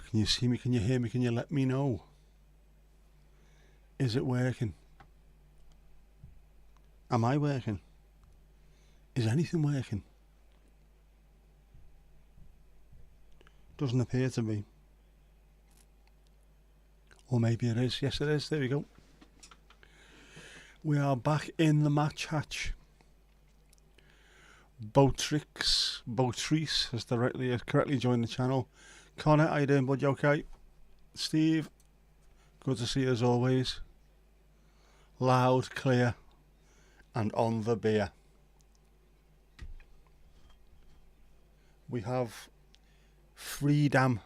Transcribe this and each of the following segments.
Can you see me? Can you hear me? Can you let me know? Is it working? Am I working? Is anything working? Doesn't appear to be. Or maybe it is. Yes, it is. There we go. We are back in the match hatch. Botrice has correctly joined the channel. Connor, how you doing, bud? You okay? Steve, good to see you as always. Loud, clear, and on the beer. We have Freedom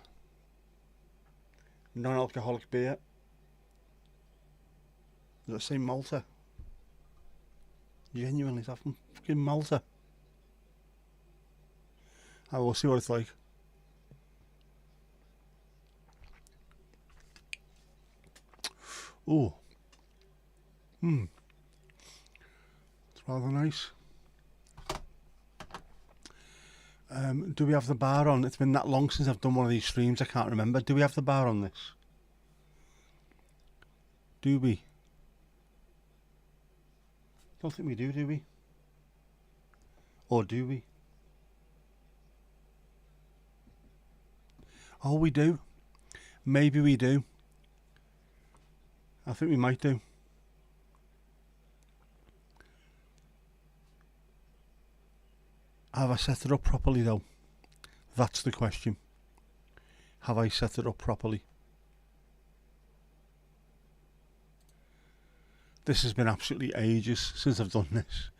non-alcoholic beer. Does it say Malta? Genuinely, is that from fucking Malta? I will see what it's like. Ooh. It's rather nice. Do we have the bar on? It's been that long since I've done one of these streams, I can't remember. Do we have the bar on this? Do we? Don't think we do we? Or do we? Oh, we do. Maybe we do. I think we might do. Have I set it up properly though? That's the question. Have I set it up properly? This has been absolutely ages since I've done this.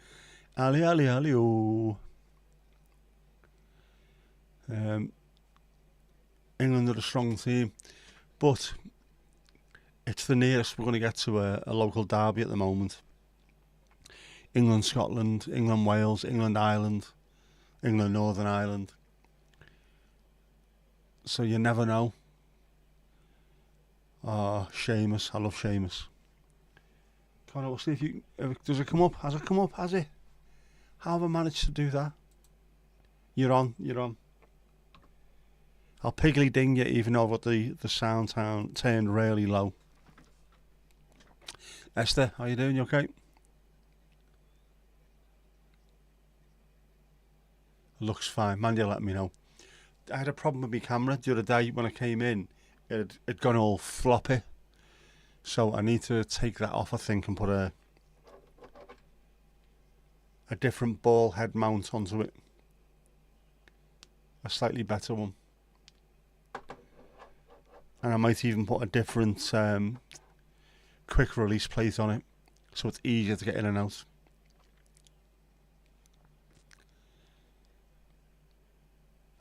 Ali, oh. England are a strong team, but it's the nearest we're going to get to a local derby at the moment. England, Scotland, England, Wales, England, Ireland, England, Northern Ireland. So you never know. Oh, Seamus. I love Seamus. Connor, we'll see if does it come up? Has it come up? Has it? How have I managed to do that? You're on. I'll piggly ding you even though I've got the sound turned really low. Esther, how you doing? You okay? Looks fine. Mandy, let me know. I had a problem with my camera the other day when I came in. It had gone all floppy. So I need to take that off, I think, and put a different ball head mount onto it. A slightly better one. And I might even put a different quick release plate on it, so it's easier to get in and out.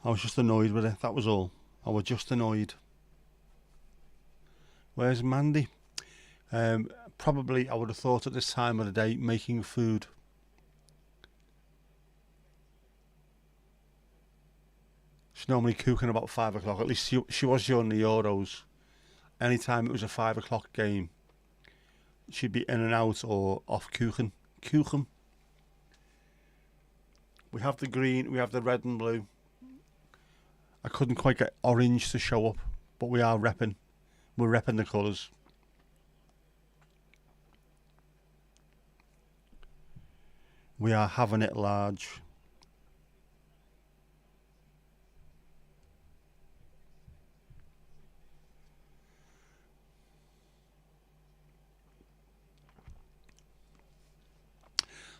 I was just annoyed with it, that was all. I was just annoyed. Where's Mandy? Probably, I would have thought at this time of the day, making food. She's normally cooking about 5 o'clock. At least she was during the Euros. Anytime it was a 5 o'clock game, she'd be in and out or off cooking. We have the green, we have the red and blue. I couldn't quite get orange to show up, but we are repping. We're repping the colours. We are having it large.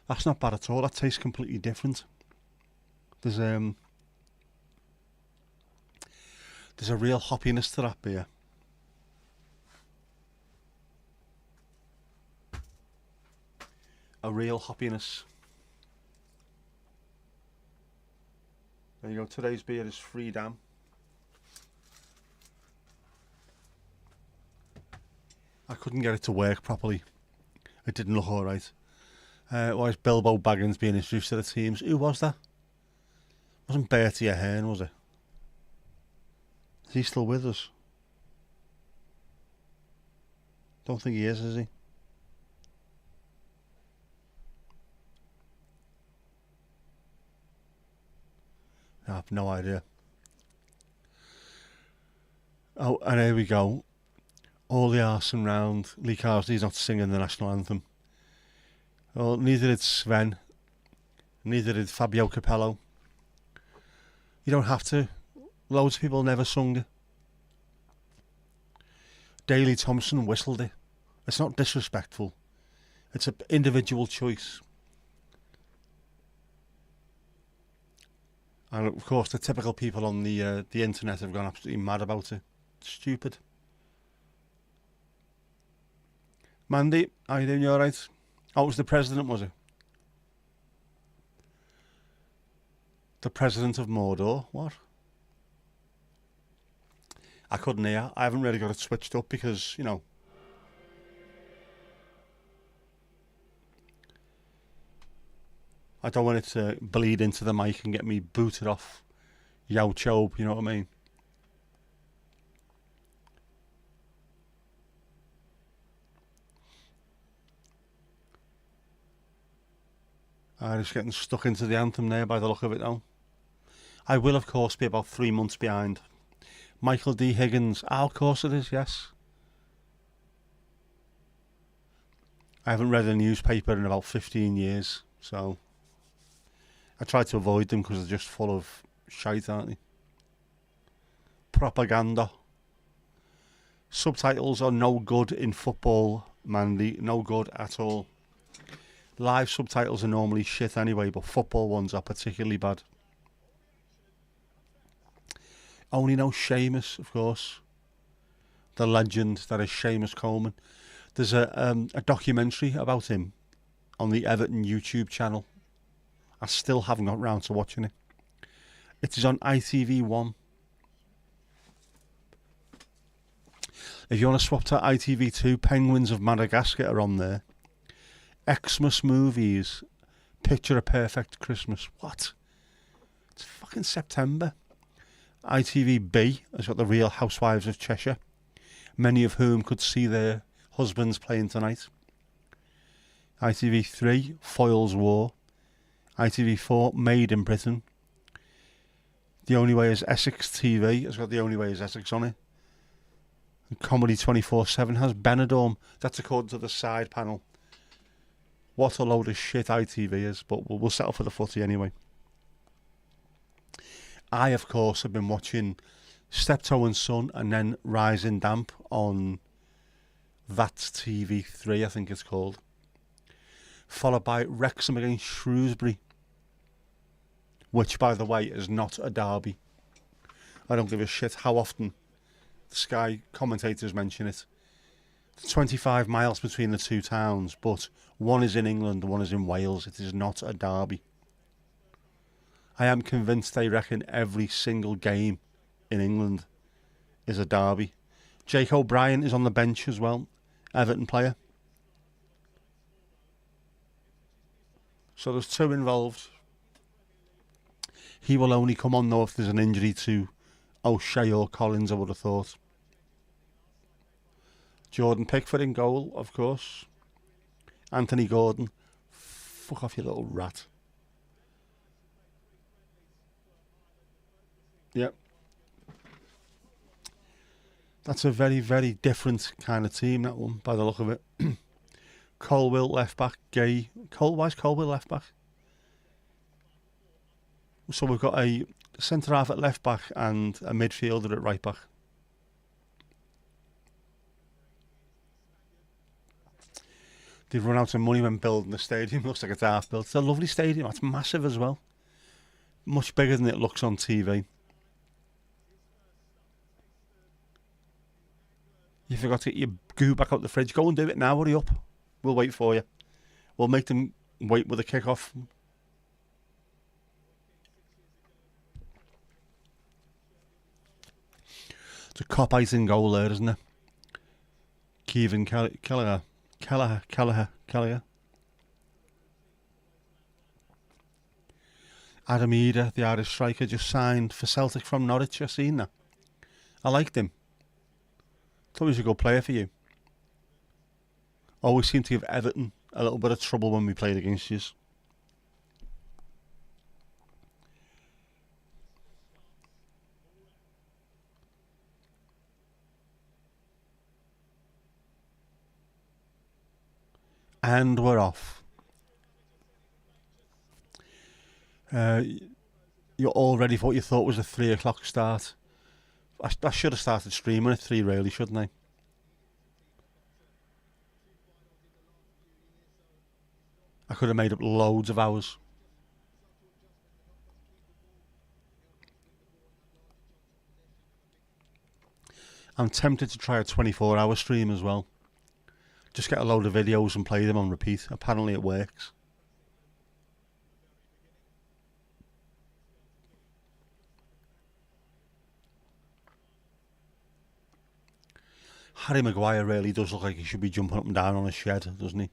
That's not bad at all. That tastes completely different. There's a real hoppiness to that beer. A real hoppiness. There you go. Today's beer is Freedom. I couldn't get it to work properly. It didn't look alright. Why is Bilbo Baggins being introduced to the teams? Who was that? Wasn't Bertie Ahern, was it? Is he still with us? Don't think he is he? I have no idea. Oh, and here we go. All the arson round. Lee Carsley's not singing the national anthem. Well, neither did Sven. Neither did Fabio Capello. You don't have to. Loads of people never sung it. Daley Thompson whistled it. It's not disrespectful. It's an individual choice. And of course, the typical people on the internet have gone absolutely mad about it. Stupid. Mandy, how you doing? You alright? Oh, it was the president, was it? The president of Mordor? What? I couldn't hear. I haven't really got it switched up because, you know, I don't want it to bleed into the mic and get me booted off YouTube, you know what I mean? Just getting stuck into the anthem there by the look of it now. I will, of course, be about 3 months behind. Michael D. Higgins. Ah, of course it is, yes. I haven't read a newspaper in about 15 years, so I try to avoid them because they're just full of shite, aren't they? Propaganda. Subtitles are no good in football, Mandy. No good at all. Live subtitles are normally shit anyway, but football ones are particularly bad. Only know Seamus, of course. The legend that is Seamus Coleman. There's a documentary about him on the Everton YouTube channel. I still haven't got round to watching it. It is on ITV1. If you want to swap to ITV2, Penguins of Madagascar are on there. Xmas movies. Picture a Perfect Christmas. What? It's fucking September. ITV-B has got The Real Housewives of Cheshire, many of whom could see their husbands playing tonight. ITV3, Foyle's War. ITV4, Made in Britain. The Only Way is Essex TV has got The Only Way is Essex on it. And Comedy 24/7 has Benidorm. That's according to the side panel. What a load of shit ITV is, but we'll settle for the footy anyway. I, of course, have been watching Steptoe and Son and then Rising Damp on That's TV3, I think it's called. Followed by Wrexham against Shrewsbury, which, by the way, is not a derby. I don't give a shit how often the Sky commentators mention it. 25 miles between the two towns, but one is in England and one is in Wales. It is not a derby. I am convinced they reckon every single game in England is a derby. Jake O'Brien is on the bench as well, Everton player. So there's two involved. He will only come on though if there's an injury to O'Shea or Collins, I would have thought. Jordan Pickford in goal, of course. Anthony Gordon. Fuck off, you little rat. Yep. That's a very, very different kind of team, that one, by the look of it. Colwill left back, Gay. Why is Colwill left back? So we've got a centre half at left back and a midfielder at right back. They've run out of money when building the stadium. Looks like it's half built. It's a lovely stadium. It's massive as well. Much bigger than it looks on TV. You forgot to get your goo back out the fridge. Go and do it now. Hurry up. We'll wait for you. We'll make them wait with the kick-off. It's a cop-out in goal there, isn't it? Kevin Kelleher. Adam Eder, the Irish striker, just signed for Celtic from Norwich. I've seen that. I liked him. Thought he was a good player for you. Always seemed to give Everton a little bit of trouble when we played against you. And we're off. You're all ready for what you thought was a 3 o'clock start. I should have started streaming at 3 really, shouldn't I? I could have made up loads of hours. I'm tempted to try a 24-hour stream as well. Just get a load of videos and play them on repeat. Apparently it works. Harry Maguire really does look like he should be jumping up and down on a shed, doesn't he?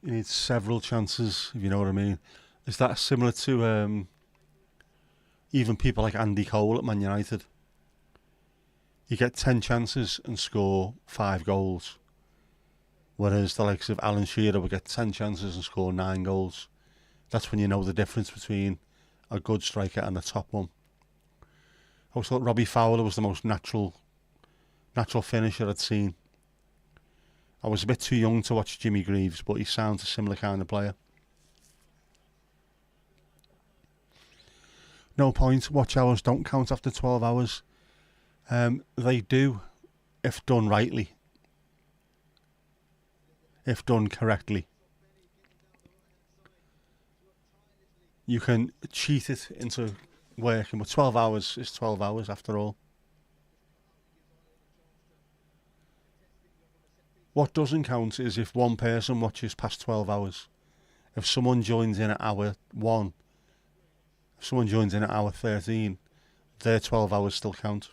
He needs several chances, if you know what I mean. Is that similar to even people like Andy Cole at Man United? You get 10 chances and score 5 goals. Whereas the likes of Alan Shearer would get 10 chances and score 9 goals. That's when you know the difference between a good striker and a top one. I always thought Robbie Fowler was the most natural finisher I'd seen. I was a bit too young to watch Jimmy Greaves, but he sounds a similar kind of player. No point. Watch hours don't count after 12 hours. They do, if done rightly. If done correctly. You can cheat it into working, but 12 hours is 12 hours after all. What doesn't count is if one person watches past 12 hours. If someone joins in at hour 1, if someone joins in at hour 13, their 12 hours still count.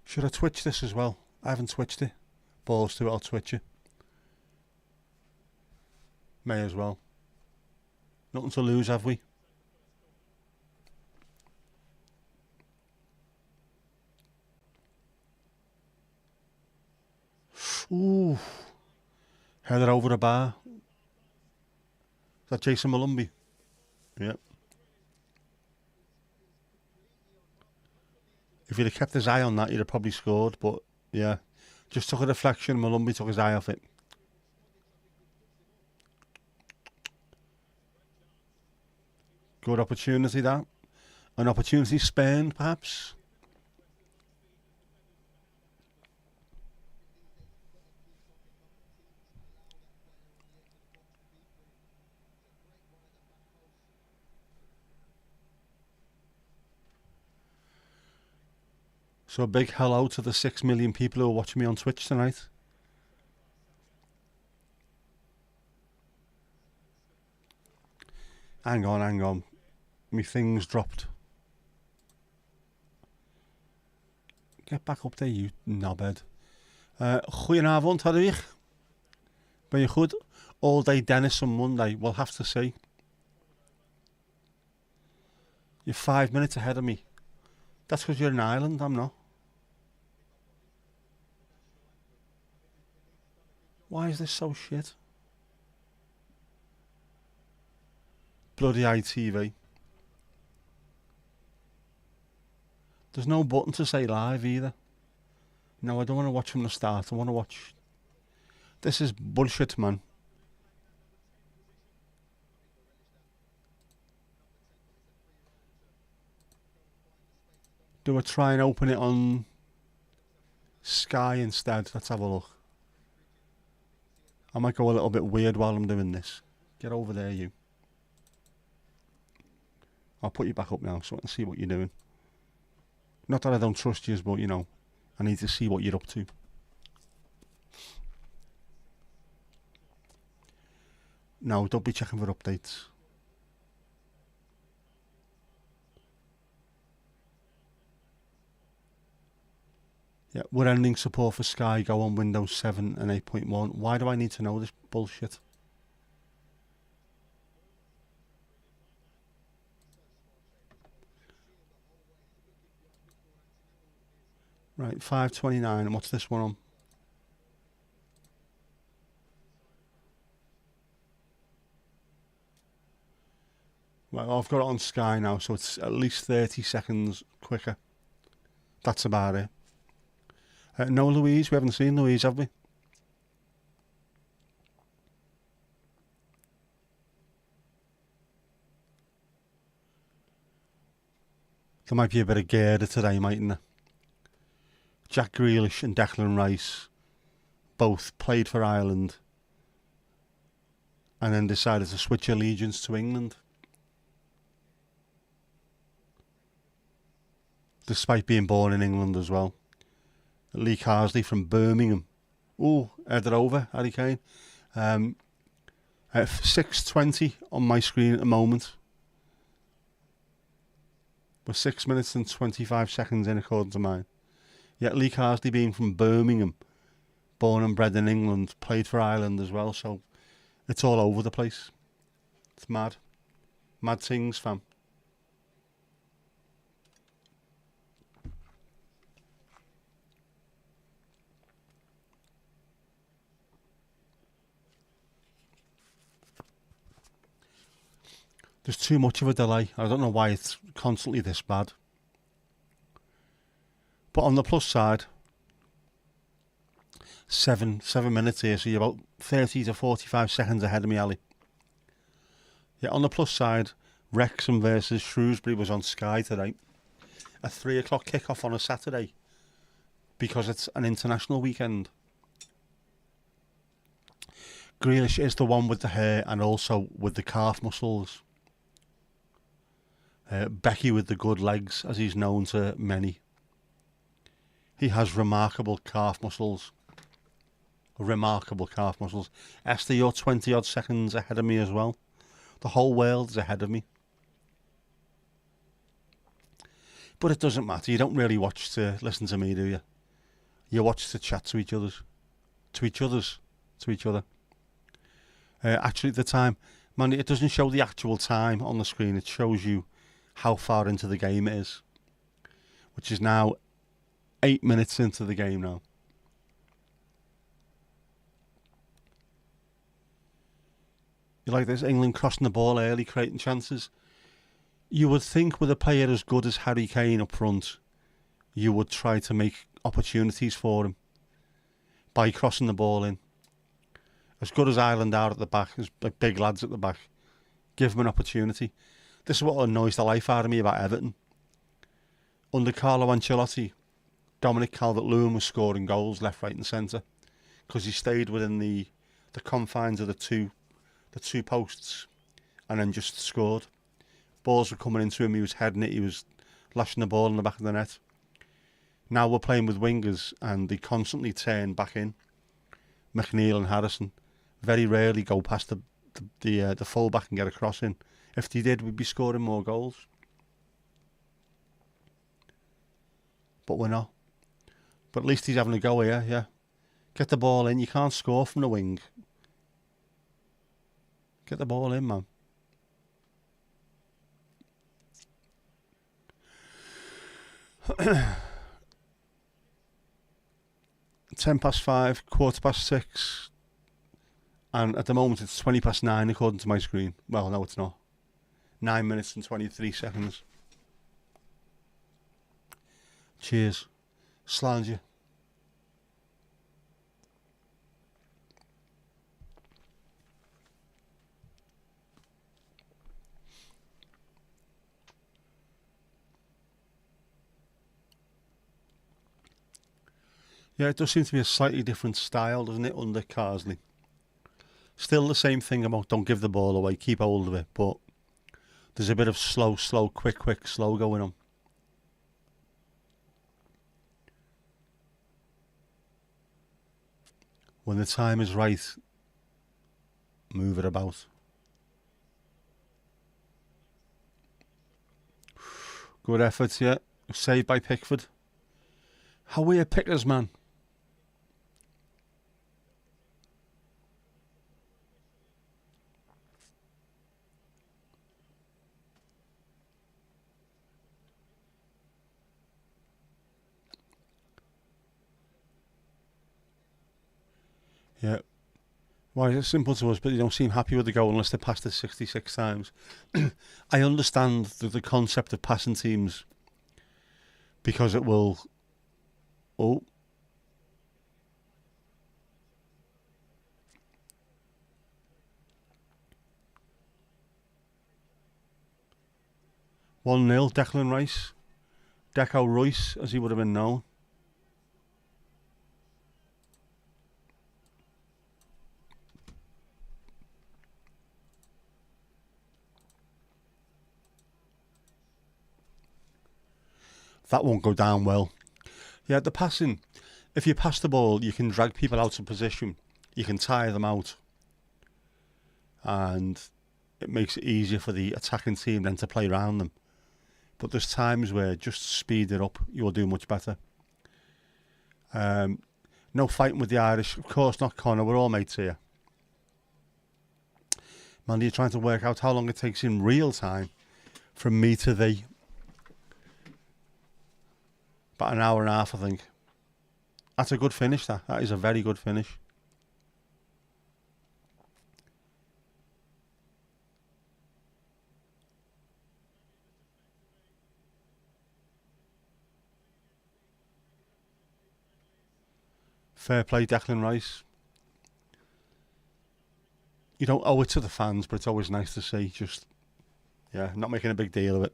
Should I Twitch this as well? I haven't Twitched it. Balls to it, I'll Twitch it. May as well. Nothing to lose, have we? Ooh. Header over the bar. Is that Jason Malumbi? Yep. If he'd have kept his eye on that, he'd have probably scored. But, yeah. Just took a deflection. Malumbi took his eye off it. Good opportunity, that. An opportunity spurned, perhaps. So a big hello to the 6 million people who are watching me on Twitch tonight. Hang on. My thing's dropped. Get back up there, you knobhead. Goedenavond, Hadwig. Ben je goed? All day Dennis on Monday. We'll have to see. You're 5 minutes ahead of me. That's because you're in Ireland, I'm not. Why is this so shit? Bloody ITV. There's no button to say live either. No, I don't want to watch from the start. I want to watch... This is bullshit, man. Do I try and open it on Sky instead? Let's have a look. I might go a little bit weird while I'm doing this. Get over there, you. I'll put you back up now so I can see what you're doing. Not that I don't trust you, but, you know, I need to see what you're up to. No, don't be checking for updates. Yeah, we're ending support for Sky Go on Windows 7 and 8.1. Why do I need to know this bullshit? Right, 5:29. And what's this one on? Well, I've got it on Sky now, so it's at least 30 seconds quicker. That's about it. No Louise, we haven't seen Louise, have we? There might be a bit of Gerda today, mightn't there? Jack Grealish and Declan Rice both played for Ireland and then decided to switch allegiance to England, despite being born in England as well. Lee Carsley from Birmingham. Ooh, headed over, Harry Kane. At 6:20 on my screen at the moment. We're 6 minutes and 25 seconds in, according to mine. Yet Lee Carsley, being from Birmingham, born and bred in England, played for Ireland as well, so it's all over the place. It's mad. Mad things, fam. There's too much of a delay. I don't know why it's constantly this bad. But on the plus side, seven minutes here, so you're about 30 to 45 seconds ahead of me, Ali. Yeah, on the plus side, Wrexham versus Shrewsbury was on Sky today. A 3 o'clock kickoff on a Saturday, because it's an international weekend. Grealish is the one with the hair and also with the calf muscles. Becky with the good legs, as he's known to many. He has remarkable calf muscles. Remarkable calf muscles. Esther, you're 20 odd seconds ahead of me as well. The whole world is ahead of me. But it doesn't matter. You don't really watch to listen to me, do you? You watch to chat to each other. Actually, at the time, man, it doesn't show the actual time on the screen. It shows you how far into the game it is, which is now 8 minutes into the game now. You like this? England crossing the ball early, creating chances. You would think with a player as good as Harry Kane up front, you would try to make opportunities for him by crossing the ball in. As good as Ireland are at the back, as like big lads at the back, give them an opportunity. This is what annoys the life out of me about Everton. Under Carlo Ancelotti, Dominic Calvert-Lewin was scoring goals left, right and centre because he stayed within the confines of the two posts and then just scored. Balls were coming into him, he was heading it, he was lashing the ball in the back of the net. Now we're playing with wingers and they constantly turn back in. McNeil and Harrison very rarely go past the full-back and get a cross in. If they did, we'd be scoring more goals. But we're not. But at least he's having a go here, yeah. Get the ball in. You can't score from the wing. Get the ball in, man. Ten past 5, 6:15, and at the moment it's 9:20 according to my screen. Well, no, it's not. 9 minutes and 23 seconds. Cheers. Slange you. Yeah, it does seem to be a slightly different style, doesn't it, under Carsley? Still the same thing about don't give the ball away, keep hold of it, but there's a bit of slow, quick, slow going on. When the time is right, move it about. Good effort, yeah. Saved by Pickford. How are your pickers, man? Yeah. Why is it simple to us, but they don't seem happy with the goal unless they passed it 66 times? I understand the concept of passing teams because it will. Oh, 1-0, Declan Rice. Deco Royce, as he would have been known. That won't go down well. Yeah, the passing. If you pass the ball, you can drag people out of position. You can tire them out. And it makes it easier for the attacking team then to play around them. But there's times where just speed it up, you'll do much better. No fighting with the Irish. Of course not, Connor. We're all mates here. Mandy, you're trying to work out how long it takes in real time from me to thee. About an hour and a half, I think. That's a good finish, that. That is a very good finish. Fair play, Declan Rice. You don't owe it to the fans, but it's always nice to see. Just, yeah, not making a big deal of it.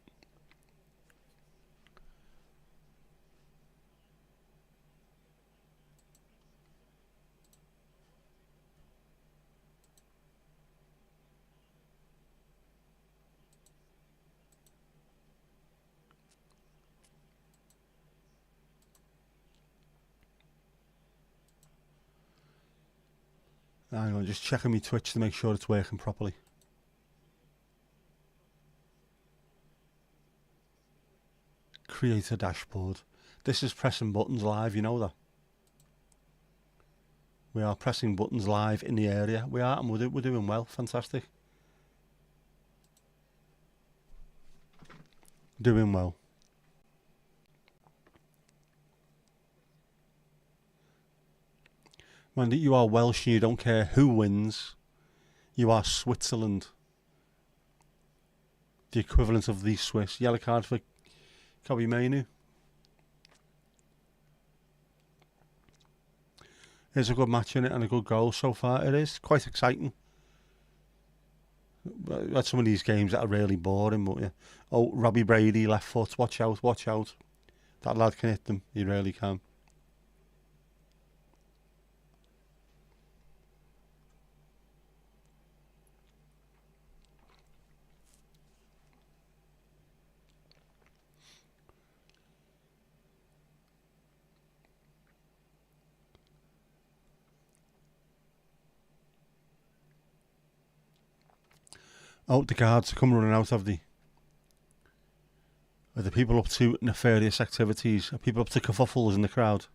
Hang on, just checking my Twitch to make sure it's working properly. Create a dashboard. This is pressing buttons live, you know that. We are pressing buttons live in the area. We are, and we're doing well. Fantastic. Doing well. Mandy, you are Welsh and you don't care who wins. You are Switzerland. The equivalent of the Swiss. Yellow card for Kobbie Mainoo. There's a good match in it and a good goal so far. It is quite exciting. We had some of these games that are really boring, but yeah. Oh, Robbie Brady, left foot. Watch out, watch out. That lad can hit them. He really can. Oh, the guards come running out of the. Are the people up to nefarious activities? Are people up to kerfuffles in the crowd?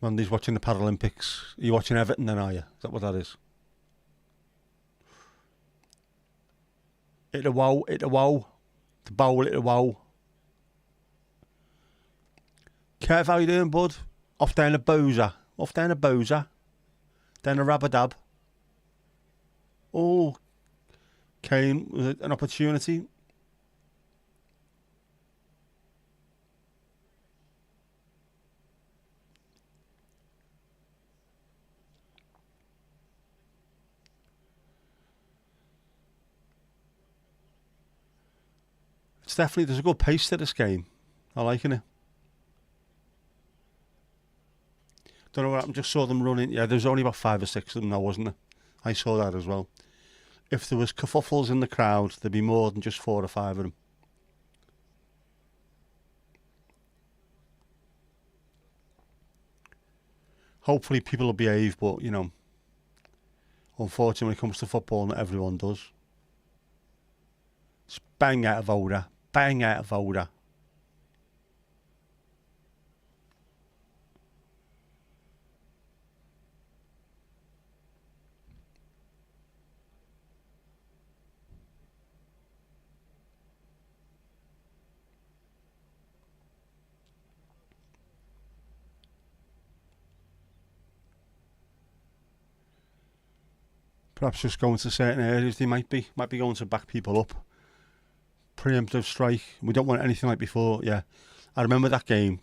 Mandy's watching the Paralympics. Are you watching Everton then, are you? Is that what that is? It a wow, it a wow. The bowl, it a wow. Kev, how you doing, bud? Off down a boozer. Off down a boozer. Down a rabadab. Oh, Kane, was it an opportunity? It's definitely, there's a good pace to this game. I'm liking it. Don't know what happened, just saw them running. Yeah, there's only about 5 or 6 of them now, wasn't there? I saw that as well. If there was kerfuffles in the crowd, there'd be more than just 4 or 5 of them. Hopefully people will behave, but, you know, unfortunately when it comes to football, not everyone does. It's bang out of order. Bang out of order. Perhaps just going to certain areas. They might be going to back people up. Preemptive strike. We don't want anything like before. Yeah, I remember that game.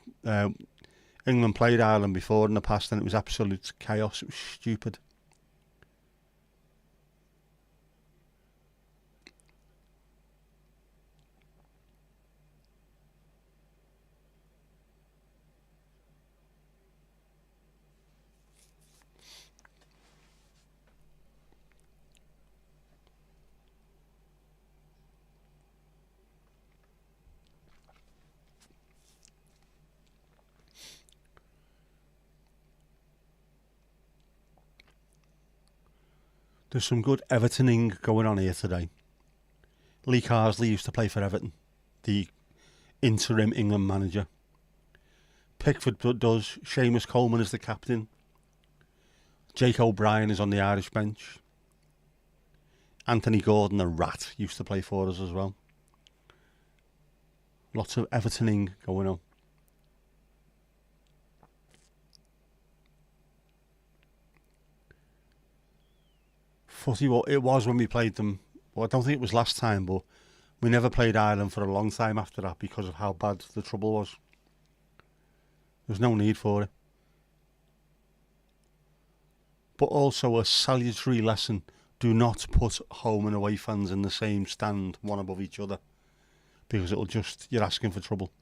England played Ireland before in the past, and it was absolute chaos. It was stupid. There's some good Evertoning going on here today. Lee Carsley used to play for Everton, the interim England manager. Pickford does. Seamus Coleman is the captain. Jake O'Brien is on the Irish bench. Anthony Gordon, the rat, used to play for us as well. Lots of Evertoning going on. Footy, well, it was when we played them. Well, I don't think it was last time, but we never played Ireland for a long time after that because of how bad the trouble was. There's no need for it. But also a salutary lesson: do not put home and away fans in the same stand, one above each other, because you're asking for trouble.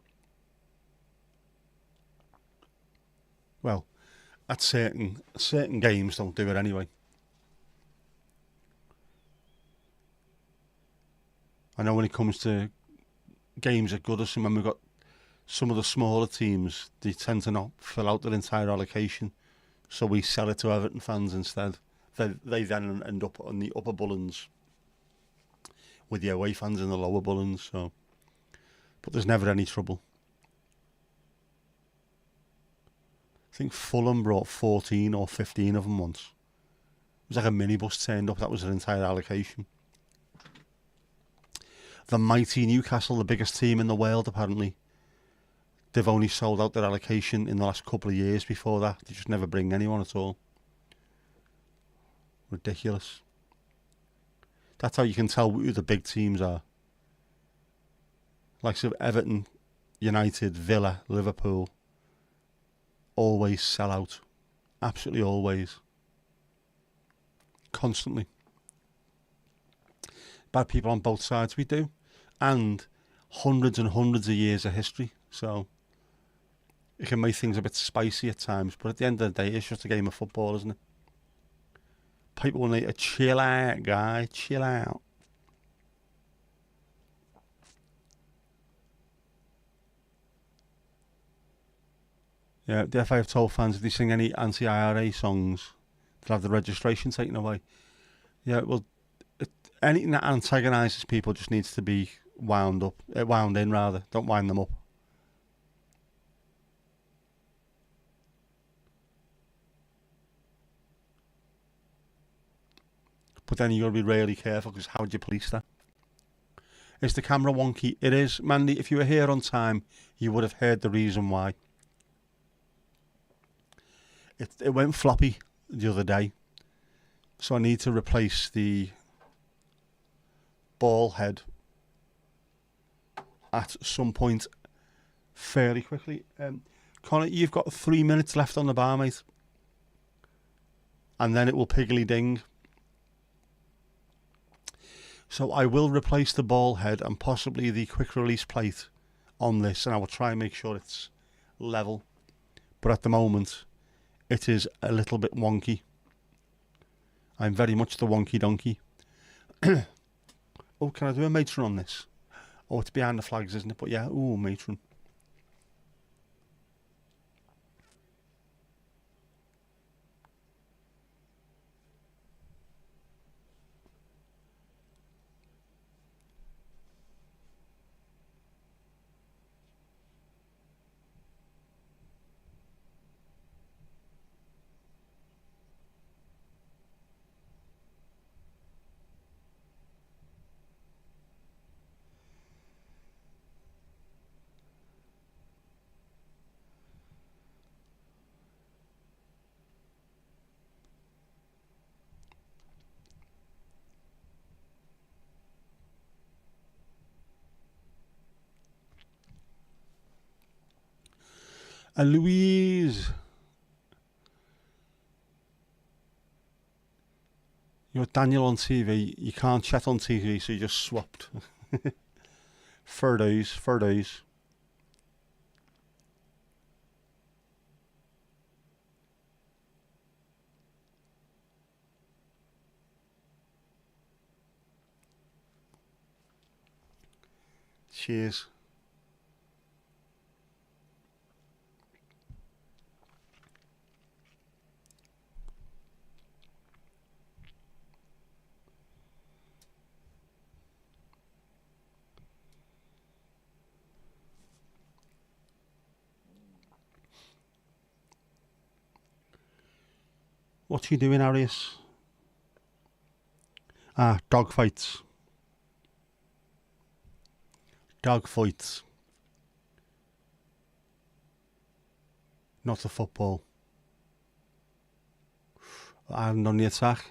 Well, at certain games don't do it anyway. I know when it comes to games at Goodison, when we've got some of the smaller teams, they tend to not fill out their entire allocation, so we sell it to Everton fans instead. They then end up on the upper Bullens with the away fans in the lower Bullens. So, but there's never any trouble. I think Fulham brought 14 or 15 of them once. It was like a minibus turned up. That was their entire allocation. The mighty Newcastle, the biggest team in the world, apparently. They've only sold out their allocation in the last couple of years. Before that, they just never bring anyone at all. Ridiculous. That's how you can tell who the big teams are. Like Everton, United, Villa, Liverpool. Always sell out. Absolutely always. Constantly. Bad people on both sides, we do. And hundreds and hundreds of years of history. So it can make things a bit spicy at times. But at the end of the day, it's just a game of football, isn't it? People need to chill out, guy. Chill out. Yeah, the FA have told fans if they sing any anti-IRA songs, they'll have the registration taken away. Yeah, well, anything that antagonises people just needs to be wound in rather. Don't wind them up. But then you got to be really careful, because how would you police that? Is the camera wonky? It is. Mandy, if you were here on time, you would have heard the reason why. It went floppy the other day, so I need to replace the ball head at some point fairly quickly. Connor, you've got 3 minutes left on the bar, mate, and then it will piggly ding. So I will replace the ball head and possibly the quick release plate on this, and I will try and make sure it's level. But at the moment, it is a little bit wonky. I'm very much the wonky donkey. Oh, can I do a matron on this? Oh, it's behind the flags, isn't it? But yeah, ooh, matron. Louise. You're Daniel on TV. You can't chat on TV, so you just swapped. Fair days, fair days. Cheers. What's you doing, Arius? Ah, dog fights. Dog fights. Not the football. And on the attack.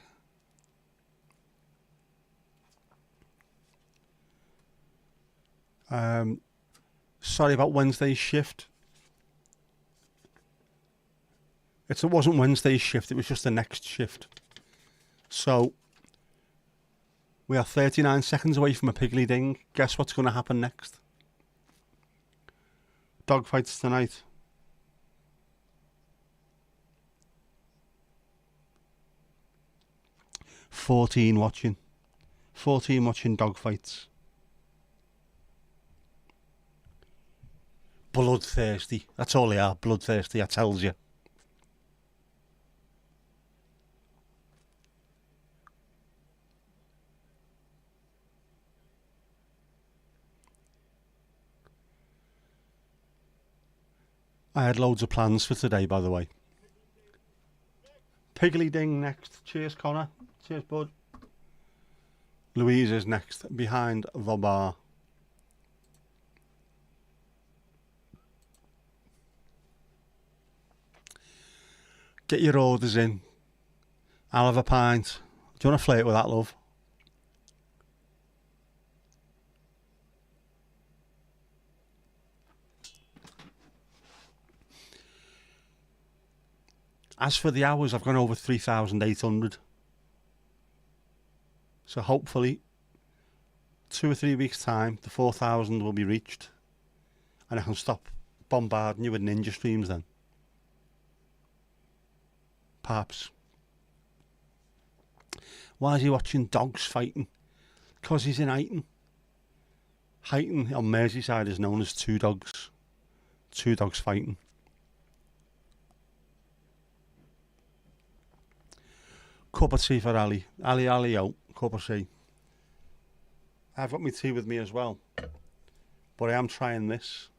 Sorry about Wednesday's shift. It wasn't Wednesday's shift, it was just the next shift. So, we are 39 seconds away from a Piggly Ding. Guess what's going to happen next? Dog fights tonight. Fourteen watching dog fights. Bloodthirsty. That's all they are, bloodthirsty, I tells you. I had loads of plans for today, by the way. Piggly Ding next. Cheers, Connor. Cheers, bud. Louise is next, behind the bar. Get your orders in. I'll have a pint. Do you want to flirt with that, love? As for the hours, I've gone over 3,800. So hopefully, 2 or 3 weeks' time, the 4,000 will be reached. And I can stop bombarding you with ninja streams then. Perhaps. Why is he watching dogs fighting? Because he's in Huyton. Huyton on Merseyside is known as two dogs. Two dogs fighting. Cup of tea for Ali. Ali out. Cup of tea. I've got my tea with me as well. But I am trying this.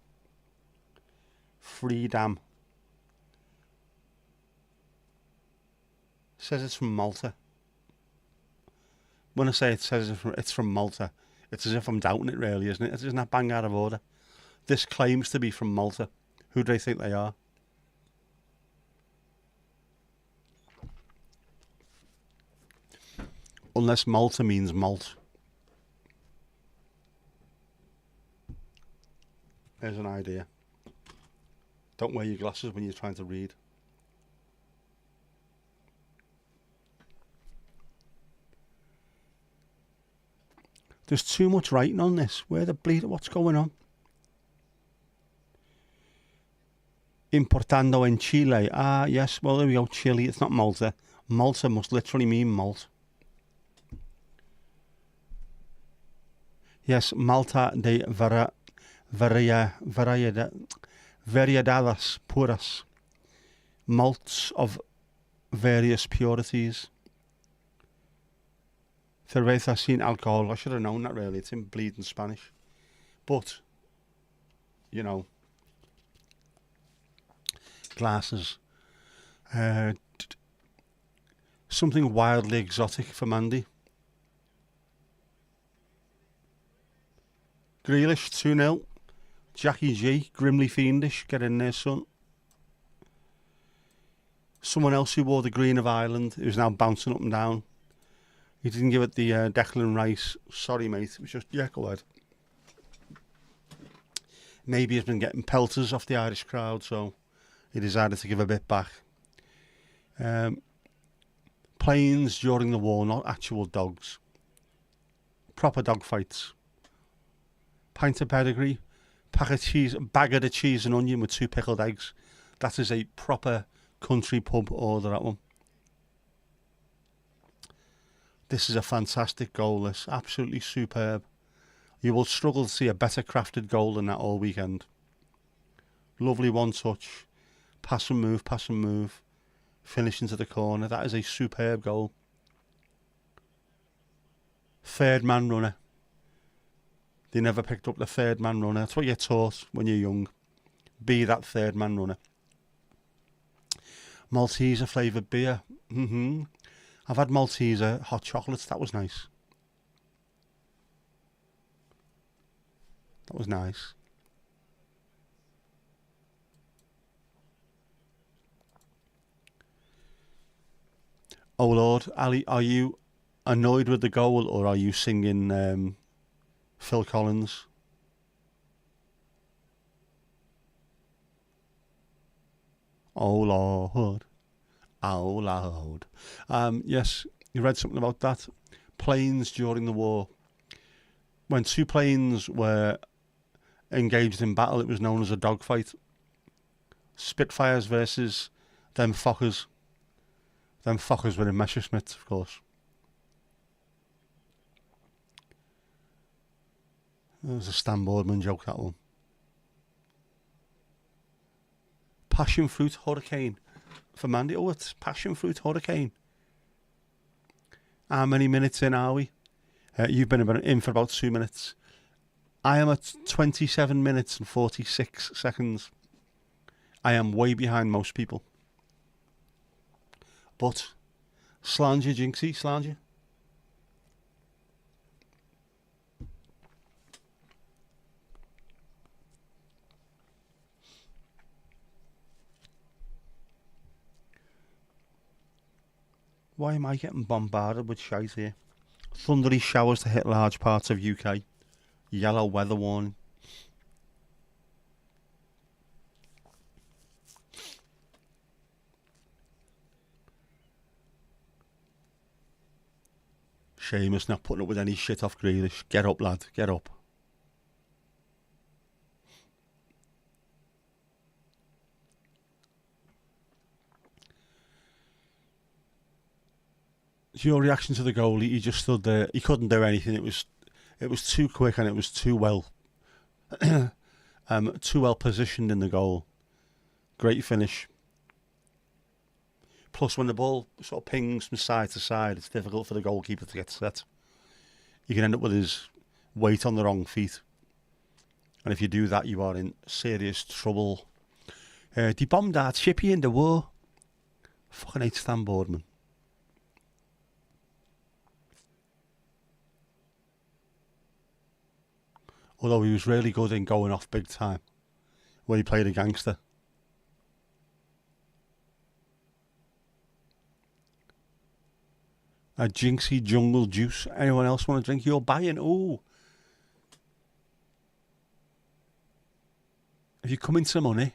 Freedom. Says it's from Malta. When I say it says it's from Malta, it's as if I'm doubting it really, isn't it? Isn't that bang out of order? This claims to be from Malta. Who do they think they are? Unless Malta means malt. There's an idea. Don't wear your glasses when you're trying to read. There's too much writing on this. Where the bleed? What's going on? Importando en Chile. Ah, yes. Well, there we go. Chile. It's not Malta. Malta must literally mean malt. Yes, Malta de variedades puras. Malts of various purities. Cerveza sin alcohol. I should have known that really. It's in bleeding Spanish. But, you know, glasses. Something wildly exotic for Mandy. Grealish 2-0. Jackie G, grimly fiendish. Get in there, son. Someone else who wore the green of Ireland, who's now bouncing up and down. He didn't give it the Declan Rice. Sorry, mate. It was just, yeah, go ahead. Maybe he's been getting pelters off the Irish crowd, so he decided to give a bit back. Planes during the war, not actual dogs. Proper dog fights. Pint of pedigree, bag of cheese and onion with 2 pickled eggs. That is a proper country pub order, that one. This is a fantastic goal, this. Absolutely superb. You will struggle to see a better crafted goal than that all weekend. Lovely one touch. Pass and move. Finish into the corner. That is a superb goal. Third man runner. They never picked up the third man runner. That's what you're taught when you're young. Be that third man runner. Malteser flavoured beer. I've had Malteser hot chocolates. That was nice. That was nice. Oh Lord, Ali, are you annoyed with the goal or are you singing Phil Collins? Oh Lord. Oh Lord. Yes, you read something about that. Planes during the war. When 2 planes were engaged in battle, it was known as a dogfight. Spitfires versus them Fokkers. Them Fokkers were in Messerschmitt, of course. It was a Stan Boardman joke, that one. Passion fruit hurricane for Mandy. Oh, it's passion fruit hurricane. How many minutes in are we? You've been in for about 2 minutes. I am at 27 minutes and 46 seconds. I am way behind most people. But, slanger, Jinxie, slanger. Why am I getting bombarded with shite here? Thundery showers to hit large parts of UK. Yellow weather warning. Seamus not putting up with any shit off Grealish. Get up, lad. Get up. Your reaction to the goalie? He just stood there. He couldn't do anything. It was too quick and it was too well positioned in the goal. Great finish. Plus, when the ball sort of pings from side to side, it's difficult for the goalkeeper to get set. You can end up with his weight on the wrong feet. And if you do that, you are in serious trouble. Die bombed that shippy in the war. Fucking hate Stan Boardman. Although he was really good in going off big time when he played a gangster. A Jinxie jungle juice. Anyone else want to drink? You're buying. Ooh. If you come into money.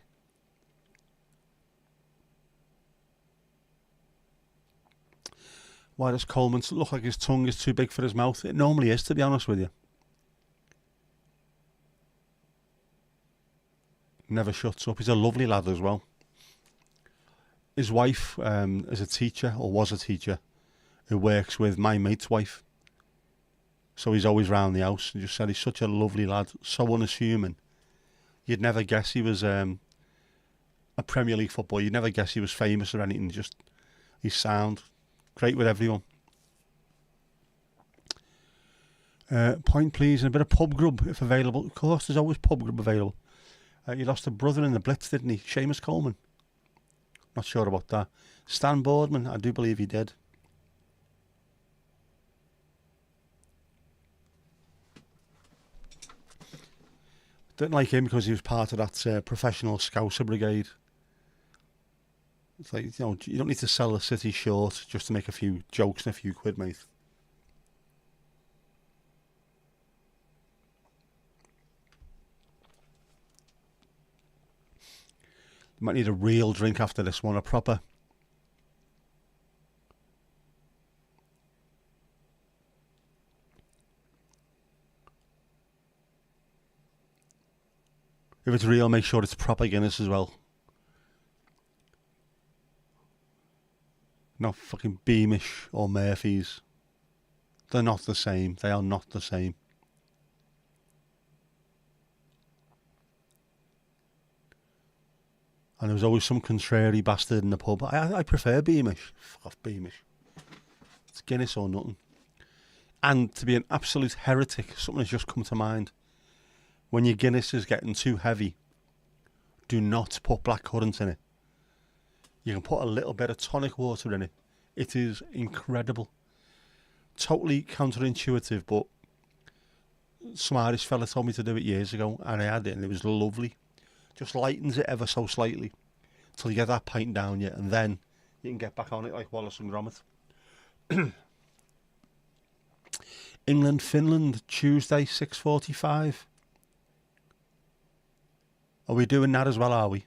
Why does Coleman look like his tongue is too big for his mouth? It normally is, to be honest with you. Never shuts up. He's a lovely lad as well. His wife is a teacher, or was a teacher, who works with my mate's wife. So he's always round the house. And just said he's such a lovely lad, so unassuming. You'd never guess he was a Premier League footballer. You'd never guess he was famous or anything. Just he's sound, great with everyone. Point please, and a bit of pub grub if available. Of course, there's always pub grub available. He lost a brother in the Blitz, didn't he? Seamus Coleman. Not sure about that. Stan Boardman, I do believe he did. Didn't like him because he was part of that professional Scouser brigade. It's like, you know, you don't need to sell the city short just to make a few jokes and a few quid, mate. You might need a real drink after this one, a proper. If it's real, make sure it's proper Guinness as well. Not fucking Beamish or Murphy's. They're not the same. They are not the same. And there was always some contrary bastard in the pub. I prefer Beamish. Fuck off Beamish. It's Guinness or nothing. And to be an absolute heretic, something has just come to mind. When your Guinness is getting too heavy, do not put blackcurrant in it. You can put a little bit of tonic water in it. It is incredible. Totally counterintuitive, but some Irish fella told me to do it years ago, and I had it, and it was lovely. Just lightens it ever so slightly till you get that pint down yet, and then you can get back on it like Wallace and Gromit. England, Finland, Tuesday, 6:45. Are we doing that as well, are we?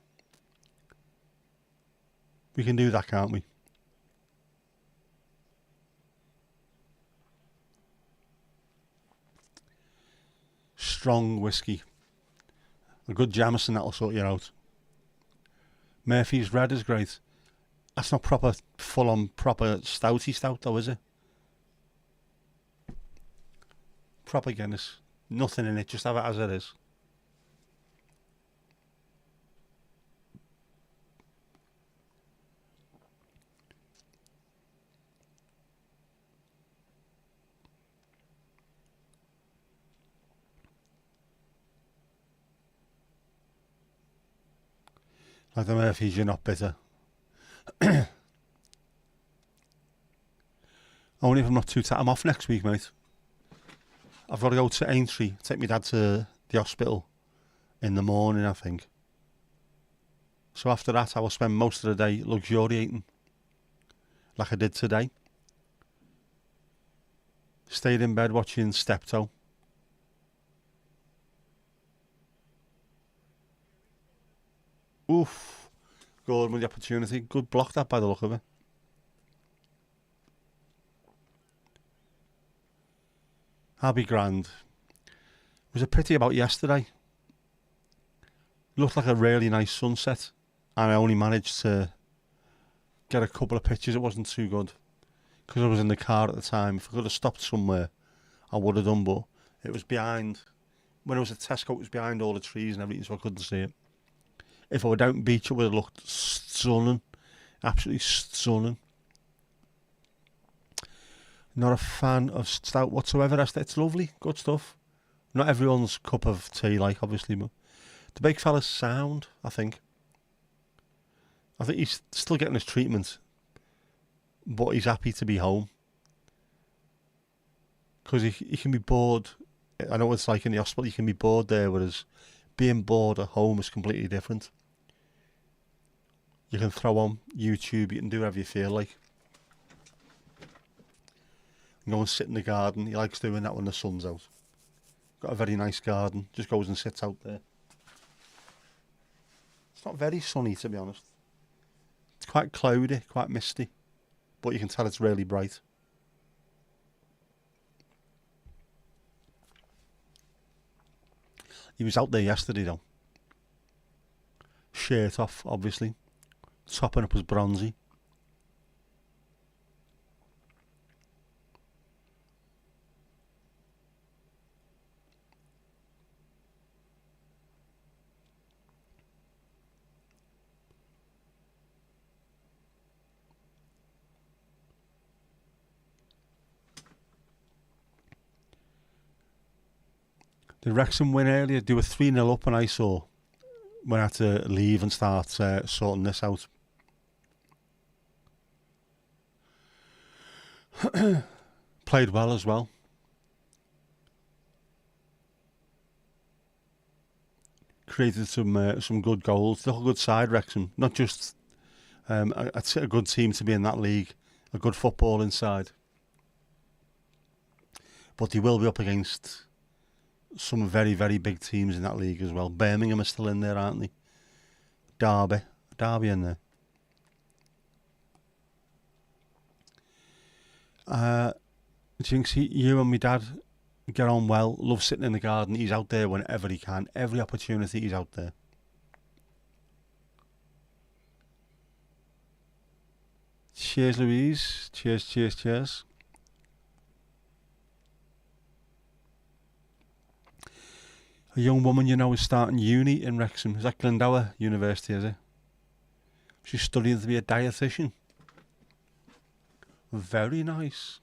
We can do that, can't we? Strong whiskey. A good Jameson, that'll sort you out. Murphy's Red is great. That's not proper, full-on, proper stouty stout though, is it? Proper Guinness. Nothing in it, just have it as it is. Like the Murphy's, you're not bitter. Only if I'm not too tired. I'm off next week, mate. I've got to go to Aintree, take my dad to the hospital in the morning, I think. So after that, I will spend most of the day luxuriating, like I did today. Stayed in bed watching Steptoe. Oof. Gordon with the opportunity. Good block that by the look of it. I'll be grand. It was a pity about yesterday. Looked like a really nice sunset, and I only managed to get a couple of pictures. It wasn't too good because I was in the car at the time. If I could have stopped somewhere, I would have done, but it was behind. When it was at Tesco, it was behind all the trees and everything, so I couldn't see it. If I were down beach, it would have looked stunning. Absolutely stunning. Not a fan of stout whatsoever. It's lovely, good stuff. Not everyone's cup of tea, like, obviously, but the big fella's sound, I think. I think he's still getting his treatment, but he's happy to be home. Because he can be bored. I know what it's like in the hospital, you can be bored there, whereas being bored at home is completely different. You can throw on YouTube, you can do whatever you feel like. And go and sit in the garden. He likes doing that when the sun's out. Got a very nice garden, just goes and sits out there. It's not very sunny, to be honest. It's quite cloudy, quite misty, but you can tell it's really bright. He was out there yesterday though. Shirt off, obviously. Topping up was bronzy. Did Wrexham win earlier? They were 3-0 up and I saw when I had to leave and start sorting this out. Played well as well. Created some good goals. They're a good side, Wrexham. Not just I'd say a good team to be in that league. A good football inside. But they will be up against some very, very big teams in that league as well. Birmingham are still in there, aren't they? Derby. Derby in there. Jinxie, you and my dad get on well. Love sitting in the garden. He's out there whenever he can. Every opportunity he's out there. Cheers, Louise. Cheers, cheers, cheers. A young woman you know is starting uni in Wrexham. Is that Glendower University, is it? She's studying to be a dietitian. Very nice.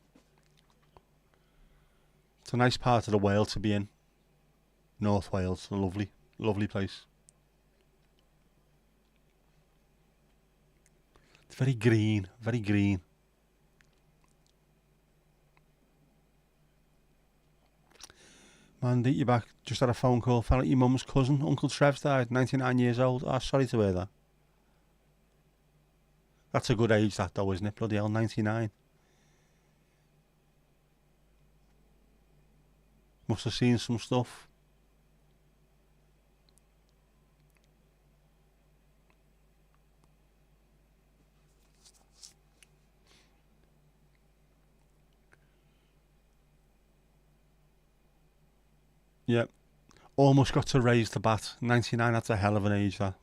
It's a nice part of the world to be in. North Wales, a lovely, lovely place. It's very green, very green. Mandy, you're back. Just had a phone call. Found out your mum's cousin, Uncle Trev's died, 99 years old. Oh, sorry to hear that. That's a good age, that though, isn't it? Bloody hell, 99. Must have seen some stuff. Yep. Almost got to raise the bat. 99, that's a hell of an age, that.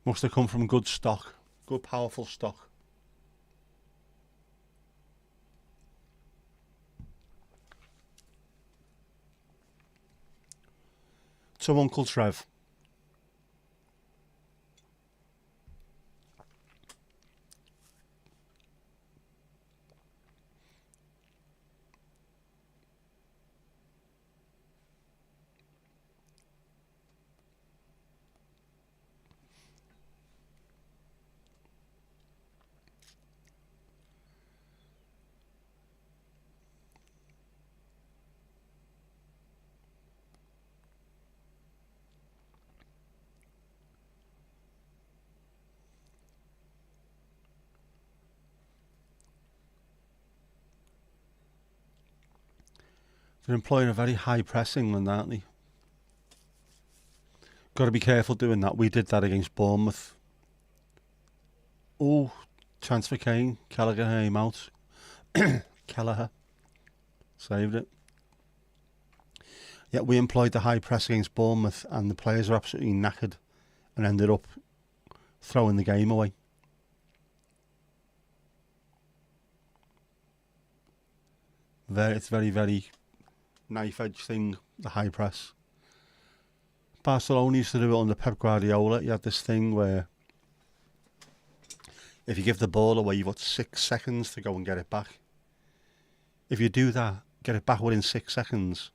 Must have come from good stock. Good, powerful stock. To Uncle Trev. They're employing a very high press England, aren't they? Got to be careful doing that. We did that against Bournemouth. Oh, chance for Kane. Gallagher came out. Kelleher saved it. Yeah, we employed the high press against Bournemouth, and the players were absolutely knackered and ended up throwing the game away. It's very, very knife edge thing, the high press. Barcelona used to do it under Pep Guardiola. You had this thing where if you give the ball away, you've got 6 seconds to go and get it back. If you do that, get it back within 6 seconds,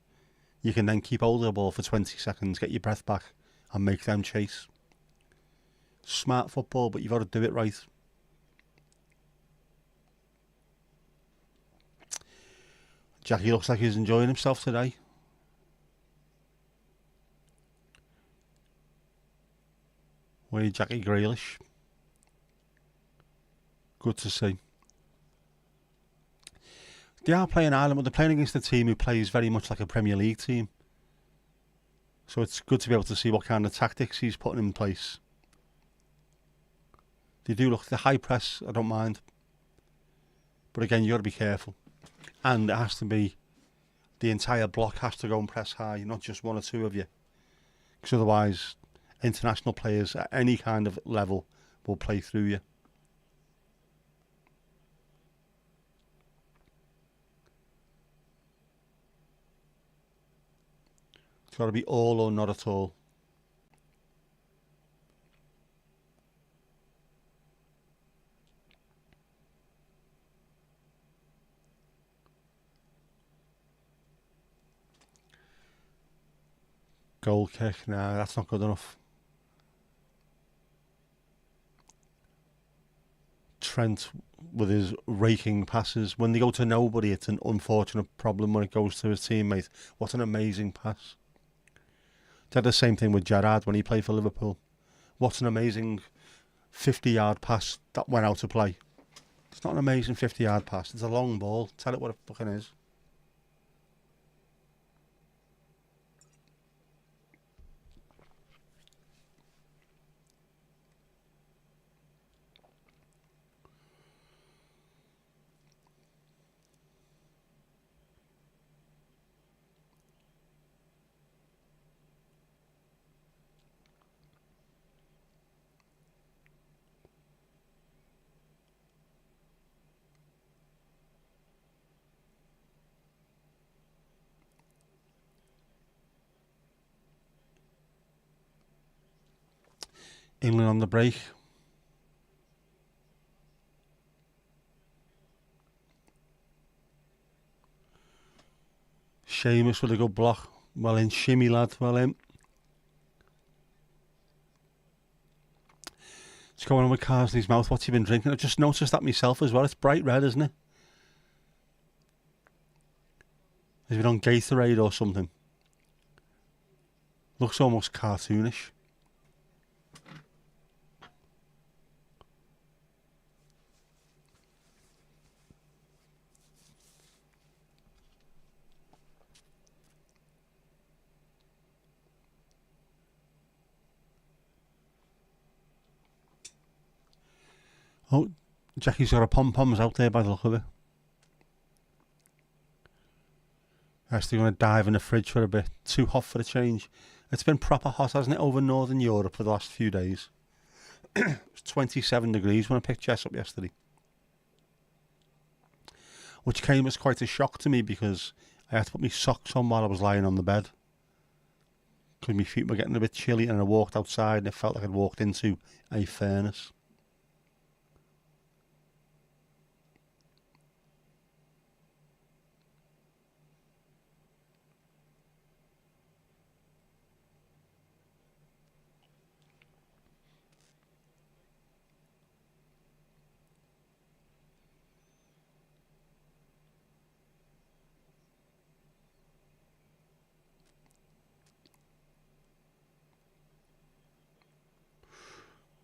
you can then keep hold of the ball for 20 seconds, get your breath back, and make them chase. Smart football, but you've got to do it right. Jackie looks like he's enjoying himself today. Where Jackie Grealish. Good to see. They are playing Ireland, but they're playing against a team who plays very much like a Premier League team. So it's good to be able to see what kind of tactics he's putting in place. They do look, the high press, I don't mind. But again, you got to be careful. And it has to be, the entire block has to go and press high, not just one or two of you. Because otherwise, international players at any kind of level will play through you. It's got to be all or not at all. Goal kick, nah, that's not good enough. Trent with his raking passes. When they go to nobody, it's an unfortunate problem. When it goes to his teammate, what an amazing pass. They had the same thing with Gerrard when he played for Liverpool. What an amazing 50-yard pass that went out to play. It's not an amazing 50-yard pass. It's a long ball. Tell it what it fucking is. England on the break. Seamus with a good block. Well in, shimmy lad, well in. What's going on with Carsley's mouth? What's he been drinking? I've just noticed that myself as well. It's bright red, isn't it? Has he been on Gatorade or something? Looks almost cartoonish. Oh, Jackie's got her pom-poms out there by the look of it. Actually going to dive in the fridge for a bit. Too hot for the change. It's been proper hot, hasn't it, over Northern Europe for the last few days. It was 27 degrees when I picked Jess up yesterday. Which came as quite a shock to me because I had to put my socks on while I was lying on the bed. Because my feet were getting a bit chilly and I walked outside and it felt like I'd walked into a furnace.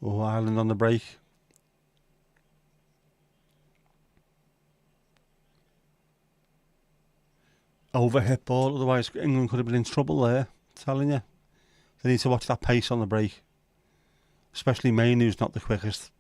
Oh, Ireland on the break. Overhit ball, otherwise England could have been in trouble there. I'm telling you. They need to watch that pace on the break. Especially Maine, who's not the quickest.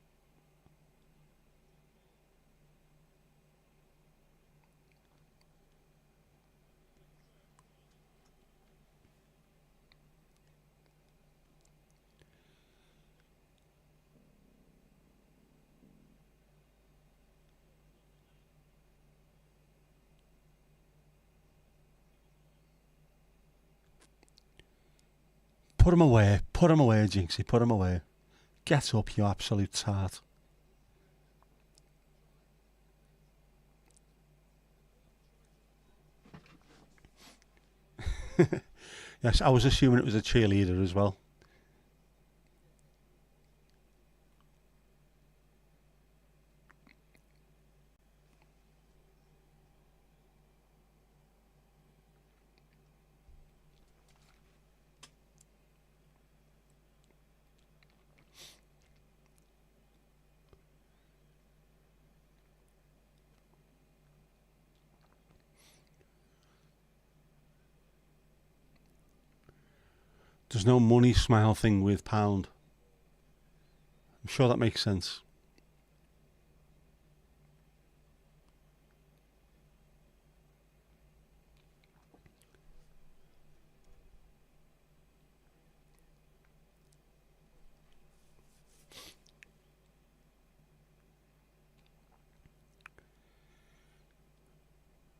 Put him away, Jinxie, put him away. Get up, you absolute tart. Yes, I was assuming it was a cheerleader as well. There's no money smile thing with pound. I'm sure that makes sense.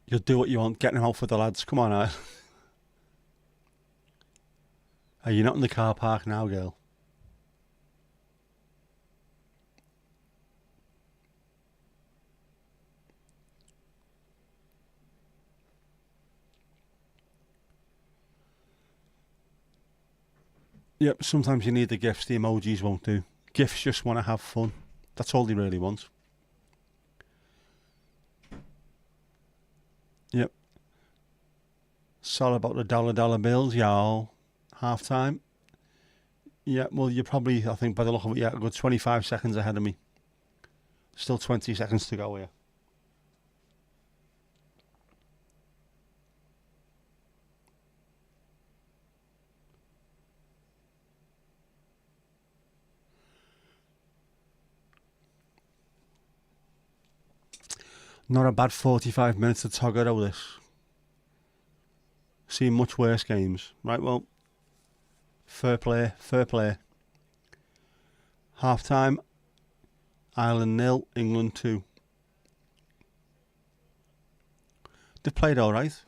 You'll do what you want, getting him out for the lads. Come on out. Are you not in the car park now, girl? Yep, sometimes you need the gifts, the emojis won't do. Gifts just want to have fun. That's all they really want. Yep. Sorry about the dollar bills, y'all. Half time. Yeah, well, you're probably, I think, by the look of it, yeah, a good 25 seconds ahead of me. Still 20 seconds to go here. Not a bad 45 minutes to tog out of this. Seen much worse games. Right, well, fair play, fair play. Half time, Ireland 0, England 2. They played alright.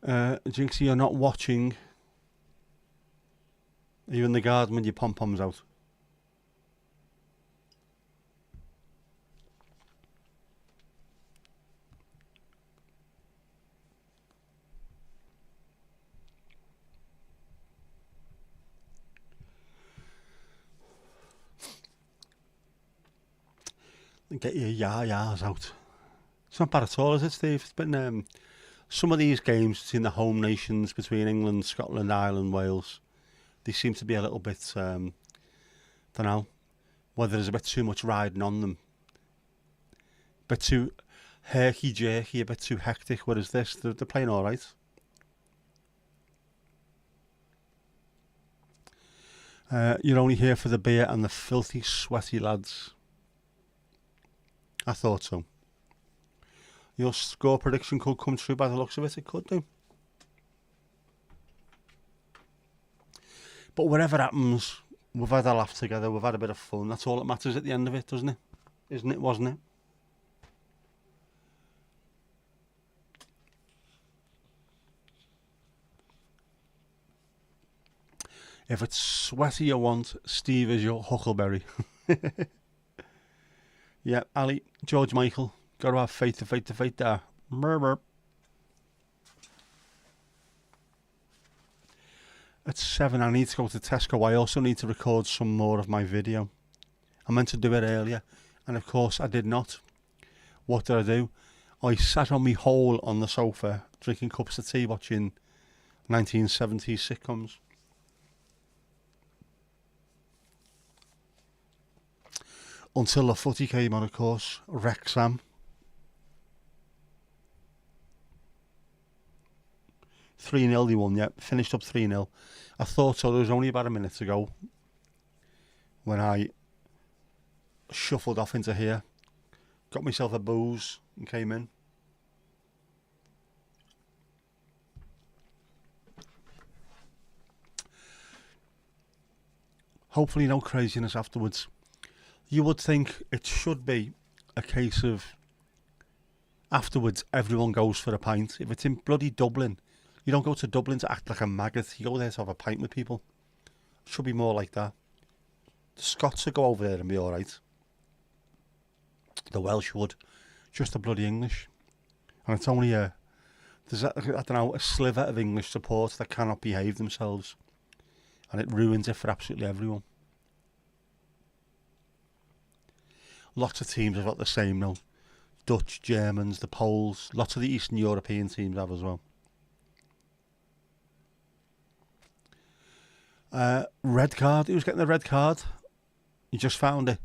Jinxie, you're not watching Are you in the garden with your pom-poms out? Get your yah-yahs out. It's not bad at all, is it, Steve? It's been some of these games between the home nations, between England, Scotland, Ireland, Wales, they seem to be a little bit, don't know, whether there's a bit too much riding on them. A bit too herky-jerky, a bit too hectic, whereas this, they're playing all right. You're only here for the beer and the filthy, sweaty lads. I thought so. Your score prediction could come true by the looks of it. It could do. But whatever happens, we've had a laugh together. We've had a bit of fun. That's all that matters at the end of it, doesn't it? Isn't it? Wasn't it? If it's sweaty you want, Steve is your huckleberry. Yeah, Ali, George Michael, got to have faith there. Murmur. At 7, I need to go to Tesco. I also need to record some more of my video. I meant to do it earlier, and of course I did not. What did I do? I sat on me hole on the sofa, drinking cups of tea, watching 1970s sitcoms. Until the footy came on, of course. Wrexham. 3-0 they won, yeah. Finished up 3-0. I thought so. There was only about a minute to go when I shuffled off into here. Got myself a booze and came in. Hopefully no craziness afterwards. You would think it should be a case of afterwards everyone goes for a pint. If it's in bloody Dublin, you don't go to Dublin to act like a maggot. You go there to have a pint with people. It should be more like that. The Scots would go over there and be alright. The Welsh would. Just the bloody English. And it's only there's I don't know, a sliver of English support that cannot behave themselves. And it ruins it for absolutely everyone. Lots of teams have got the same now. Dutch, Germans, the Poles. Lots of the Eastern European teams have as well. Red card. Who's getting the red card? You just found it.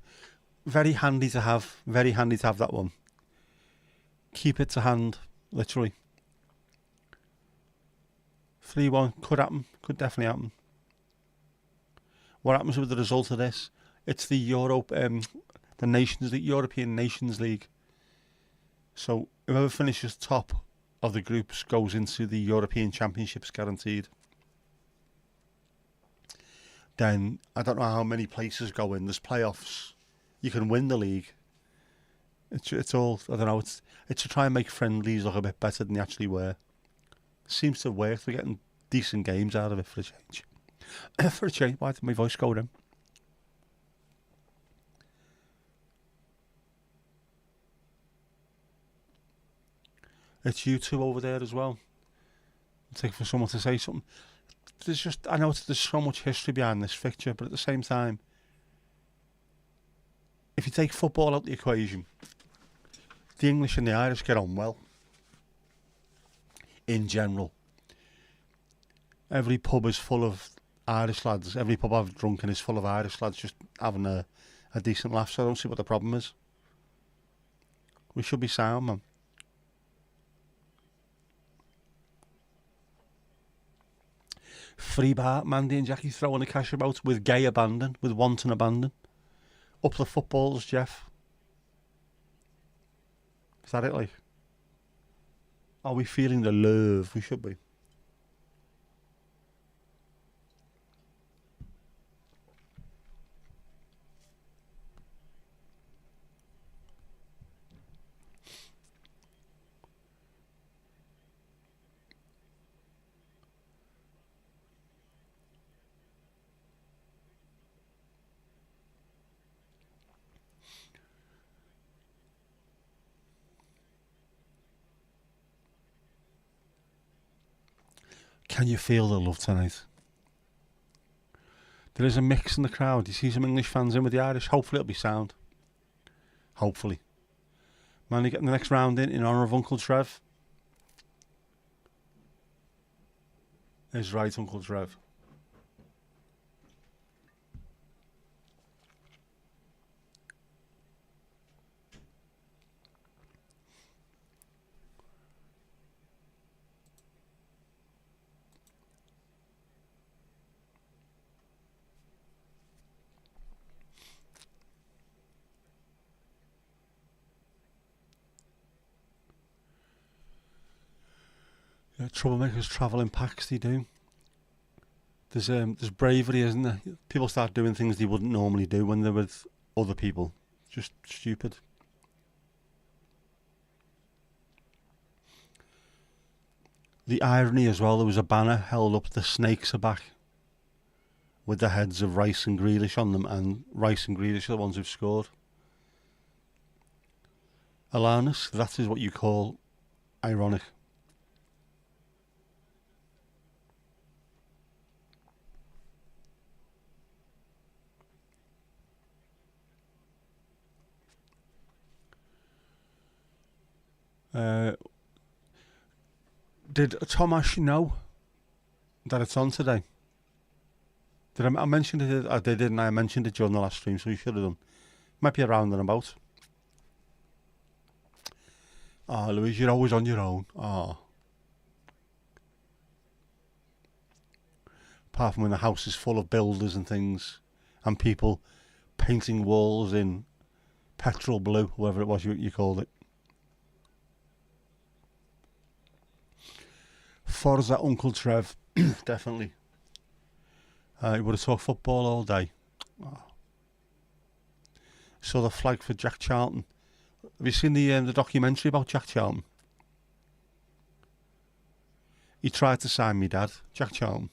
Very handy to have. Very handy to have that one. Keep it to hand. Literally. 3-1. Could happen. Could definitely happen. What happens with the result of this? It's the European Nations League. So whoever finishes top of the groups goes into the European Championships guaranteed. Then I don't know how many places go in. There's playoffs. You can win the league. It's all, I don't know. It's to try and make friendlies look a bit better than they actually were. Seems to work. We're getting decent games out of it for a change. For a change. Why did my voice go then? It's you two over there as well. I'll take for someone to say something. I know there's so much history behind this fixture, but at the same time, if you take football out the equation, the English and the Irish get on well. In general. Every pub is full of Irish lads. Every pub I've drunk in is full of Irish lads just having a decent laugh, so I don't see what the problem is. We should be sound, man. Free bar, Mandy and Jackie throwing the cash about with gay abandon, with wanton abandon. Up the footballs, Jeff. Is that it, like? Are we feeling the love? We should be. Can you feel the love tonight? There is a mix in the crowd. You see some English fans in with the Irish. Hopefully it'll be sound. Hopefully. Manly getting the next round in honour of Uncle Trev. Is right, Uncle Trev. Yeah, troublemakers travel in packs, they do. There's bravery, isn't there? People start doing things they wouldn't normally do when they're with other people. Just stupid. The irony as well, there was a banner held up, the Snakes are back, with the heads of Rice and Grealish on them, and Rice and Grealish are the ones who've scored. Alarnus, that is what you call ironic. Did Tomash know that it's on today? Did I mention it? I did, didn't I? I mentioned it during the last stream, so we should have done. Might be around and about. Ah, Louise, you're always on your own. Ah. Apart from when the house is full of builders and things, and people painting walls in petrol blue, whatever it was you called it. Forza Uncle Trev, definitely. He would have talked football all day. Oh. Saw the flag for Jack Charlton. Have you seen the documentary about Jack Charlton? He tried to sign me dad, Jack Charlton,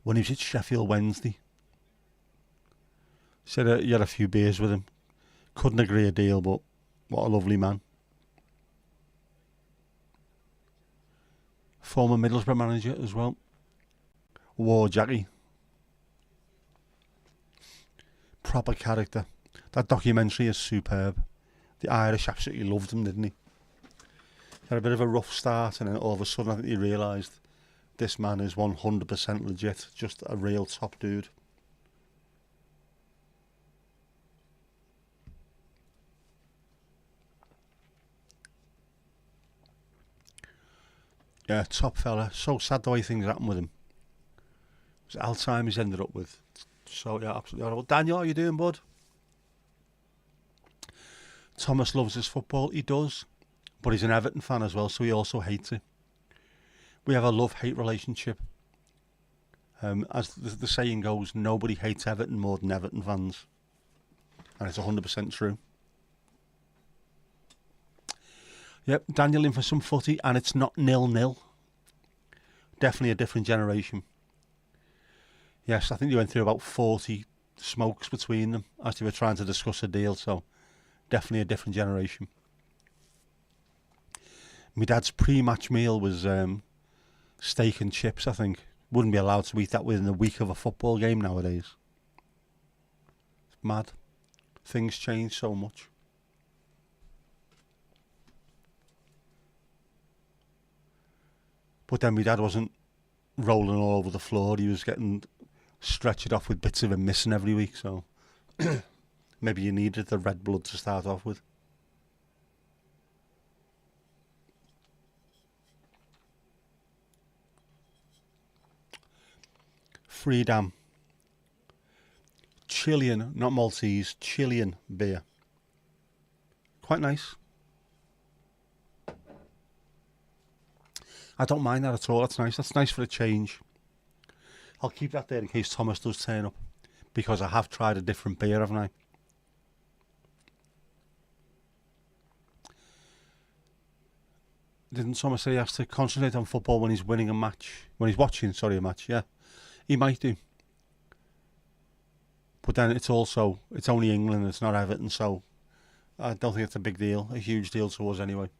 when he was at Sheffield Wednesday. Said he had a few beers with him. Couldn't agree a deal, but what a lovely man. Former Middlesbrough manager as well. War Jackie. Proper character. That documentary is superb. The Irish absolutely loved him, didn't he? He had a bit of a rough start, and then all of a sudden I think he realised this man is 100% legit. Just a real top dude. Yeah, top fella. So sad the way things happened with him. It was Alzheimer's ended up with. So yeah, absolutely horrible. Daniel, how you doing, bud? Thomas loves his football. He does. But he's an Everton fan as well, so he also hates it. We have a love-hate relationship. As the saying goes, nobody hates Everton more than Everton fans. And it's 100% true. Yep, Daniel in for some footy, and it's not 0-0. Definitely a different generation. Yes, I think they went through about 40 smokes between them as they were trying to discuss a deal, so definitely a different generation. My dad's pre-match meal was steak and chips, I think. Wouldn't be allowed to eat that within a week of a football game nowadays. It's mad. Things change so much. But then my dad wasn't rolling all over the floor. He was getting stretched off with bits of him missing every week. So maybe you needed the red blood to start off with. Freedom. Chilean, not Maltese, Chilean beer. Quite nice. I don't mind that at all. That's nice. That's nice for a change. I'll keep that there in case Thomas does turn up, because I have tried a different beer, haven't I? Didn't Thomas say he has to concentrate on football when he's winning a match? When he's watching, sorry, a match, yeah. He might do. But then it's only England, it's not Everton, so I don't think it's a big deal, a huge deal to us anyway.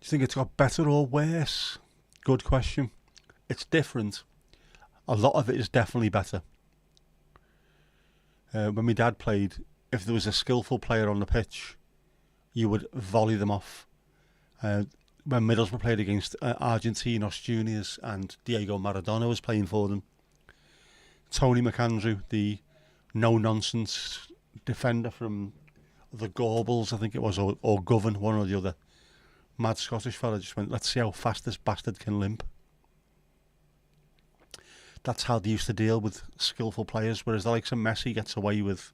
you think it's got better or worse? Good question. It's different. A lot of it is definitely better. When my dad played, if there was a skillful player on the pitch, you would volley them off. When Middlesbrough played against Argentinos Juniors and Diego Maradona was playing for them, Tony McAndrew, the no-nonsense defender from the Gorbals, I think it was, or Govan, one or the other, mad Scottish fella, just went, let's see how fast this bastard can limp. That's how they used to deal with skillful players, whereas the likes of Messi gets away with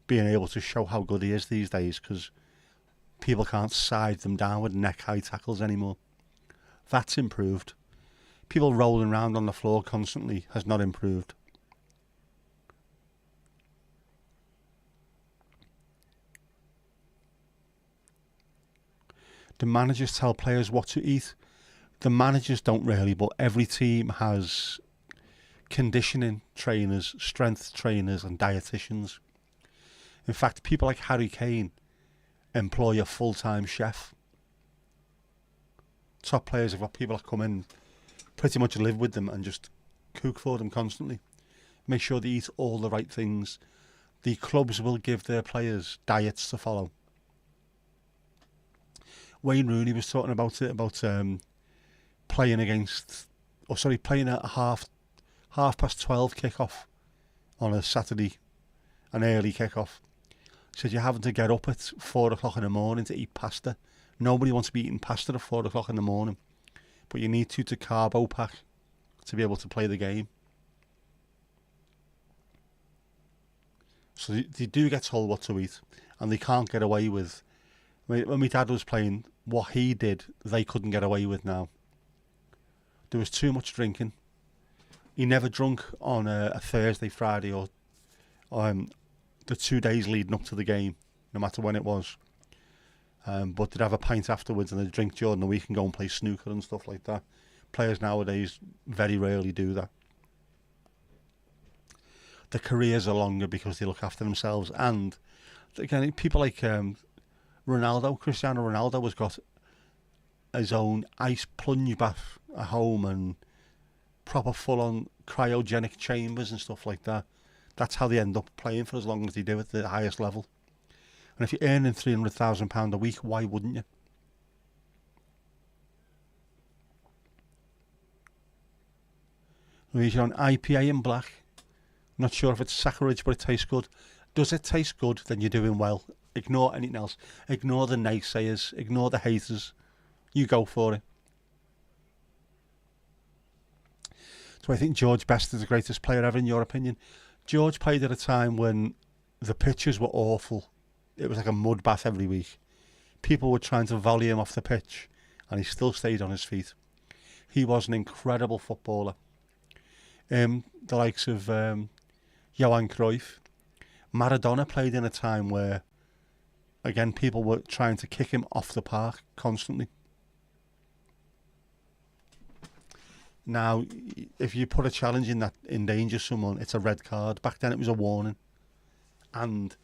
being able to show how good he is these days because people can't side them down with neck-high tackles anymore. That's improved. People rolling around on the floor constantly has not improved. The managers tell players what to eat. The managers don't really, but every team has conditioning trainers, strength trainers and dietitians. In fact, people like Harry Kane employ a full-time chef. Top players have got people that come in, pretty much live with them and just cook for them constantly. Make sure they eat all the right things. The clubs will give their players diets to follow. Wayne Rooney was talking about it, about playing at half past 12 kickoff on a Saturday, an early kickoff. He said you're having to get up at 4 o'clock in the morning to eat pasta. Nobody wants to be eating pasta at 4 o'clock in the morning, but you need to carbo pack to be able to play the game. So they do get told what to eat, and they can't get away with. When my dad was playing, what he did, they couldn't get away with now. There was too much drinking. He never drunk on a Thursday, Friday, or the 2 days leading up to the game, no matter when it was. But they'd have a pint afterwards and they'd drink during the week and go and play snooker and stuff like that. Players nowadays very rarely do that. Their careers are longer because they look after themselves. And again, people like Ronaldo, Cristiano Ronaldo has got his own ice plunge bath at home and proper full-on cryogenic chambers and stuff like that. That's how they end up playing for as long as they do at the highest level. And if you're earning £300,000 a week, why wouldn't you? Louise, you're on IPA in black. Not sure if it's sacrilege, but it tastes good. Does it taste good? Then you're doing well. Ignore anything else. Ignore the naysayers. Ignore the haters. You go for it. So I think George Best is the greatest player ever, in your opinion. George played at a time when the pitches were awful. It was like a mud bath every week. People were trying to volley him off the pitch, and he still stayed on his feet. He was an incredible footballer. The likes of Johan Cruyff. Maradona played in a time where, again, people were trying to kick him off the park constantly. Now, if you put a challenge in that endangers someone, it's a red card. Back then it was a warning. And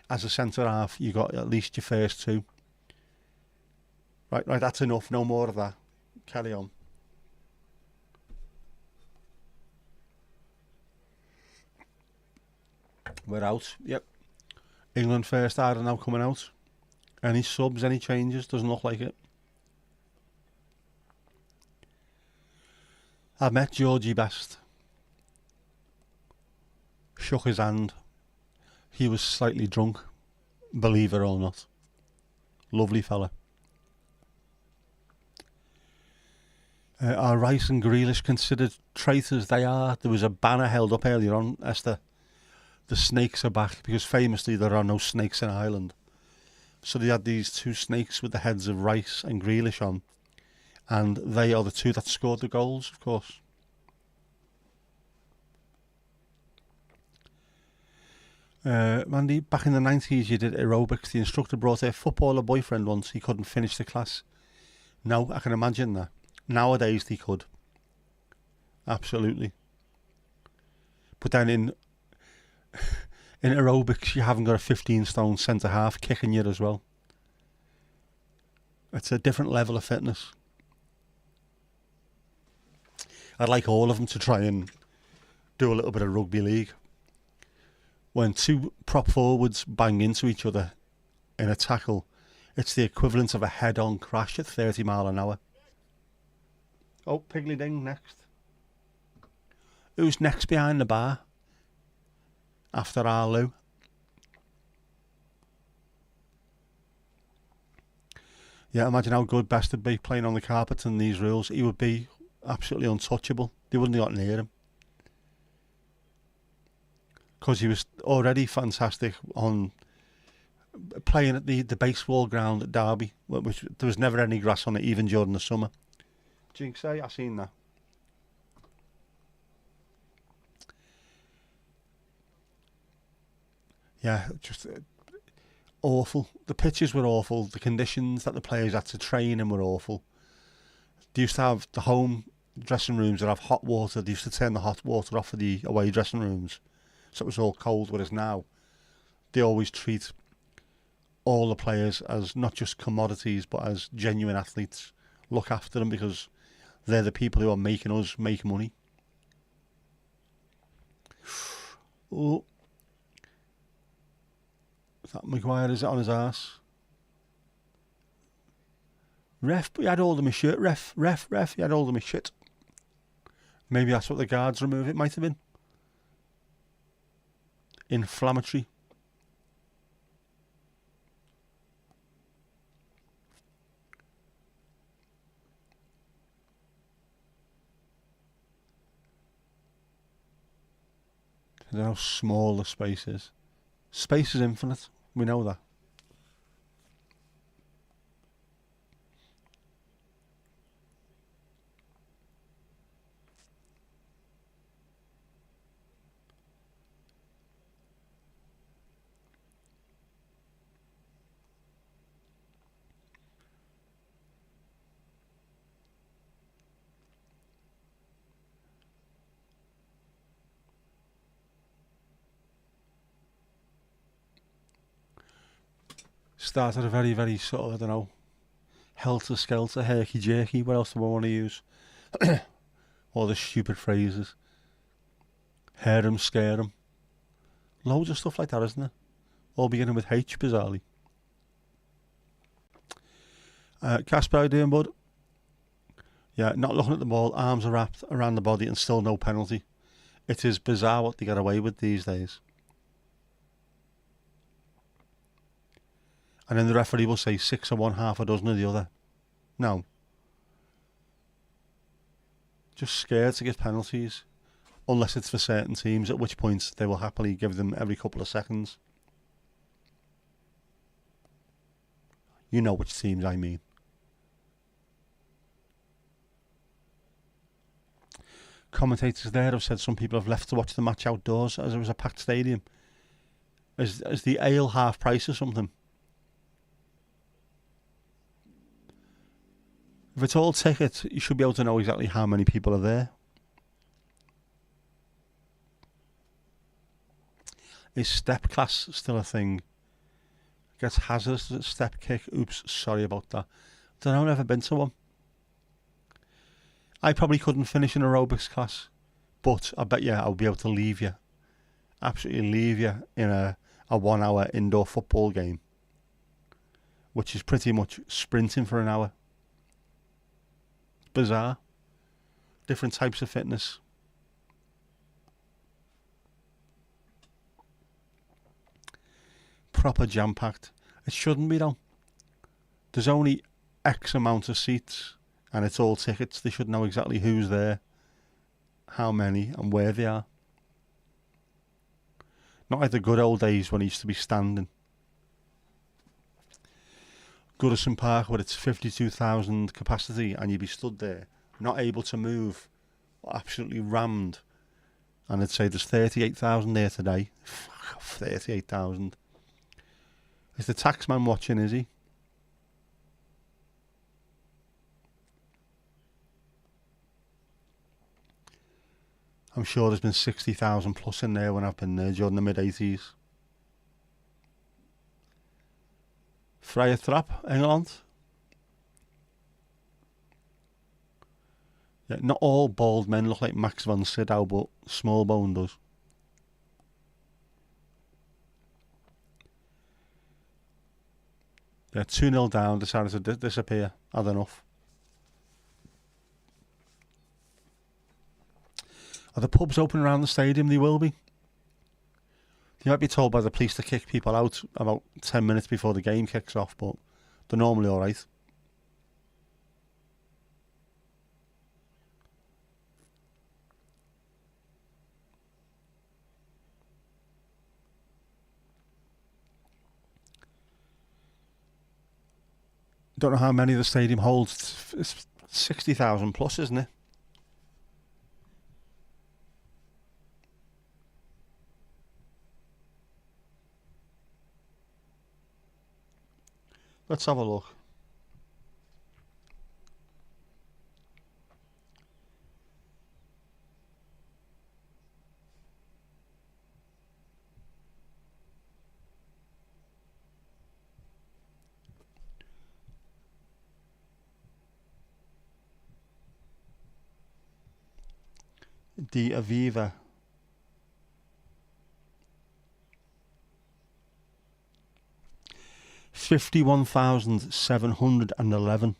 as a centre-half, you got at least your first two. Right, that's enough. No more of that. Carry on. We're out. Yep. England first are now coming out. Any subs, any changes? Doesn't look like it. I met Georgie Best. Shook his hand. He was slightly drunk, believe it or not. Lovely fella. Are Rice and Grealish considered traitors? They are. There was a banner held up earlier on, Esther. The snakes are back, because famously there are no snakes in Ireland. So they had these two snakes with the heads of Rice and Grealish on. And they are the two that scored the goals, of course. Mandy, back in the 90s you did aerobics. The instructor brought a footballer boyfriend once. He couldn't finish the class. No, I can imagine that. Nowadays they could. Absolutely. But then in aerobics you haven't got a 15-stone centre-half kicking you as well. It's a different level of fitness. I'd like all of them to try and do a little bit of rugby league. When two prop forwards bang into each other in a tackle, it's the equivalent of a head-on crash at 30 mile an hour. Oh, Piggly Ding next. Who's next behind the bar? After Arlo. Yeah, imagine how good Best would be playing on the carpet in these rules. He would be absolutely untouchable. They wouldn't have got near him. Because he was already fantastic on playing at the baseball ground at Derby, which there was never any grass on it, even during the summer. Jinx, I seen that. Yeah, just awful. The pitches were awful. The conditions that the players had to train in were awful. They used to have the home dressing rooms that have hot water. They used to turn the hot water off for the away dressing rooms, so it was all cold. Whereas now, they always treat all the players as not just commodities, but as genuine athletes. Look after them because they're the people who are making us make money. Oh. That Maguire is on his arse. Ref, but he had all of my shit. Ref, he had all of my shit. Maybe that's what the guards remove. It might have been. Inflammatory. I don't know how small the space is. Space is infinite. We know that. Started a very, very sort of, I don't know, helter-skelter, herky-jerky. What else do I want to use? All the stupid phrases. Hair 'em, scare 'em. Loads of stuff like that, isn't there? All beginning with H, bizarrely. Casper, how you doing, bud? Yeah, not looking at the ball, arms are wrapped around the body and still no penalty. It is bizarre what they get away with these days. And then the referee will say 6 of one, half a dozen of the other. No. Just scared to give penalties. Unless it's for certain teams, at which point they will happily give them every couple of seconds. You know which teams I mean. Commentators there have said some people have left to watch the match outdoors as it was a packed stadium. Is the ale half price or something? If it's all ticket, you should be able to know exactly how many people are there. Is step class still a thing? Gets hazardous step kick. Oops, sorry about that. Don't know, I've never been to one. I probably couldn't finish an aerobics class, but I bet you I'll be able to leave you. Absolutely leave you in a 1 hour indoor football game, which is pretty much sprinting for an hour. Bizarre. Different types of fitness. Proper jam-packed. It shouldn't be though. There's only X amount of seats and it's all tickets. They should know exactly who's there, how many and where they are. Not like the good old days when it used to be standing. Goodison Park with its 52,000 capacity and you'd be stood there, not able to move, absolutely rammed. And I'd say there's 38,000 there today. Fuck off, 38,000. Is the taxman watching, is he? I'm sure there's been 60,000 plus in there when I've been there during the mid-80s. Vrije trap, Engeland. Yeah, not all bald men look like Max von Sydow, but Smallbone does. Yeah, 2-0 down, decided to disappear. Had enough. Are the pubs open around the stadium? They will be. You might be told by the police to kick people out about 10 minutes before the game kicks off, but they're normally alright. Don't know how many the stadium holds. It's 60,000 plus, isn't it? Let's have a look. De Aviva. $51,711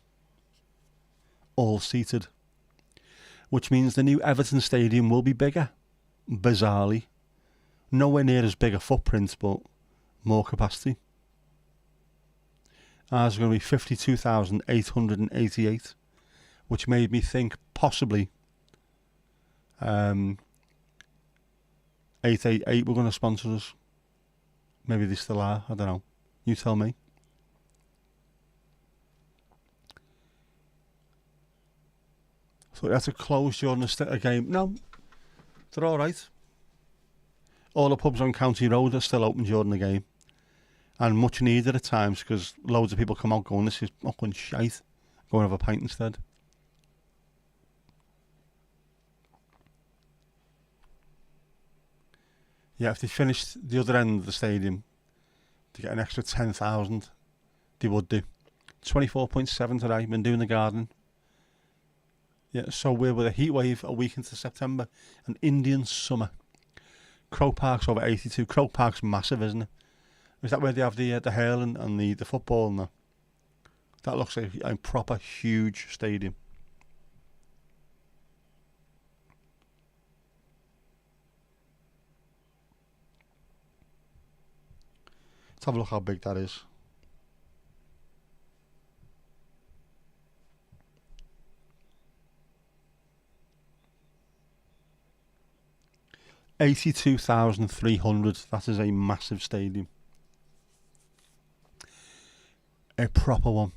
all seated, which means the new Everton Stadium will be bigger, bizarrely. Nowhere near as big a footprint, but more capacity. Ours is going to be 52,888, which made me think possibly 888 were going to sponsor us. Maybe they still are, I don't know. You tell me. So we had to close during a game. No, they're alright. All the pubs on County Road are still open during the game. And much needed at times, because loads of people come out going, this is fucking shite. Go and have a pint instead. Yeah, if they finished the other end of the stadium to get an extra 10,000, they would do. 24.7 today, been doing the garden. Yeah, so we're with a heat wave a week into September, an Indian summer. Croke Park's over 82. Croke Park's massive, isn't it? Is that where they have the hurling and the football and that? That looks like a proper huge stadium. Let's have a look how big that is. $82,300. That is a massive stadium. A proper one.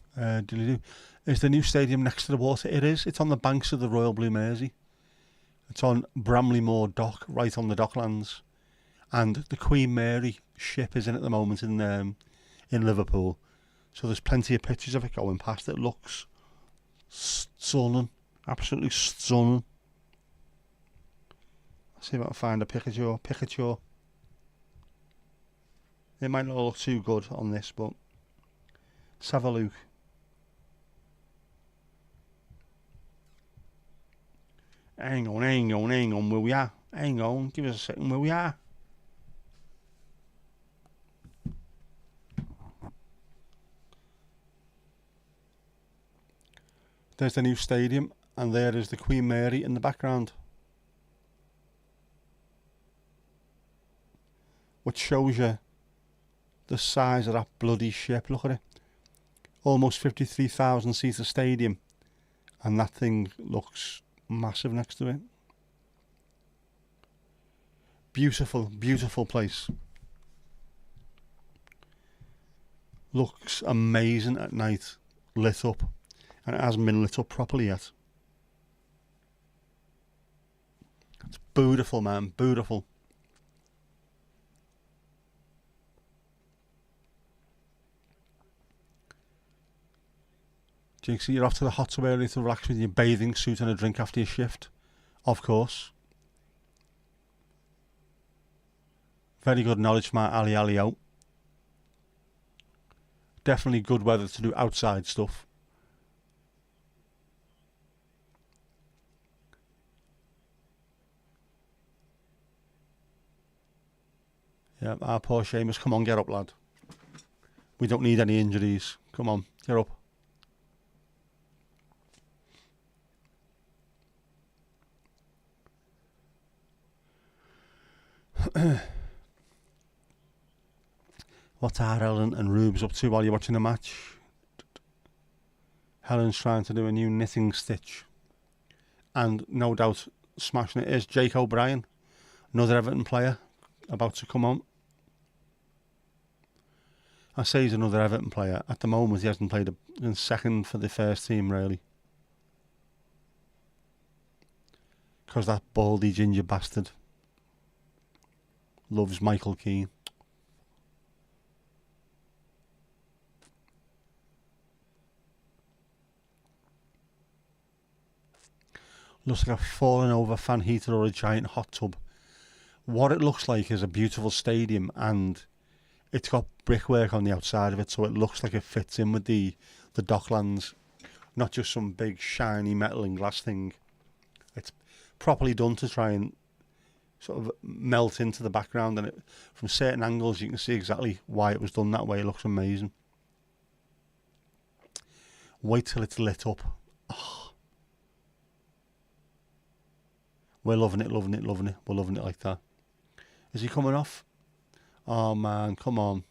Is the new stadium next to the water? It is. It's on the banks of the Royal Blue Mersey. It's on Bramley Moor Dock, right on the Docklands. And the Queen Mary ship is in at the moment in Liverpool. So there's plenty of pictures of it going past. It looks stunning. Absolutely stunning. Let's see if I can find a picture. It might not look too good on this, but let's have a look. Hang on, where we are. Hang on, give us a second, where we are. There's the new stadium, and there is the Queen Mary in the background, which shows you the size of that bloody ship. Look at it. Almost 53,000 seater stadium, and that thing looks massive next to it. Beautiful, beautiful place. Looks amazing at night, lit up, and it hasn't been lit up properly yet. It's beautiful, man, beautiful. Jinxie, you're off to the hot tub early to relax with your bathing suit and a drink after your shift. Of course. Very good knowledge from our Ali Ali out. Definitely good weather to do outside stuff. Yeah, our poor Seamus. Come on, get up, lad. We don't need any injuries. Come on, get up. What's Helen and Rubes up to while you're watching the match? Helen's trying to do a new knitting stitch. And no doubt smashing it is Jake O'Brien, another Everton player about to come on. I say he's another Everton player. At the moment, he hasn't played in second for the first team, really. Because that baldy ginger bastard loves Michael Keane. Looks like a fallen over fan heater or a giant hot tub. What it looks like is a beautiful stadium, and it's got brickwork on the outside of it, so it looks like it fits in with the Docklands, not just some big shiny metal and glass thing. It's properly done to try and sort of melt into the background, and from certain angles you can see exactly why it was done that way. It looks amazing. Wait till it's lit up. Oh. We're loving it, loving it, loving it. We're loving it like that. Is he coming off? Oh man, come on.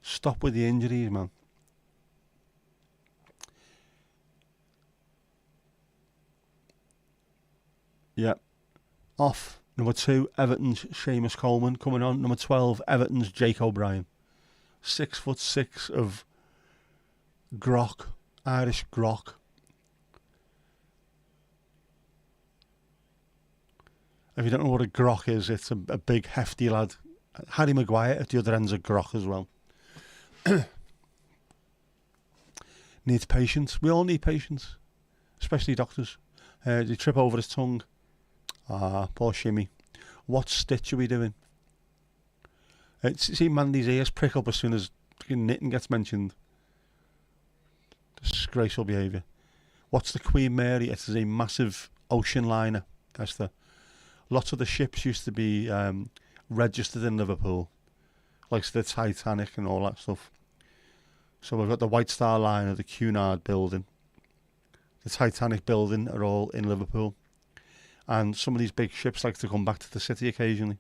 Stop with the injuries, man. Yeah. Off. Number 2, Everton's Seamus Coleman. Coming on. Number 12, Everton's Jake O'Brien. 6'6" of grok. Irish grok. If you don't know what a grok is, it's a big, hefty lad. Harry Maguire at the other end's a grok as well. Needs patience. We all need patience, especially doctors. Did he trip over his tongue? Ah, poor Shimmy. What stitch are we doing? See Mandy's ears prick up as soon as knitting gets mentioned. Disgraceful behaviour. What's the Queen Mary? It is a massive ocean liner. That's the... Lots of the ships used to be registered in Liverpool, like the Titanic and all that stuff. So we've got the White Star Line, the Cunard building. The Titanic building are all in Liverpool. And some of these big ships like to come back to the city occasionally.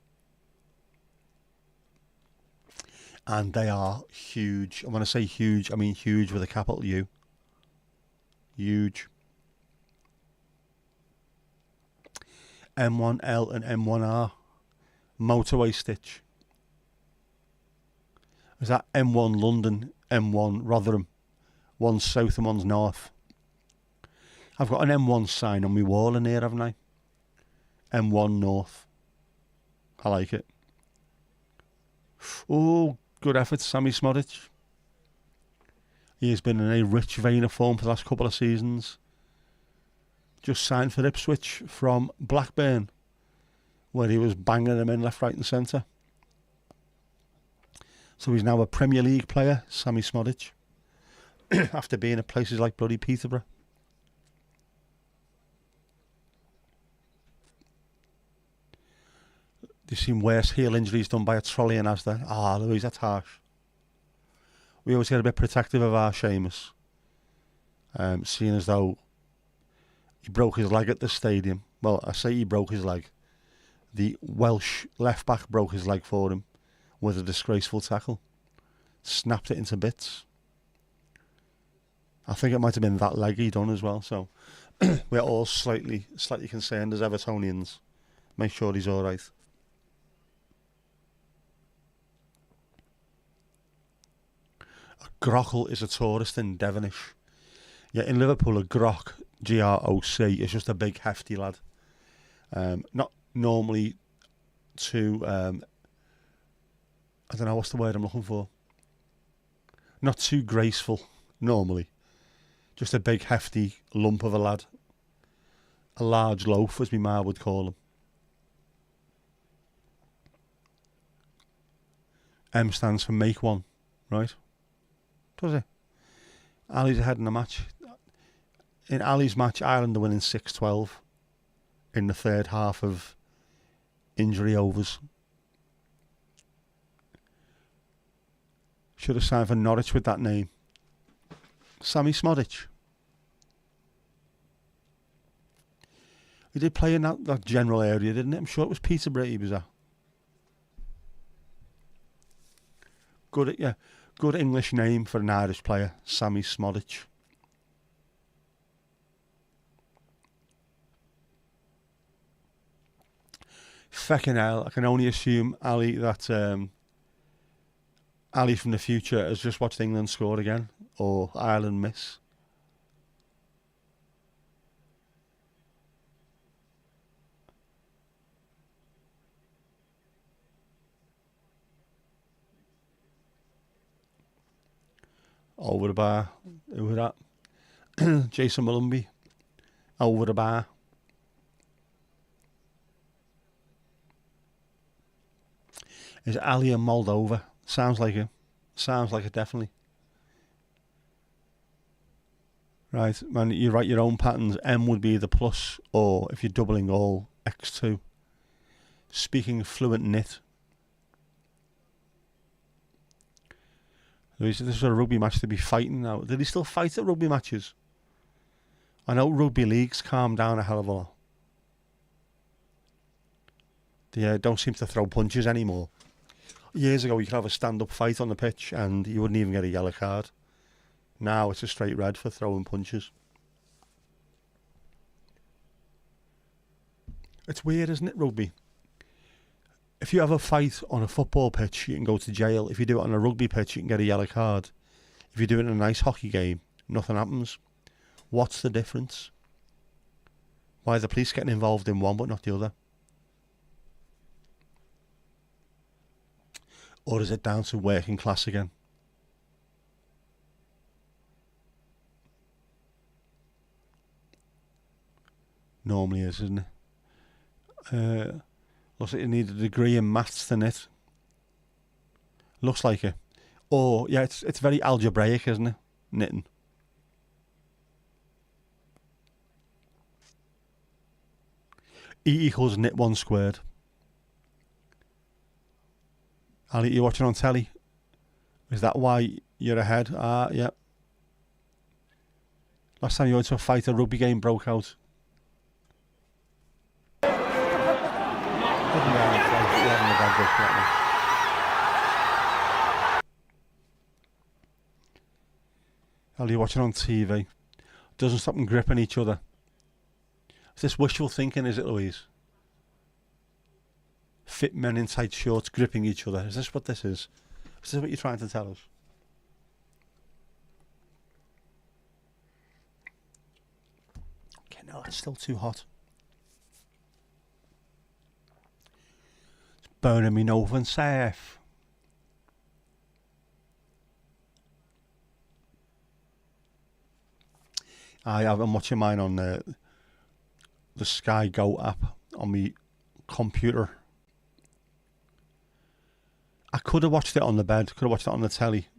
And they are huge. And when I say huge, I mean huge with a capital U. Huge. M1L and M1R. Motorway stitch. Is that M1 London, M1 Rotherham? One's south and one's north. I've got an M1 sign on my wall in here, haven't I? M1 North. I like it. Oh, good effort, Sammy Smodic. He has been in a rich vein of form for the last couple of seasons. Just signed for Ipswich from Blackburn, where he was banging them in left, right and centre. So he's now a Premier League player, Sammy Smodic, after being at places like bloody Peterborough. They've seen worse heel injuries done by a trolley in Asda. Ah, Louise, that's harsh. We always get a bit protective of our Seamus, seeing as though he broke his leg at the stadium. Well, I say he broke his leg. The Welsh left back broke his leg for him with a disgraceful tackle. Snapped it into bits. I think it might have been that leg he done as well. So we're all slightly concerned as Evertonians. Make sure he's all right. A grockle is a tourist in Devonish. Yeah, in Liverpool, a grok, G-R-O-C, is just a big hefty lad. Not normally too, I don't know, what's the word I'm looking for? Not too graceful, normally. Just a big hefty lump of a lad. A large loaf, as my ma would call him. M stands for make one, right? Does it? Ali's ahead in the match. In Ali's match, Ireland are winning 6-12 in the third half of injury overs. Should have signed for Norwich with that name. Sammy Smodic. He did play in that general area, didn't it? I'm sure it was Peterborough he was at. Good English name for an Irish player, Sammy Smodic. Feckin' hell, I can only assume Ali that Ali from the future has just watched England score again, or Ireland miss. Over the bar. Who was that? Jason Malumbi. Over the bar. Is Ali in Moldova? Sounds like it. Sounds like it, definitely. Right, man, you write your own patterns. M would be the plus, or if you're doubling all, X2. Speaking fluent knit. This is a rugby match to be fighting now. Did he still fight at rugby matches? I know rugby leagues calmed down a hell of a lot. They don't seem to throw punches anymore. Years ago, you could have a stand-up fight on the pitch and you wouldn't even get a yellow card. Now it's a straight red for throwing punches. It's weird, isn't it, rugby? If you have a fight on a football pitch, you can go to jail. If you do it on a rugby pitch, you can get a yellow card. If you do it in a nice hockey game, nothing happens. What's the difference? Why are the police getting involved in one but not the other? Or is it down to working class again? Normally is, isn't it? Looks like you need a degree in maths to knit. Looks like it. Or, yeah, it's very algebraic, isn't it? Knitting. E equals knit 1 squared. Ali, you're watching on telly? Is that why you're ahead? Yeah. Last time you went to a fight, a rugby game broke out. Ali, you're watching on TV. Doesn't stop them gripping each other. Is this wishful thinking, is it, Louise? Fit men in tight shorts gripping each other. Is this what this is? Is this what you're trying to tell us? Okay, no, it's still too hot. It's burning me over and safe. I'm watching mine on the Sky Go app on my computer. I could have watched it on the bed, could have watched it on the telly.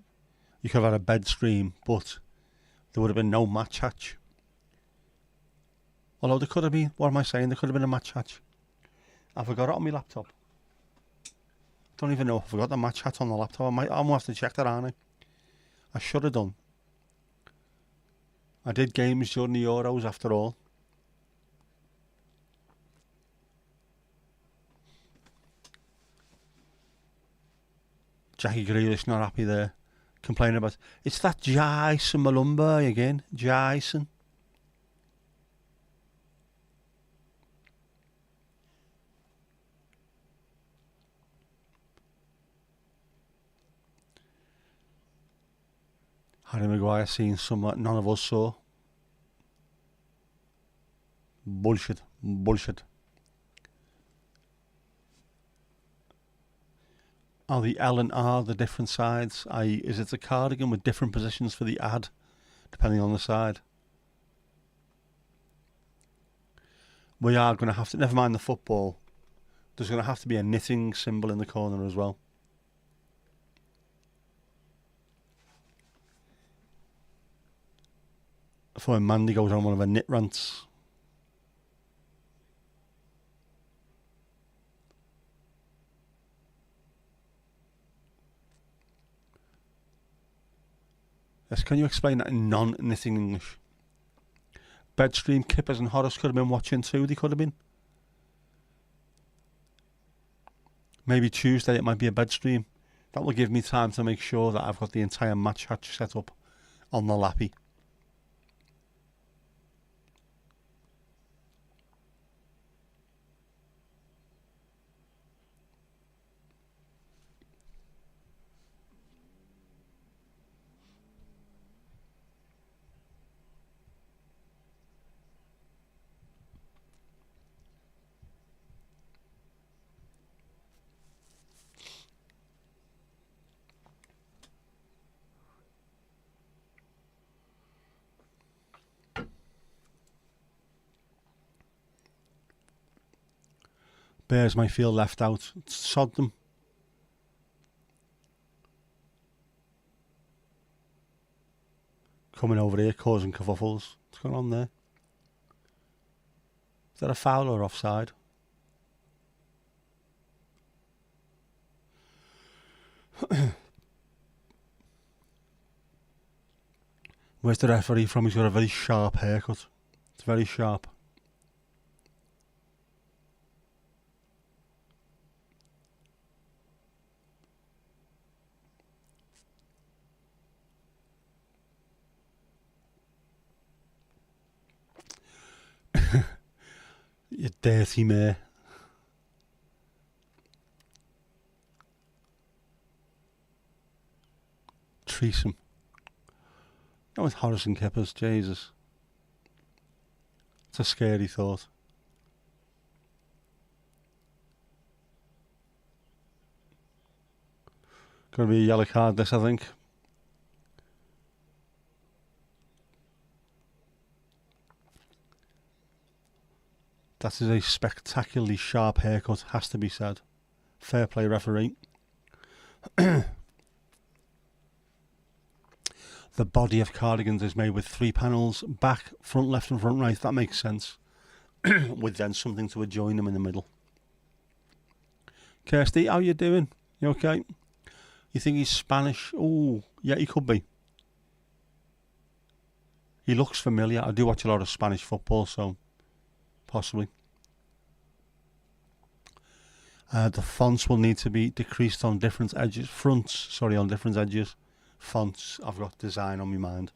You could have had a bed stream, but there would have been no match hatch. Although there could have been, what am I saying? There could have been a match hatch. I forgot it on my laptop. Don't even know if I forgot the match hat on the laptop. I'm gonna have to check that, aren't I? I should have done. I did games during the Euros after all. Jackie Grealish not happy there. Complaining about... It's that Jason Malumbi again. Jason. Harry Maguire seen something none of us saw. Bullshit. Bullshit. Are the L and R the different sides? Is it a cardigan with different positions for the ad, depending on the side? We are going to have to, never mind the football, there's going to have to be a knitting symbol in the corner as well. For when Mandy goes on one of her knit rants. Yes, can you explain that in non-knitting English? Bedstream, Kippers and Horace could have been watching too. They could have been. Maybe Tuesday it might be a bedstream. That will give me time to make sure that I've got the entire match hatch set up on the lappy. Bears might feel left out. Sod them. Coming over here causing kerfuffles. What's going on there? Is that a foul or offside? Where's the referee from? He's got a very sharp haircut. It's very sharp. You dirty mare. Treason. That was Horace and Kippers, Jesus. It's a scary thought. Going to be a yellow card this, I think. That is a spectacularly sharp haircut, has to be said. Fair play, referee. The body of Cardigans is made with 3 panels, back, front left and front right. That makes sense. With then something to adjoin them in the middle. Kirsty, how you doing? You okay? You think he's Spanish? Oh, yeah, he could be. He looks familiar. I do watch a lot of Spanish football, so possibly. The fonts will need to be decreased on different edges. On different edges. Fonts, I've got design on my mind.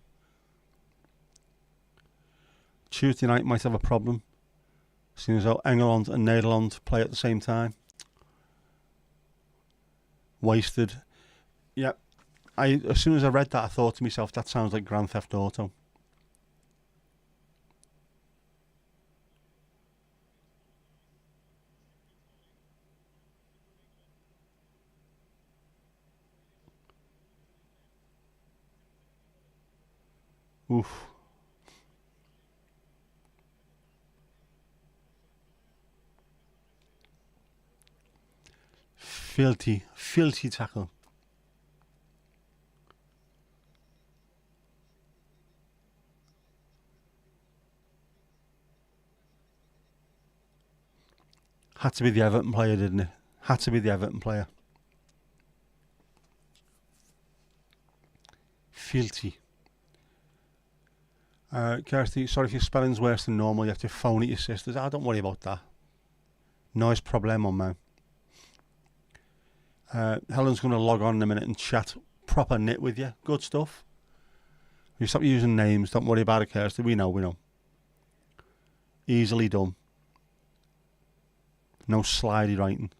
Tuesday night might have a problem, seeing as though England and Nederland play at the same time. Wasted. Yeah, as soon as I read that, I thought to myself, that sounds like Grand Theft Auto. Oof. Filthy tackle. Had to be the Everton player, didn't it? Had to be the Everton player. Filthy. Kirsty, sorry if your spelling's worse than normal. You have to phone at your sisters. Don't worry about that. Noise problem on man. Helen's going to log on in a minute and chat proper knit with you. Good stuff. You stop using names. Don't worry about it, Kirsty. We know. Easily done. No slidey writing.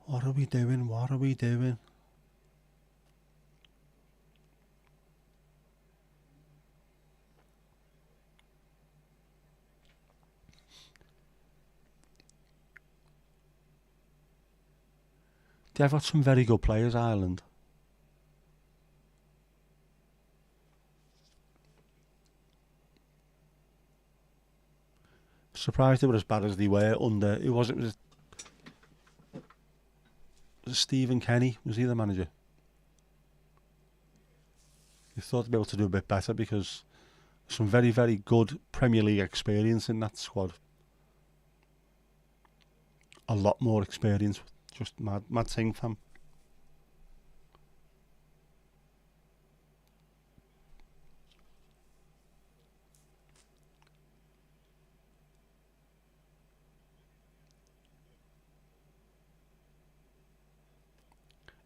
What are we doing? What are we doing? They've got some very good players, Ireland. Surprised they were as bad as they were under, who was it? Was it Stephen Kenny? Was he the manager? You thought they'd be able to do a bit better because some very, very good Premier League experience in that squad. A lot more experience. Just mad thing, fam.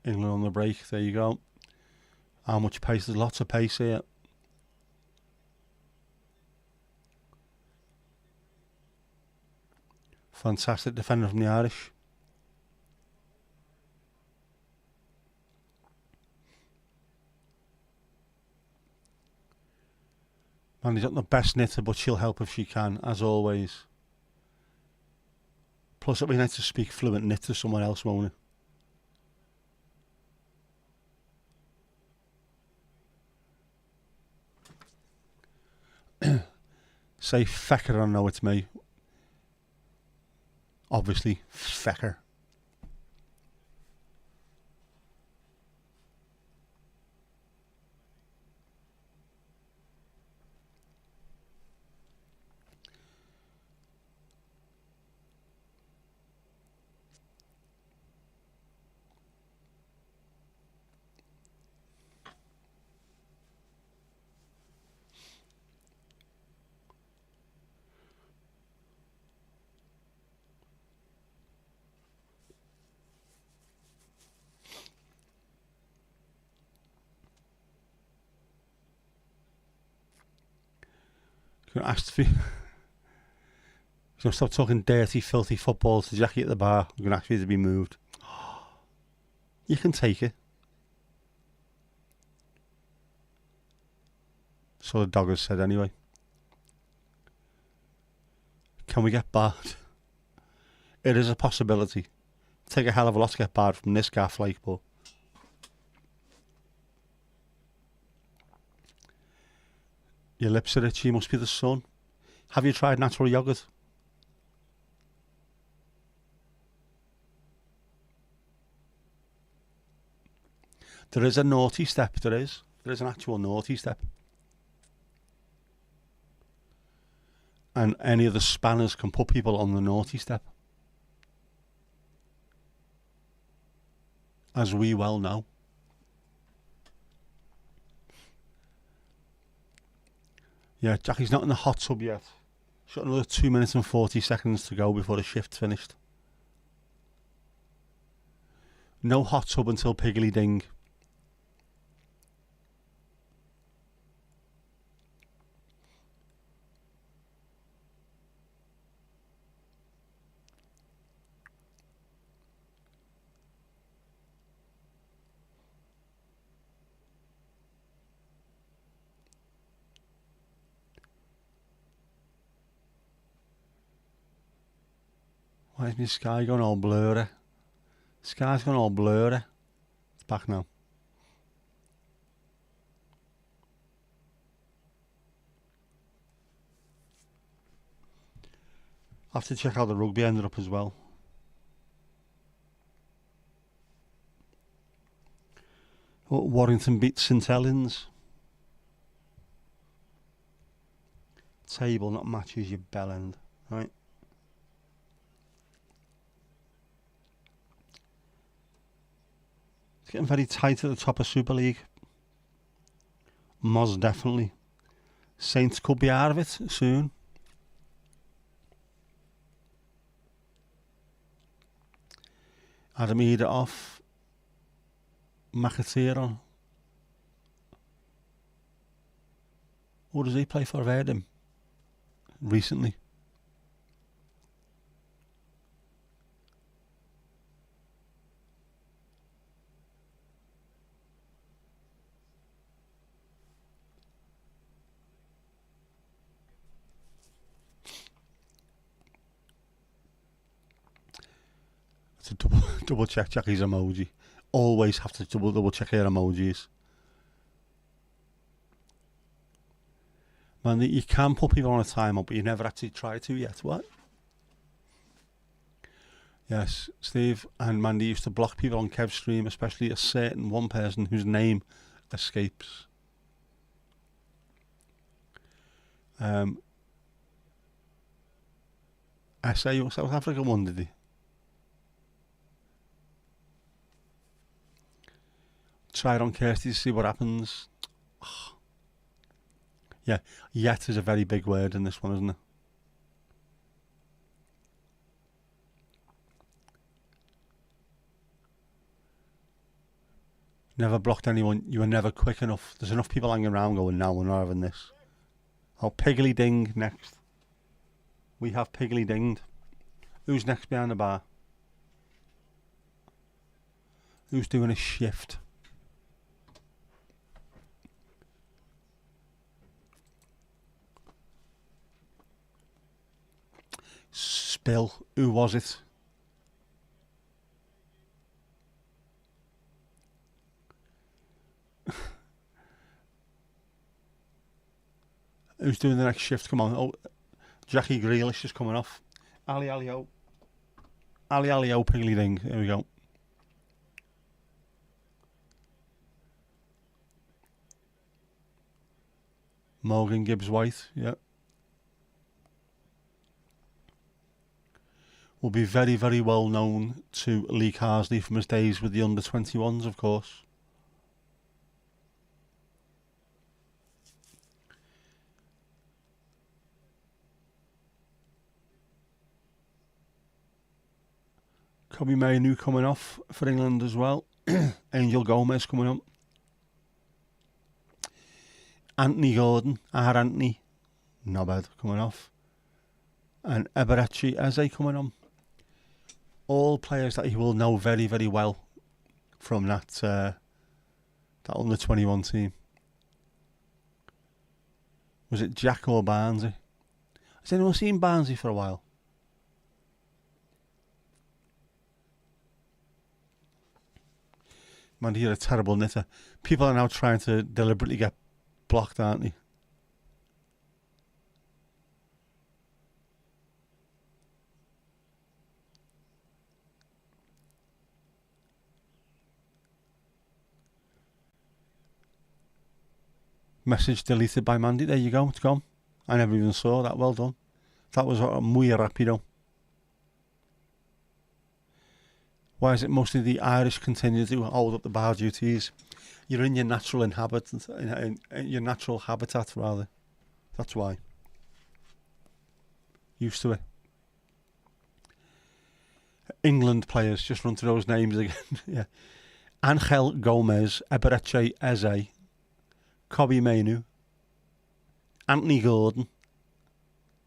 England on the break, there you go. How much pace? There's lots of pace here. Fantastic defender from the Irish. Man, he's not the best knitter, but she'll help if she can, as always. Plus, it'll be nice to speak fluent knit to someone else, won't it? Say fecker, I know it's me. Obviously, fecker. Asked for you. He's going to stop talking dirty, filthy football to Jackie at the bar. I'm going to ask you to be moved. You can take it. So the dog has said anyway. Can we get barred? It is a possibility. Take a hell of a lot to get barred from this gaff, like, but your lips are itchy, must be the sun. Have you tried natural yogurt? There is a naughty step, there is. There is an actual naughty step. And any of the spanners can put people on the naughty step. As we well know. Yeah, Jackie's not in the hot tub yet. She's got another 2 minutes and 40 seconds to go before the shift's finished. No hot tub until Piggly Ding. Why is my sky going all blurry? Sky's gone all blurry. It's back now. I'll have to check how the rugby ended up as well. Oh, Warrington beat St Helens. Table, not matches, you bellend. Right. It's getting very tight at the top of Super League. Most definitely. Saints could be out of it soon. Adam Eder off. McAteer on. Who does he play for? I've heard him recently. To double check Jackie's emoji. Always have to double check her emojis. Man, you can put people on a timeout, but you never actually try to yet. What? Yes, Steve and Mandy used to block people on Kev's stream, especially a certain one person whose name escapes. SA or South Africa one, did he? Try it on Kirsty to see what happens. Yeah, yet is a very big word in this one, isn't it? Never blocked anyone. You were never quick enough. There's enough people hanging around going, no, we're not having this. Oh, Piggly Ding next. We have Piggly Dinged. Who's next behind the bar? Who's doing a shift? Spill. Who was it? Who's doing the next shift? Come on. Oh, Jackie Grealish is coming off. Ali Ali-O. Ali Ali-O, Piggly Ding. Here we go. Morgan Gibbs White. Yeah. Will be very, very well known to Lee Carsley from his days with the under-21s, of course. Kobbie Mainoo coming off for England as well. Angel Gomez coming on. Anthony Gordon, Anthony, not bad, coming off. And Eberechi Eze coming on. All players that he will know very, very well from that under-21 team. Was it Jack or Barnsley? Has anyone seen Barnsley for a while? Man, you're a terrible knitter. People are now trying to deliberately get blocked, aren't they? Message deleted by Mandy. There you go. It's gone. I never even saw that. Well done. That was muy rápido. Why is it mostly the Irish continue to hold up the bar duties? You're in your natural inhabitant, in your natural habitat rather. That's why. Used to it. England players, just run through those names again. Yeah. Angel Gomez, Eberechi Eze, Kobbie Mainoo, Anthony Gordon.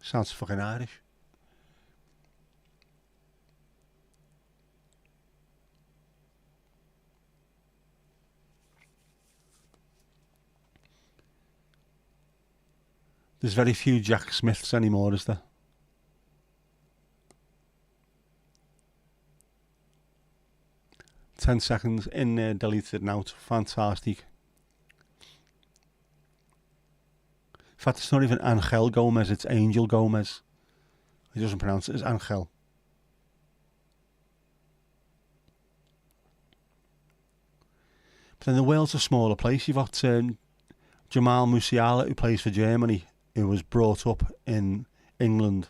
Sounds fucking Irish. There's very few Jack Smiths anymore, is there? Ten seconds in there, deleted now. Fantastic. In fact, it's not even Angel Gomez, it's Angel Gomez. He doesn't pronounce it as Angel. But then the world's a smaller place. You've got Jamal Musiala, who plays for Germany, who was brought up in England.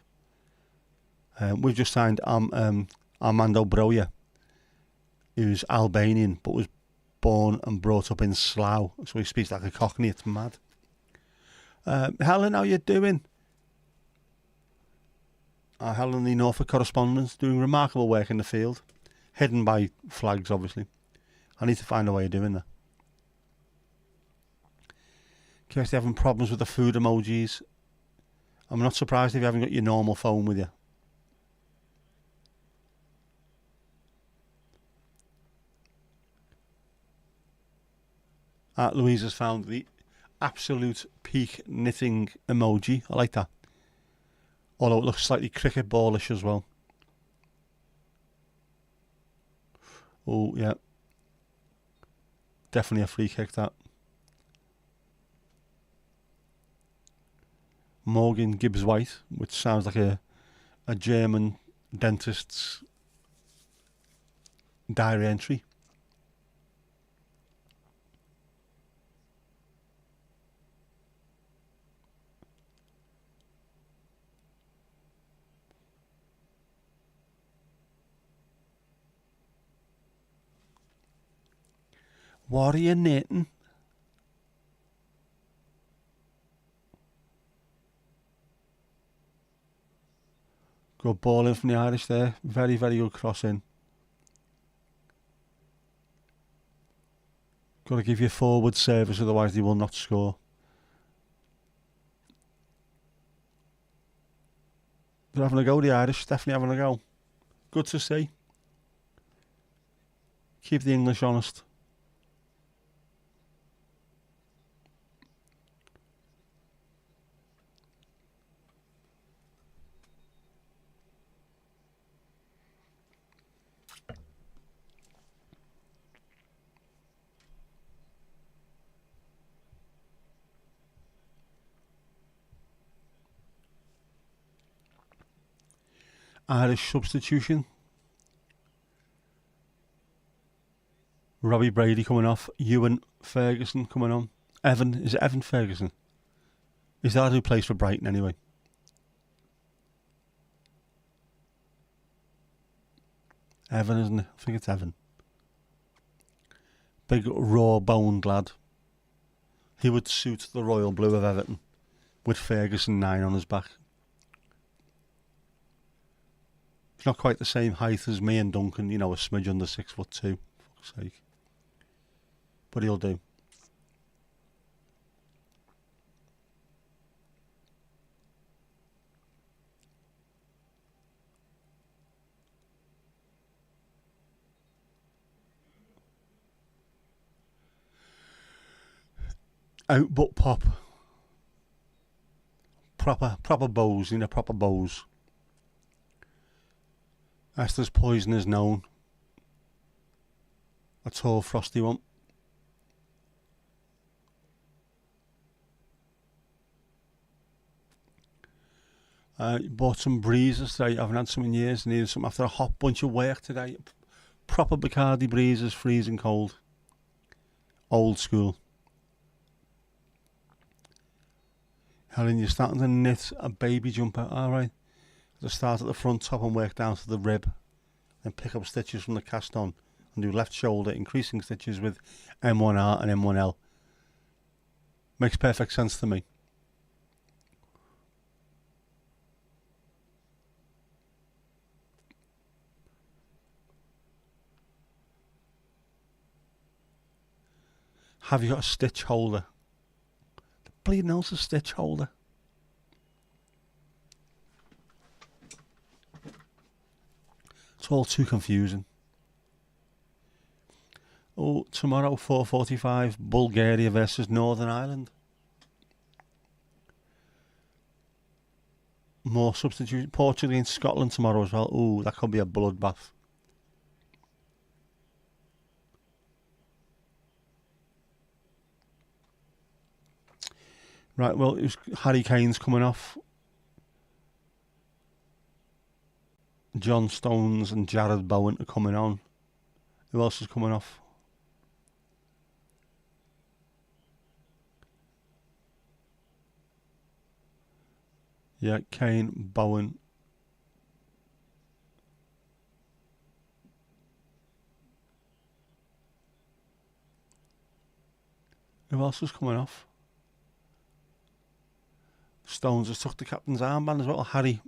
We've just signed Armando Broja, who's Albanian, but was born and brought up in Slough. So he speaks like a Cockney. It's mad. Helen, how you doing? Helen, the Norfolk correspondent, doing remarkable work in the field. Hidden by flags, obviously. I need to find a way of doing that. Kirsty having problems with the food emojis. I'm not surprised if you haven't got your normal phone with you. Louise has found the absolute peak knitting emoji. I like that. Although it looks slightly cricket ballish as well. Oh, yeah. Definitely a free kick, that. Morgan Gibbs White, which sounds like a German dentist's diary entry. What are you knitting? Good ball in from the Irish there. Very, very good cross in. Got to give you forward service, otherwise they will not score. They're having a go, the Irish. Definitely having a go. Good to see. Keep the English honest. Irish substitution. Robbie Brady coming off. Ewan Ferguson coming on. Is it Evan Ferguson? Is that who plays for Brighton anyway? Evan, isn't it? I think it's Evan. Big raw-boned lad. He would suit the royal blue of Everton with Ferguson 9 on his back. He's not quite the same height as me and Duncan, a smidge under 6'2", for fuck's sake. But he'll do. Out but pop. Proper bows, proper bows. Esther's poison is known. A tall, frosty one. Bought some breezers today. I haven't had some in years. Needed some after a hot bunch of work today. Proper Bacardi breezers, freezing cold. Old school. Helen, you're starting to knit a baby jumper. Alright. To start at the front top and work down to the rib. Then pick up stitches from the cast on and do left shoulder, increasing stitches with M1R and M1L. Makes perfect sense to me. Have you got a stitch holder? The bleeding hell's a stitch holder. It's all too confusing. Oh, tomorrow 4:45, Bulgaria versus Northern Ireland. More substitution. Portugal against Scotland tomorrow as well. Ooh, that could be a bloodbath. Right, well, it was Harry Kane's coming off. John Stones and Jared Bowen are coming on. Who else is coming off? Yeah, Kane, Bowen. Who else was coming off? Stones has took the captain's armband as well. Harry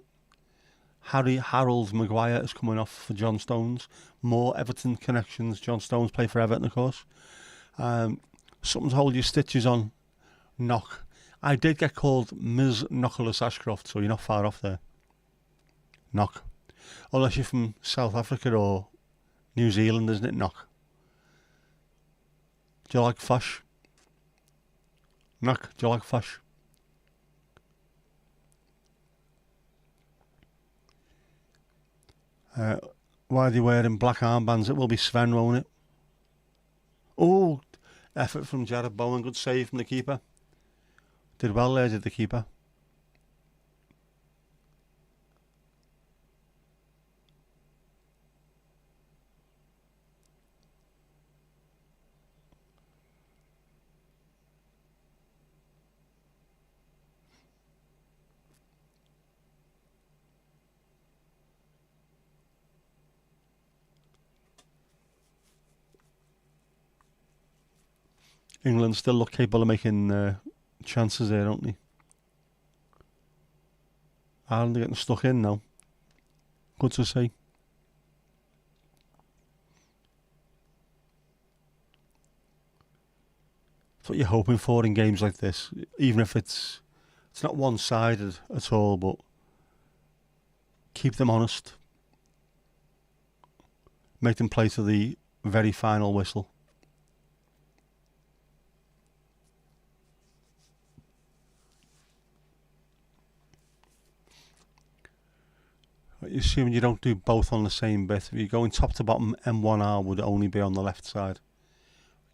Harold Maguire is coming off for John Stones. More Everton connections. John Stones play for Everton, of course. Something to hold your stitches on. Knock. I did get called Ms. Nicholas Ashcroft, so you're not far off there. Knock. Unless you're from South Africa or New Zealand, isn't it? Knock. Do you like fish? Knock. Do you like fish? Why are they wearing black armbands? It will be Sven, won't it? Oh, effort from Jared Bowen. Good save from the keeper. Did well there, did the keeper. England still look capable of making chances there, don't they? Ireland are getting stuck in now. Good to see. That's what you're hoping for in games like this, even if it's not one-sided at all, but keep them honest. Make them play to the very final whistle. Assuming you don't do both on the same bit. If you're going top to bottom, M1R would only be on the left side.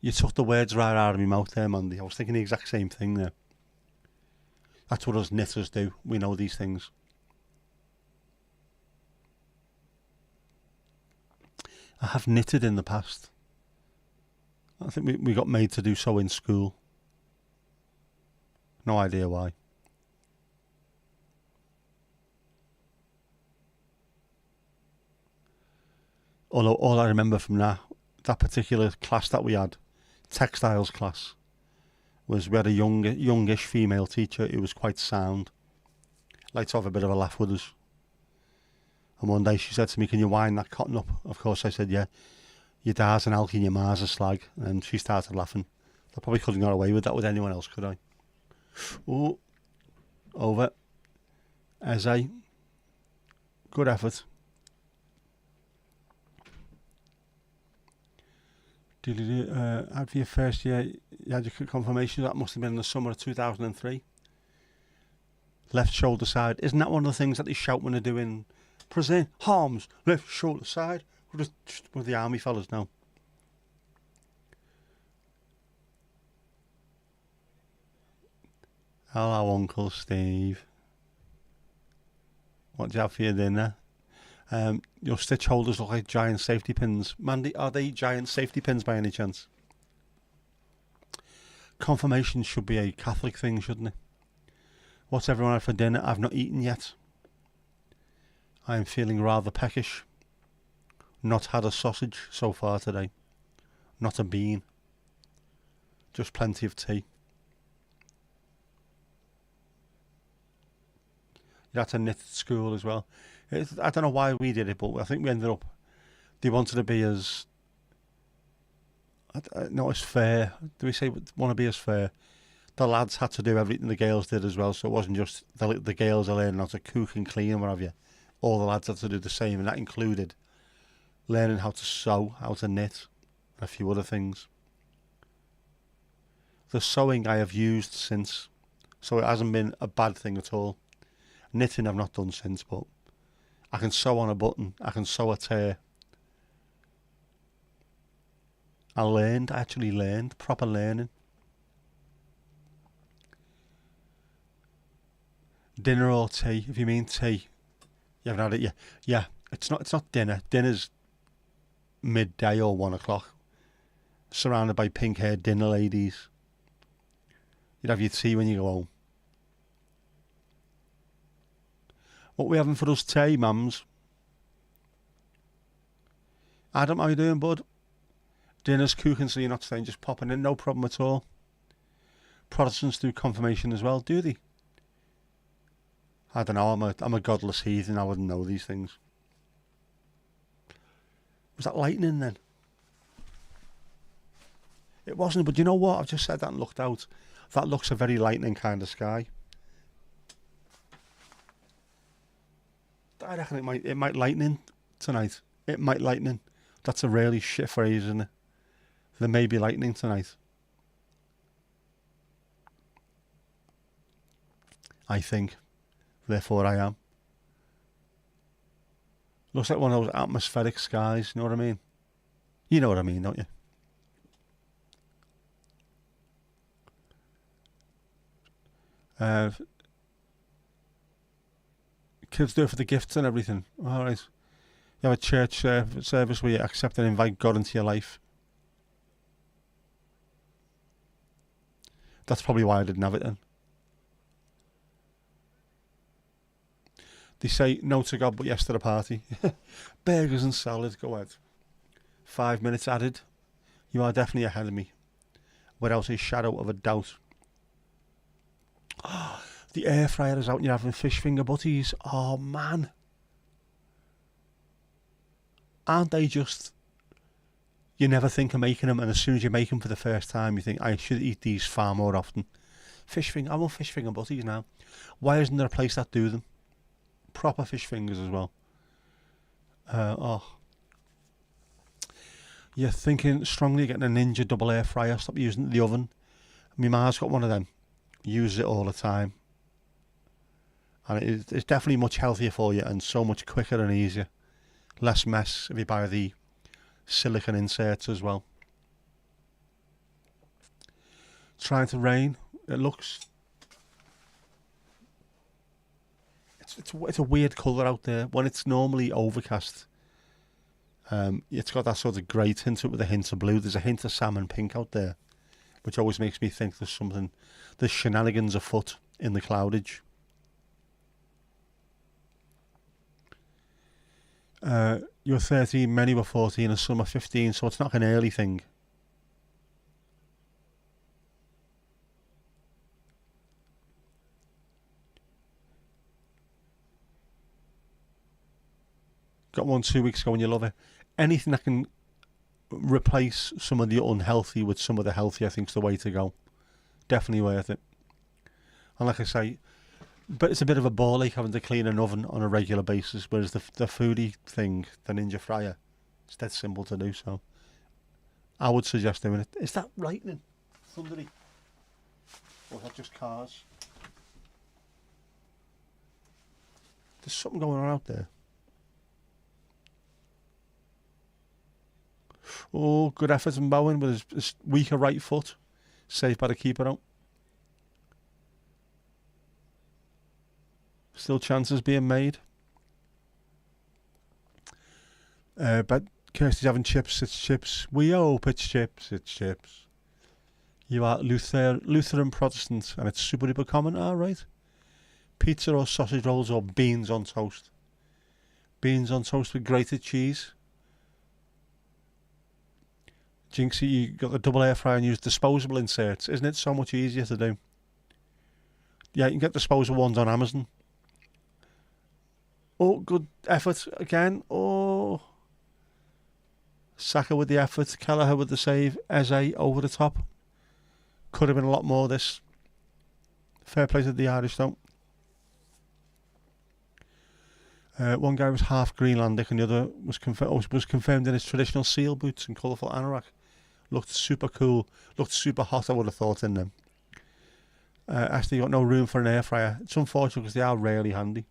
You took the words right out of my mouth there, Mandy. I was thinking the exact same thing there. That's what us knitters do. We know these things. I have knitted in the past. I think we got made to do so in school. No idea why. Although all I remember from that particular class that we had, textiles class, was we had a youngish female teacher who was quite sound. Liked to have a bit of a laugh with us. And one day she said to me, "Can you wind that cotton up?" Of course I said, "Yeah. Your dad's an alky and your ma's a slag." And she started laughing. I probably couldn't get away with that with anyone else, could I? Oh, over. Eze. Good effort. After your first year, you had your confirmation. That must have been in the summer of 2003. Left shoulder side. Isn't that one of the things that they shout when they're doing present arms, left shoulder side? With the army fellas now. Hello, Uncle Steve. What do you have for your dinner? Your stitch holders look like giant safety pins. Mandy, are they giant safety pins by any chance? Confirmation should be a Catholic thing, shouldn't it? What's everyone had for dinner? I've not eaten yet. I am feeling rather peckish. Not had a sausage so far today. Not a bean. Just plenty of tea. You had to knit at school as well. I don't know why we did it, but I think we ended up. They wanted to be as. Not as fair. Do we say want to be as fair? The lads had to do everything the girls did as well, so it wasn't just the girls are learning how to cook and clean and what have you. All the lads had to do the same, and that included learning how to sew, how to knit, and a few other things. The sewing I have used since, so it hasn't been a bad thing at all. Knitting I've not done since, but I can sew on a button, I can sew a tear. I actually learned, proper learning. Dinner or tea, if you mean tea. You haven't had it yet. Yeah, it's not dinner. Dinner's midday or 1 o'clock. Surrounded by pink-haired dinner ladies. You'd have your tea when you go home. What we having for us tea, mums? Adam, how you doing, bud? Dinner's cooking, so you're not staying, just popping in, no problem at all. Protestants do confirmation as well, do they? I don't know, I'm a godless heathen, I wouldn't know these things. Was that lightning then? It wasn't, but you know what? I've just said that and looked out. That looks a very lightning kind of sky. I reckon it might lightning tonight. It might lightning. That's a really shit phrase, isn't it? There may be lightning tonight. I think. Therefore I am. Looks like one of those atmospheric skies, you know what I mean? You know what I mean, don't you? Kids do it for the gifts and everything. Alright. You have a church service where you accept and invite God into your life. That's probably why I didn't have it then. They say no to God but yes to the party. Burgers and salad, go ahead. 5 minutes added. You are definitely ahead of me. without a shadow of a doubt. The air fryer is out and you're having fish finger butties. Oh man. Aren't they just... You never think of making them, and as soon as you make them for the first time, you think, I should eat these far more often. I want fish finger butties now. Why isn't there a place that do them? Proper fish fingers as well. You're thinking strongly of getting a Ninja double air fryer. Stop using the oven. My ma's got one of them. Uses it all the time. And it's definitely much healthier for you and so much quicker and easier. Less mess if you buy the silicone inserts as well. It's trying to rain. It looks... It's a weird colour out there. When it's normally overcast, it's got that sort of grey tint to it with a hint of blue. There's a hint of salmon pink out there, which always makes me think there's shenanigans afoot in the cloudage. You're 13, many were 14 and some are 15, so it's not an early thing. Got one 2 weeks ago and you love it. Anything that can replace some of the unhealthy with some of the healthy, I think, is the way to go. Definitely worth it. And like I say, but it's a bit of a ball ache having to clean an oven on a regular basis, whereas the foodie thing, the Ninja fryer, it's dead simple to do. So I would suggest doing it. Is that lightning? Thundery? Or is that just cars? There's something going on out there. Oh, good effort from Bowen with his weaker right foot. Saved by the keeper out. Still chances being made. But Kirsty's having chips, it's chips. We hope it's chips, it's chips. You are Lutheran Protestant and it's super duper common, alright. Pizza or sausage rolls or beans on toast. Beans on toast with grated cheese. Jinxie, you got the double air fryer and use disposable inserts. Isn't it so much easier to do? Yeah, you can get disposable ones on Amazon. Oh, good effort again. Oh. Saka with the effort. Kelleher with the save. Eze over the top. Could have been a lot more this. Fair play to the Irish though. One guy was half Greenlandic and the other was confirmed in his traditional seal boots and colourful anorak. Looked super cool. Looked super hot, I would have thought, in them. Actually, got no room for an air fryer. It's unfortunate because they are rarely handy.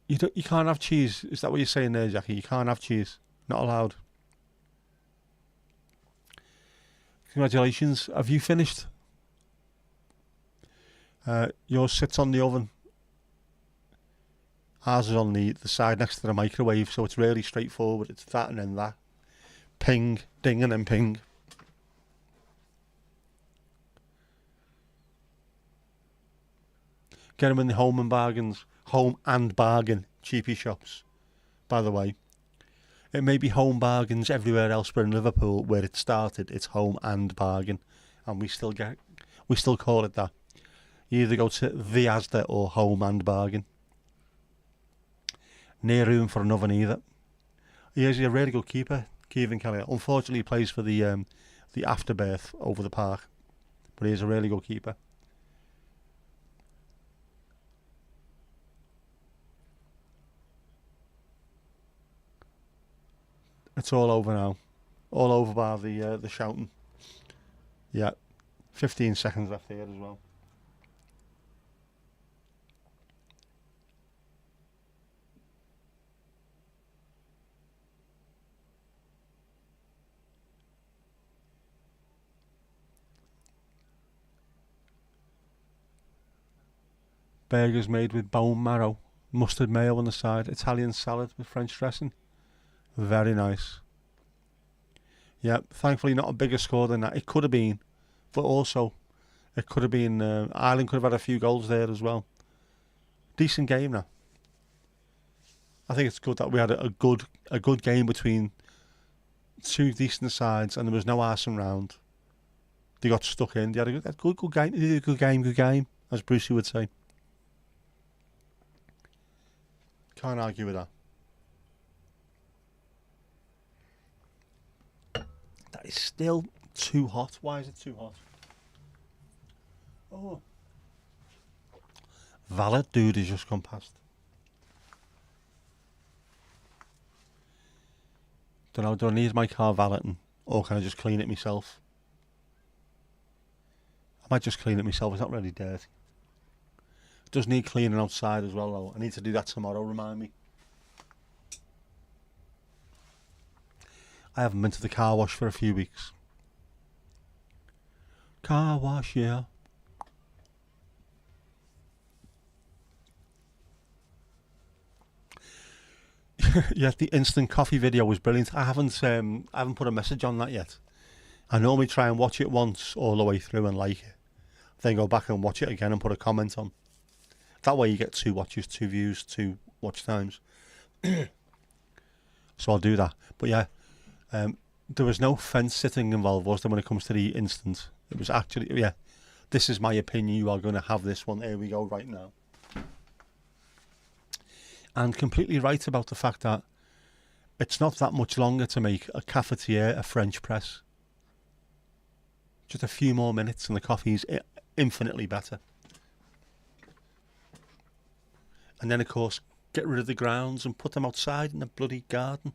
You can't have cheese. Is that what you're saying there, Jackie? You can't have cheese. Not allowed. Congratulations. Have you finished? Yours sits on the oven. Ours is on the side next to the microwave, so it's really straightforward. It's that and then that. Ping, ding and then ping. Get them in the Home and Bargain cheapy shops, by the way. It may be Home Bargains everywhere else, but in Liverpool, where it started, it's Home and Bargain. And we still call it that. You either go to the Asda or Home and Bargain. No room for an oven either. He's a really good keeper, Kevin Kelly. Unfortunately, he plays for the Afterbirth over the park, but he's a really good keeper. It's all over now. All over by the shouting. Yeah, 15 seconds left here as well. Burgers made with bone marrow, mustard mayo on the side, Italian salad with French dressing. Very nice. Yeah, thankfully not a bigger score than that. It could have been, but also it could have been. Ireland could have had a few goals there as well. Decent game now. I think it's good that we had a good game between two decent sides, and there was no arsing round. They got stuck in. They had a good game. They did a good game, as Brucey would say. Can't argue with that. That is still too hot. Why is it too hot? Oh. Valet dude has just come past. Don't know, do I need my car valeting, or can I just clean it myself? I might just clean it myself, it's not really dirty. It does need cleaning outside as well though. I need to do that tomorrow, remind me. I haven't been to the car wash for a few weeks. Car wash, yeah. Yeah, the instant coffee video was brilliant. I haven't put a message on that yet. I normally try and watch it once all the way through and like it. Then go back and watch it again and put a comment on. That way you get 2 watches, 2 views, 2 watch times. So I'll do that. But yeah, there was no fence sitting involved, was there, when it comes to the instant? It was actually, yeah, this is my opinion. You are going to have this one. Here we go right now. And completely right about the fact that it's not that much longer to make a cafetiere, a French press. Just a few more minutes and the coffee's infinitely better. And then, of course, get rid of the grounds and put them outside in the bloody garden.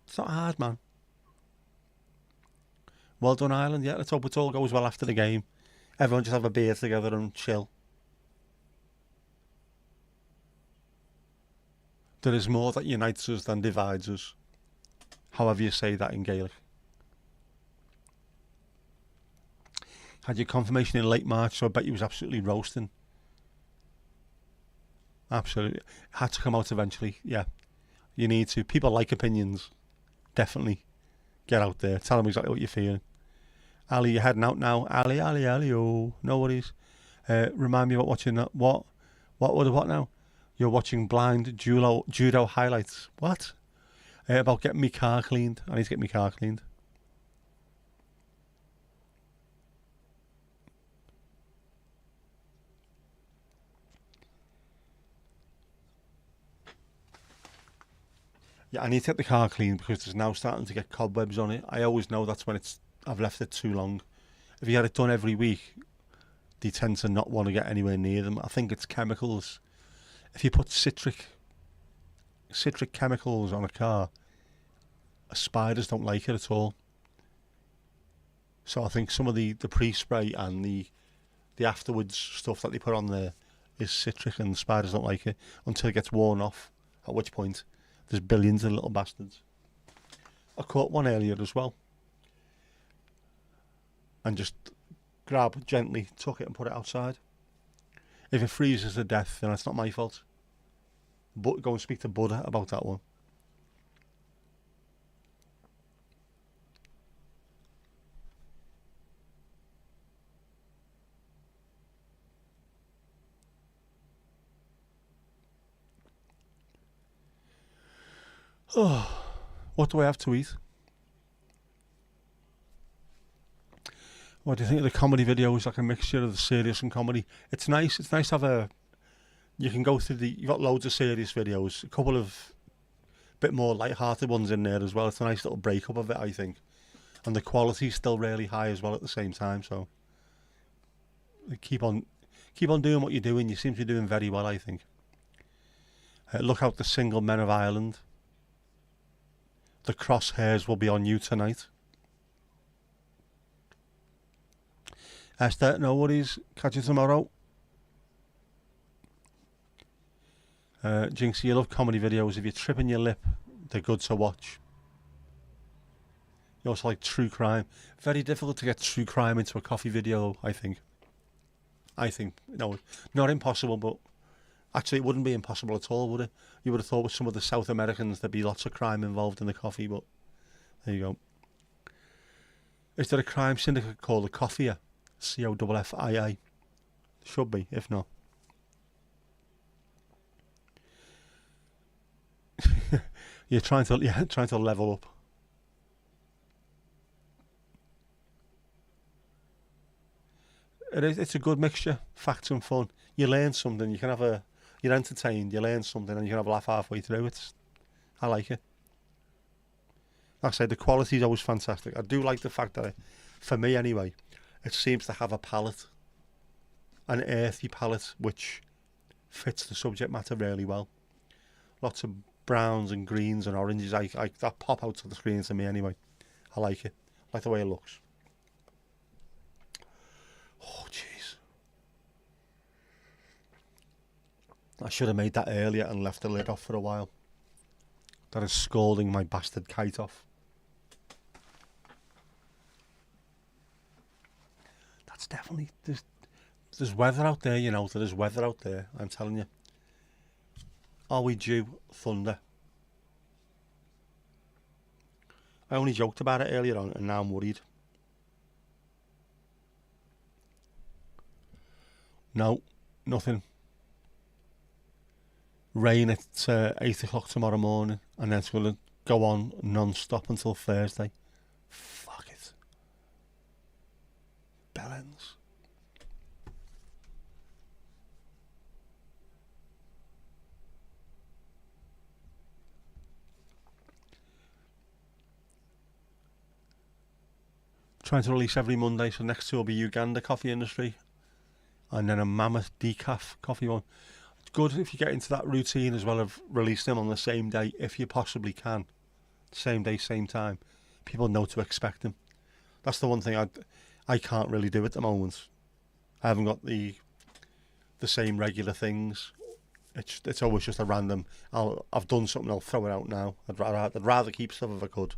It's not hard, man. Well done, Ireland. Yeah, let's hope it all goes well after the game. Everyone just have a beer together and chill. There is more that unites us than divides us. However you say that in Gaelic. Had your confirmation in late March, so I bet you was absolutely roasting. Absolutely. Had to come out eventually, yeah. You need to. People like opinions. Definitely. Get out there. Tell them exactly what you're feeling. Ali, you're heading out now. Ali, oh. No worries. Remind me about watching that. What now? You're watching blind judo highlights. What? About getting my car cleaned. I need to get my car cleaned. Yeah, I need to get the car cleaned because it's now starting to get cobwebs on it. I always know that's when I've left it too long. If you had it done every week, they tend to not want to get anywhere near them. I think it's chemicals. If you put citric chemicals on a car, spiders don't like it at all. So I think some of the pre-spray and the afterwards stuff that they put on there is citric, and the spiders don't like it until it gets worn off, at which point there's billions of little bastards. I caught one earlier as well and just gently took it and put it outside. If it freezes to death, then it's not my fault. But go and speak to Buddha about that one. Oh, what do I have to eat? What do you think of the comedy videos? Like a mixture of the serious and comedy. It's nice. It's nice to have you can go through you've got loads of serious videos, a couple of bit more light-hearted ones in there as well. It's a nice little breakup of it, I think. And the quality's still really high as well at the same time, so keep on doing what you're doing. You seem to be doing very well, I think. Look out, the single men of Ireland. The crosshairs will be on you tonight. Esther, no worries. Catch you tomorrow. Jinxie, you love comedy videos. If you're tripping your lip, they're good to watch. You also like true crime. Very difficult to get true crime into a coffee video, I think. No, not impossible, but actually it wouldn't be impossible at all, would it? You would have thought with some of the South Americans there'd be lots of crime involved in the coffee, but there you go. Is there a crime syndicate called the Coffee? COFFII? Should be, if not. You're trying to level up. It's a good mixture, facts and fun. You learn something. You're entertained. You learn something, and you can have a laugh halfway through. I like it. Like I said, the quality is always fantastic. I do like the fact that, for me anyway, it seems to have a palette, an earthy palette, which fits the subject matter really well. Lots of browns and greens and oranges. That pop out to the screen to me anyway. I like it. I like the way it looks. Oh, jeez. I should have made that earlier and left the lid off for a while. That is scalding my bastard kite off. That's definitely... There's weather out there, you know. There's weather out there, I'm telling you. Are we due thunder? I only joked about it earlier on and now I'm worried. No, nothing. Rain at 8 o'clock tomorrow morning, and then it's going to go on non-stop until Thursday. Fuck it. Bellends. Trying to release every Monday, so next two will be Uganda Coffee Industry, and then a Mammoth Decaf coffee one. It's good if you get into that routine as well of release them on the same day if you possibly can. Same day, same time. People know to expect them. That's the one thing I can't really do at the moment. I haven't got the same regular things. It's always just a random. I've done something, I'll throw it out now. I'd rather keep stuff if I could.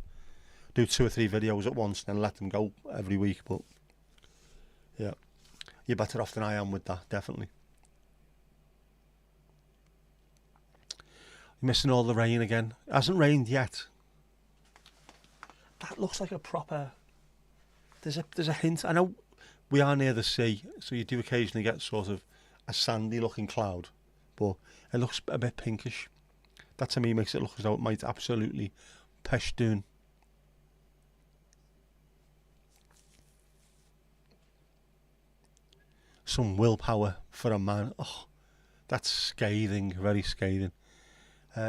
Do 2 or 3 videos at once and then let them go every week. But yeah, you're better off than I am with that, definitely. You're missing all the rain again. It hasn't rained yet. That looks like a proper... There's a hint. I know we are near the sea, so you do occasionally get sort of a sandy looking cloud, but it looks a bit pinkish. That to me makes it look as though it might absolutely Pashtun. Some willpower for a man. Oh, that's scathing, very scathing.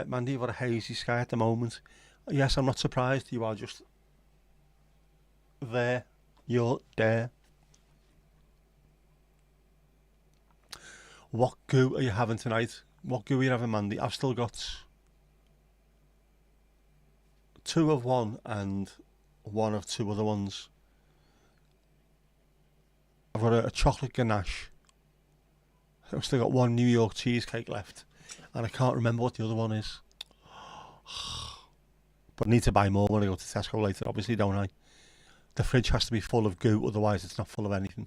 Mandy, you've got a hazy sky at the moment. Yes, I'm not surprised. You are just there. You're there. What goo are you having tonight? What goo are you having, Mandy? I've still got 2 of one and 1 of 2 other ones. I've got a chocolate ganache. I've still got 1 New York cheesecake left, and I can't remember what the other one is. But I need to buy more when I go to Tesco later, obviously, don't I? The fridge has to be full of goo, otherwise it's not full of anything.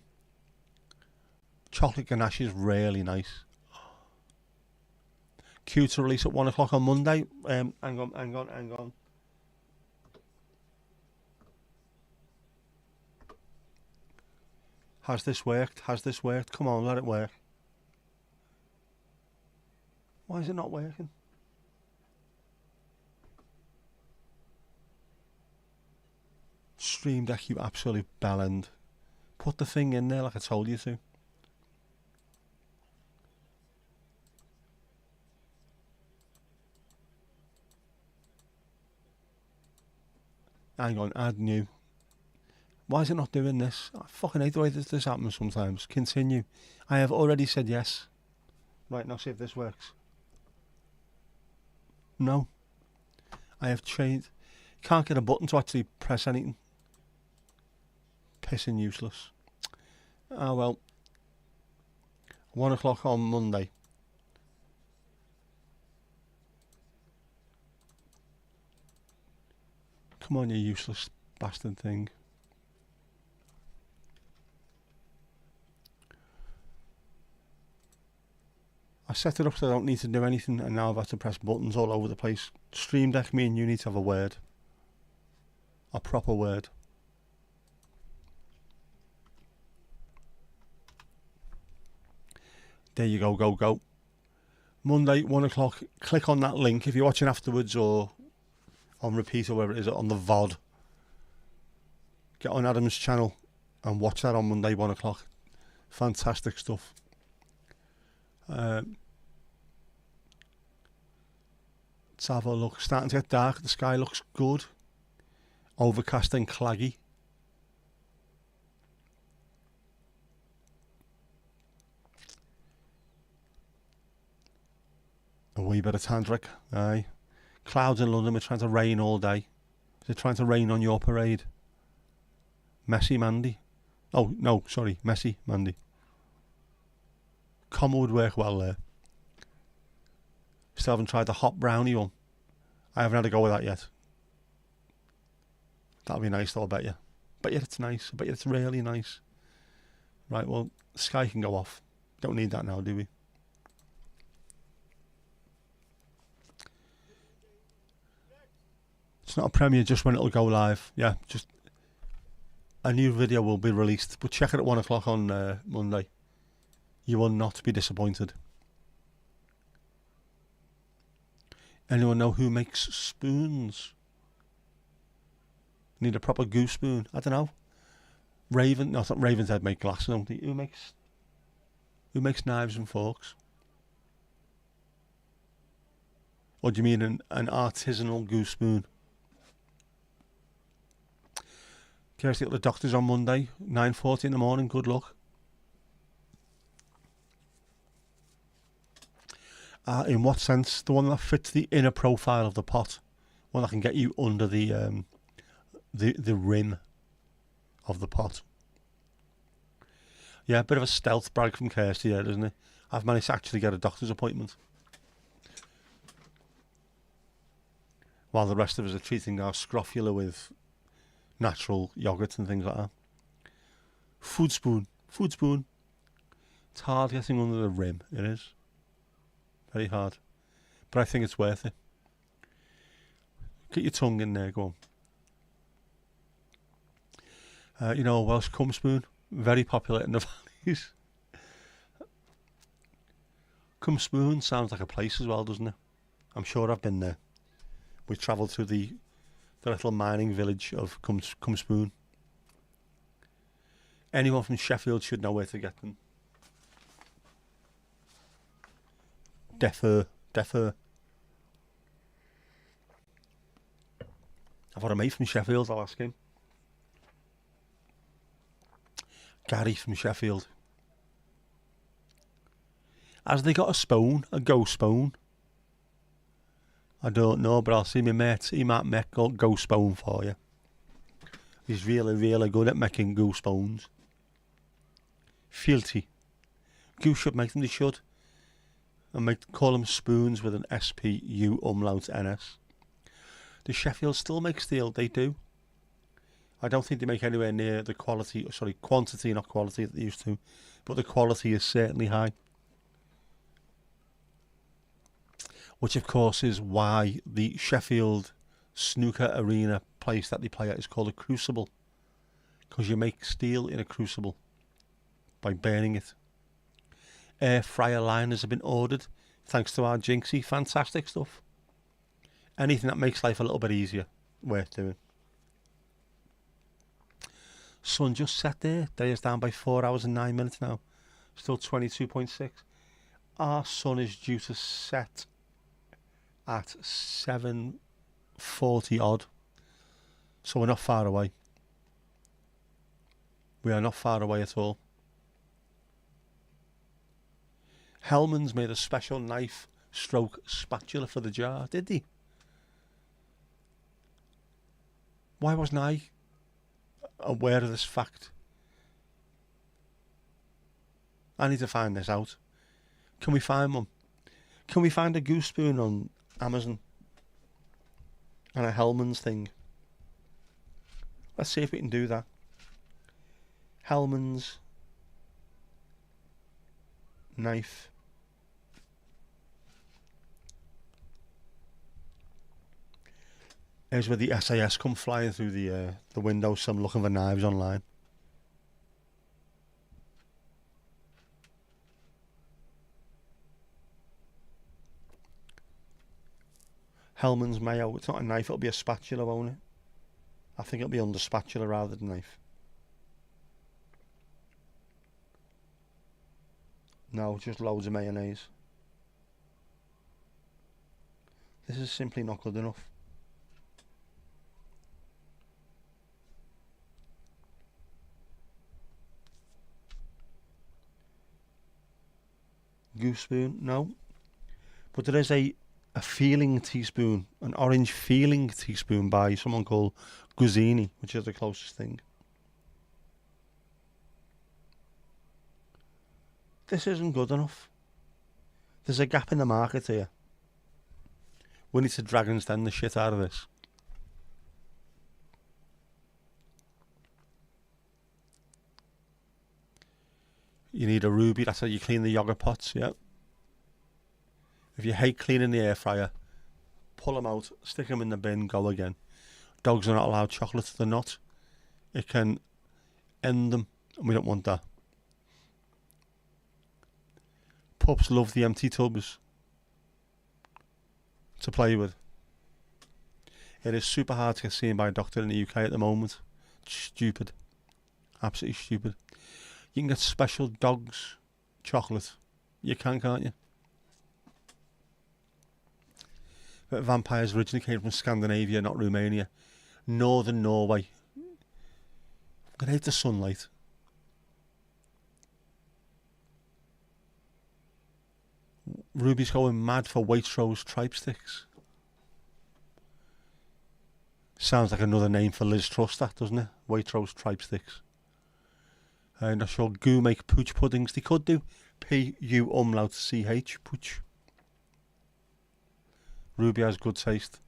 Chocolate ganache is really nice. Q to release at 1 o'clock on Monday. Hang on. Has this worked? Come on, let it work. Why is it not working? Stream Deck, you absolute bellend. Put the thing in there like I told you to. Hang on, add new. Why is it not doing this? I fucking hate the way this happens sometimes. Continue. I have already said yes. Right, now see if this works. No. I have changed. Can't get a button to actually press anything. Pissing useless. Ah well. 1 o'clock on Monday. Come on, you useless bastard thing. I set it up so I don't need to do anything, and now I've had to press buttons all over the place. Stream Deck, me and you need to have a word. A proper word. There you go, go. Monday, 1 o'clock. Click on that link if you're watching afterwards or on repeat or wherever it is, on the VOD. Get on Adam's channel and watch that on Monday, 1 o'clock. Fantastic stuff. Let's have a look. Starting to get dark. The sky looks good. Overcast and claggy. A wee bit of tantric. Aye. Clouds in London. We're trying to rain all day. Is it trying to rain on your parade? Messy Mandy. Oh, no, sorry. Messy Mandy. Comma would work well there. Still haven't tried the hot brownie one. I haven't had a go with that yet. That'll be nice though, I bet you. Bet you it's nice. I bet you it's really nice. Right, well, the sky can go off. Don't need that now, do we? It's not a premiere just when it'll go live. Yeah, just a new video will be released. But check it at 1 o'clock on Monday. You will not be disappointed. Anyone know who makes spoons? Need a proper goose spoon? I don't know. Raven? No, it's not Raven's Head make glasses, don't they? Who makes knives and forks? Or do you mean an artisanal goose spoon? Kirsty at the doctor's on Monday, 9:40 in the morning. Good luck. In what sense? The one that fits the inner profile of the pot, one that can get you under the rim of the pot. Yeah, a bit of a stealth brag from Kirsty there, isn't it? I've managed to actually get a doctor's appointment, while the rest of us are treating our scrofula with natural yogurt and things like that. Food spoon. It's hard getting under the rim. It is very hard, but I think it's worth it. Get your tongue in there. Go on. You know, Welsh cum spoon, very popular in the valleys. Cum spoon sounds like a place as well, doesn't it? I'm sure I've been there. We travelled through the little mining village of Cum Spoon. Anyone from Sheffield should know where to get them. Defer. I've got a mate from Sheffield, I'll ask him. Gary from Sheffield. Has they got a spoon? A go spoon? I don't know, but I'll see my mate. He might make a go spoon for you. He's really, really good at making go spoons. Fealty. Goose should make them, they should. And call them spoons with an SPU umlaut NS. Does Sheffield still make steel? They do. I don't think they make anywhere near the quantity, not quality that they used to. But the quality is certainly high. Which of course is why the Sheffield snooker arena place that they play at is called a crucible. Because you make steel in a crucible by burning it. Air fryer liners have been ordered thanks to our Jinxie. Fantastic stuff. Anything that makes life a little bit easier, worth doing. Sun just set there. Day is down by 4 hours and 9 minutes now. Still 22.6. Our sun is due to set at 7:40 odd. So we're not far away. We are not far away at all. Hellman's made a special knife stroke spatula for the jar, did he? Why wasn't I aware of this fact? I need to find this out. Can we find one? Can we find a goose spoon on Amazon? And a Hellman's thing? Let's see if we can do that. Hellman's knife. Here's where the SAS come flying through the window, so I'm looking for knives online. Hellman's Mayo. It's not a knife, it'll be a spatula, won't it? I think it'll be under spatula rather than knife. No, just loads of mayonnaise. This is simply not good enough. Goose spoon, no. But there is a feeling teaspoon, an orange feeling teaspoon by someone called Guzzini, which is the closest thing. This isn't good enough. There's a gap in the market here. We need to Dragon's Den the shit out of this. You need a Ruby, that's how you clean the yogurt pots, yeah. If you hate cleaning the air fryer, pull them out, stick them in the bin, go again. Dogs are not allowed chocolate, they're not. It can end them, and we don't want that. Pups love the empty tubs to play with. It is super hard to get seen by a doctor in the UK at the moment. It's stupid. Absolutely stupid. You can get special dogs chocolate. You can, can't you? But vampires originally came from Scandinavia, not Romania. Northern Norway. I'm gonna hate the sunlight. Ruby's going mad for Waitrose tripe sticks. Sounds like another name for Liz Truss, that, doesn't it? Waitrose tripe sticks. I'm not sure. Goo make pooch puddings. They could do. P-U-umlaut-C-H. Pooch. Ruby has good taste.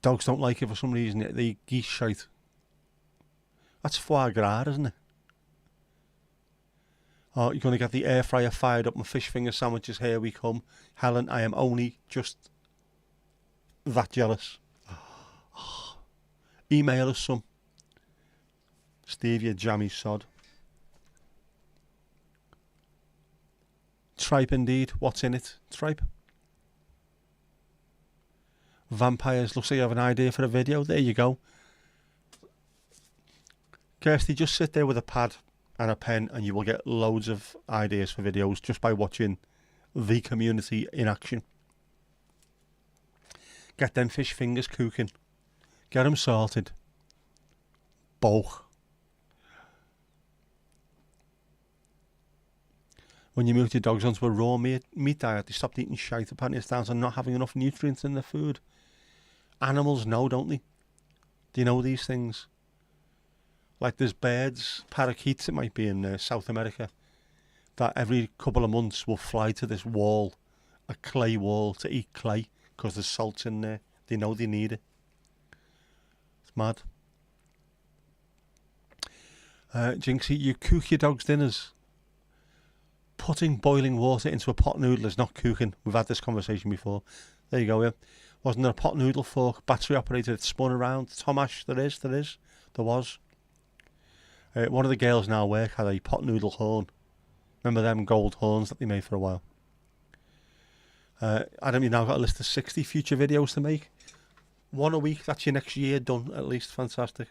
Dogs don't like it for some reason. They eat geese shite. That's foie gras, isn't it? Oh, you're going to get the air fryer fired up. My fish finger sandwiches, here we come. Helen, I am only just that jealous. Email us some. Steve, you jammy sod. Tripe indeed. What's in it? Tripe. Vampires. Looks like you have an idea for a video. There you go. Kirsty, just sit there with a pad and a pen and you will get loads of ideas for videos just by watching the community in action. Get them fish fingers cooking. Get them salted. Boch. When you move your dogs onto a raw meat diet, they stopped eating shite. Apparently it's down to not having enough nutrients in their food. Animals know, don't they? Do you know these things? Like there's birds, parakeets it might be in South America, that every couple of months will fly to this wall, a clay wall, to eat clay because there's salt in there. They know they need it. It's mad. Jinxie, you cook your dog's dinners. Putting boiling water into a pot noodle is not cooking. We've had this conversation before. There you go, yeah. Wasn't there a pot noodle fork, battery operated, it spun around? Tomash, there was. One of the girls now at work had a pot noodle horn. Remember them gold horns that they made for a while? Adam, you've now got a list of 60 future videos to make. One a week, that's your next year done at least. Fantastic.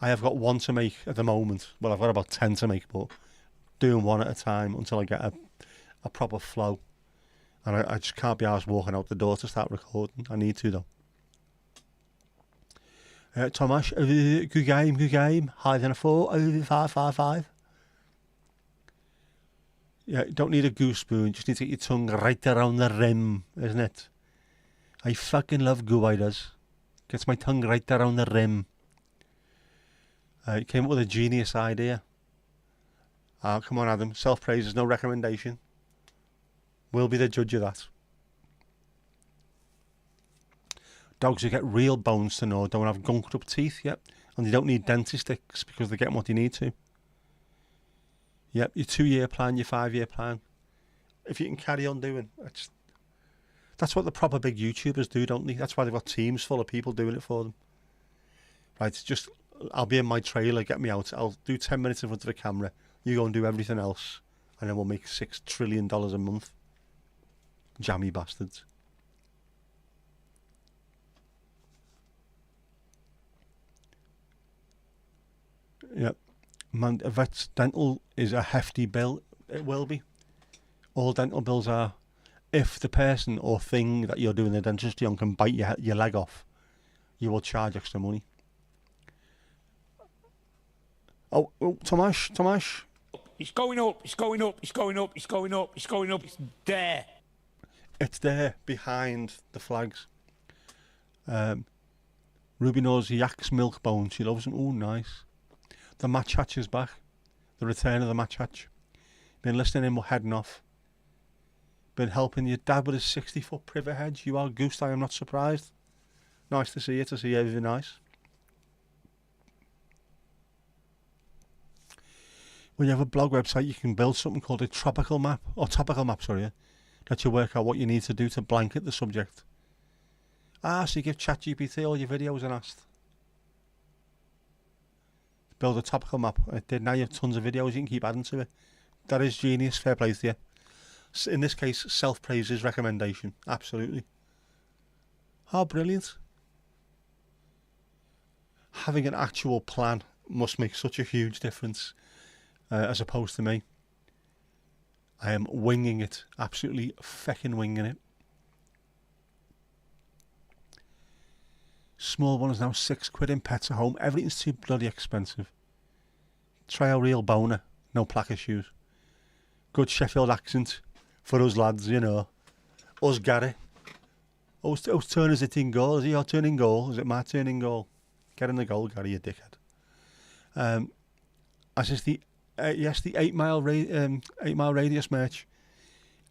I have got one to make at the moment. Well, I've got about 10 to make, but doing one at a time until I get a proper flow. And I just can't be arsed walking out the door to start recording. I need to, though. Tomash, good game. Higher than a 4, 5. Yeah, you don't need a goose spoon, just need to get your tongue right around the rim, isn't it? I fucking love goo, I does. Gets my tongue right around the rim. He came up with a genius idea. Come on, Adam. Self-praise is no recommendation. We'll be the judge of that. Dogs who get real bones to know don't have gunked up teeth yet, and they don't need dentist sticks because they're getting what they need to. Yep, your 2-year plan, your 5-year plan. If you can carry on doing, that's what the proper big YouTubers do, don't they? That's why they've got teams full of people doing it for them. Right, I'll be in my trailer, get me out. I'll do 10 minutes in front of the camera. You go and do everything else, and then we'll make $6 trillion a month. Jammy bastards. Yep. Man, a vet's dental is a hefty bill. It will be. All dental bills are. If the person or thing that you're doing the dentistry on can bite your leg off, you will charge extra money. Oh, Tomasz. It's going up, it's going up, it's going up, it's going up, it's going up, it's there. It's there behind the flags. Ruby knows yak's milk bone. She loves them. Oh, nice. The match hatch is back. The return of the match hatch. Been listening in, we're heading off. Been helping your dad with his 60-foot privet hedge. You are goosed, I am not surprised. Nice to see you, everything nice. When you have a blog website, you can build something called a topical map, let you work out what you need to do to blanket the subject. So you give ChatGPT all your videos and asked. Build a topical map. It did. Now you have tons of videos, you can keep adding to it. That is genius, fair play to you. In this case, self-praise is recommendation, absolutely. Oh, brilliant. Having an actual plan must make such a huge difference, as opposed to me. I am winging it, absolutely feckin' winging it. Small one is now £6 in Pets at Home. Everything's too bloody expensive. Try a real boner, no plaque issues. Good Sheffield accent for us lads, you know. Us Gary. Whose turn is it in goal? Is it your turn in goal? Is it my turn in goal? Get in the goal, Gary, you dickhead. As is the 8 mile radius merch.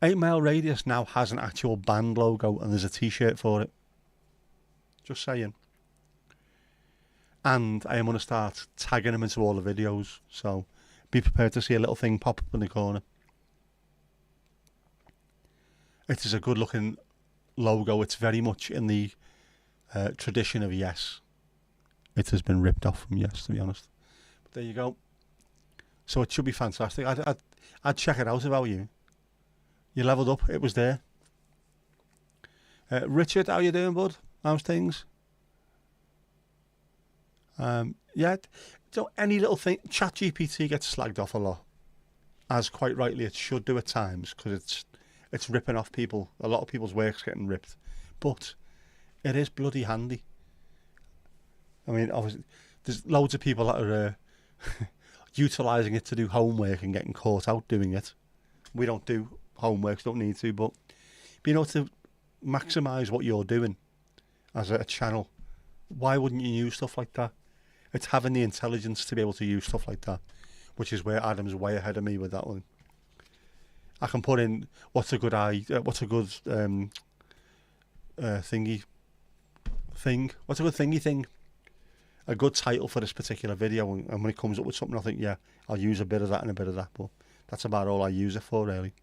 8 Mile Radius now has an actual band logo and there's a t-shirt for it. Just saying. And I am going to start tagging them into all the videos, so be prepared to see a little thing pop up in the corner. It is a good looking logo. It's very much in the tradition of Yes. It has been ripped off from Yes, to be honest. But there you go. So it should be fantastic. I'd check it out if I were you. You leveled up. It was there. Richard, how you doing, bud? How's things? Yeah. So any little thing, ChatGPT gets slagged off a lot, as quite rightly it should do at times, because it's ripping off people. A lot of people's work's getting ripped, but it is bloody handy. I mean, obviously, there's loads of people that are utilising it to do homework and getting caught out doing it. We don't do homework, don't need to, but being able to maximise what you're doing as a channel, why wouldn't you use stuff like that? It's having the intelligence to be able to use stuff like that, which is where Adam's way ahead of me with that one. I can put in what's a good thingy thing, a good title for this particular video, and when it comes up with something, I think, yeah, I'll use a bit of that and a bit of that, but that's about all I use it for, really.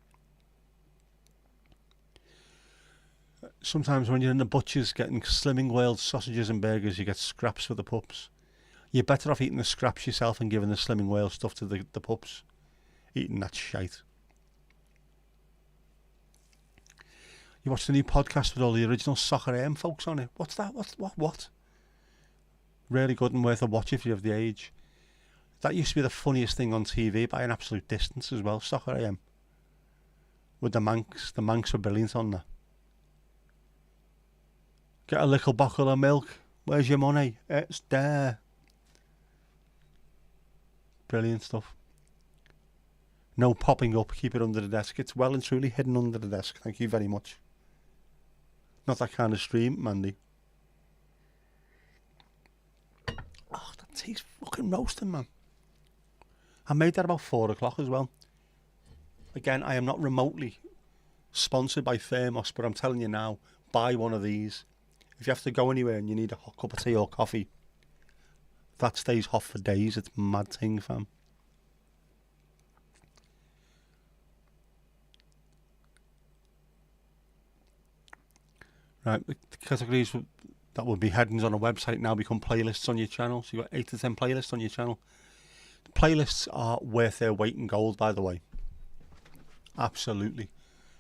Sometimes when you're in the butcher's getting Slimming World sausages and burgers, you get scraps for the pups. You're better off eating the scraps yourself and giving the Slimming World stuff to the pups. Eating that shite. You watched the new podcast with all the original Soccer AM folks on it. What's that? What? Really good and worth a watch if you have the age. That used to be the funniest thing on TV by an absolute distance as well, Soccer AM. With the Manx. The Manx were brilliant on that. Get a little bottle of milk. Where's your money? It's there. Brilliant stuff. No popping up. Keep it under the desk. It's well and truly hidden under the desk. Thank you very much. Not that kind of stream, Mandy. Oh, that tastes fucking roasting, man. I made that about 4 o'clock as well. Again, I am not remotely sponsored by Thermos, but I'm telling you now, buy one of these. If you have to go anywhere and you need a hot cup of tea or coffee, that stays hot for days. It's mad thing, fam. Right, the categories that would be headings on a website now become playlists on your channel. So you've got 8 to 10 playlists on your channel. The playlists are worth their weight in gold, by the way. Absolutely.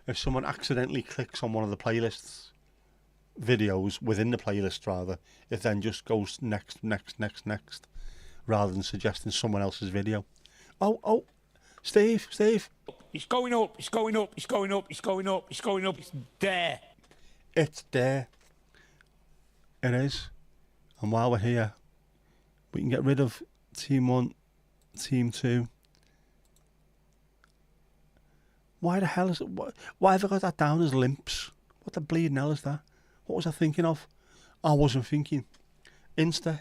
If someone accidentally clicks on one of the playlists, videos within the playlist rather, it then just goes next. rather than suggesting someone else's video. Oh, Steve. It's going up, it's going up, it's going up, it's going up, it's going up, it's there. It's there. It is. And while we're here, we can get rid of Team 1, Team 2. Why the hell is it? Why have I got that down as limps? What the bleeding hell is that? What was I thinking of? I wasn't thinking. Insta.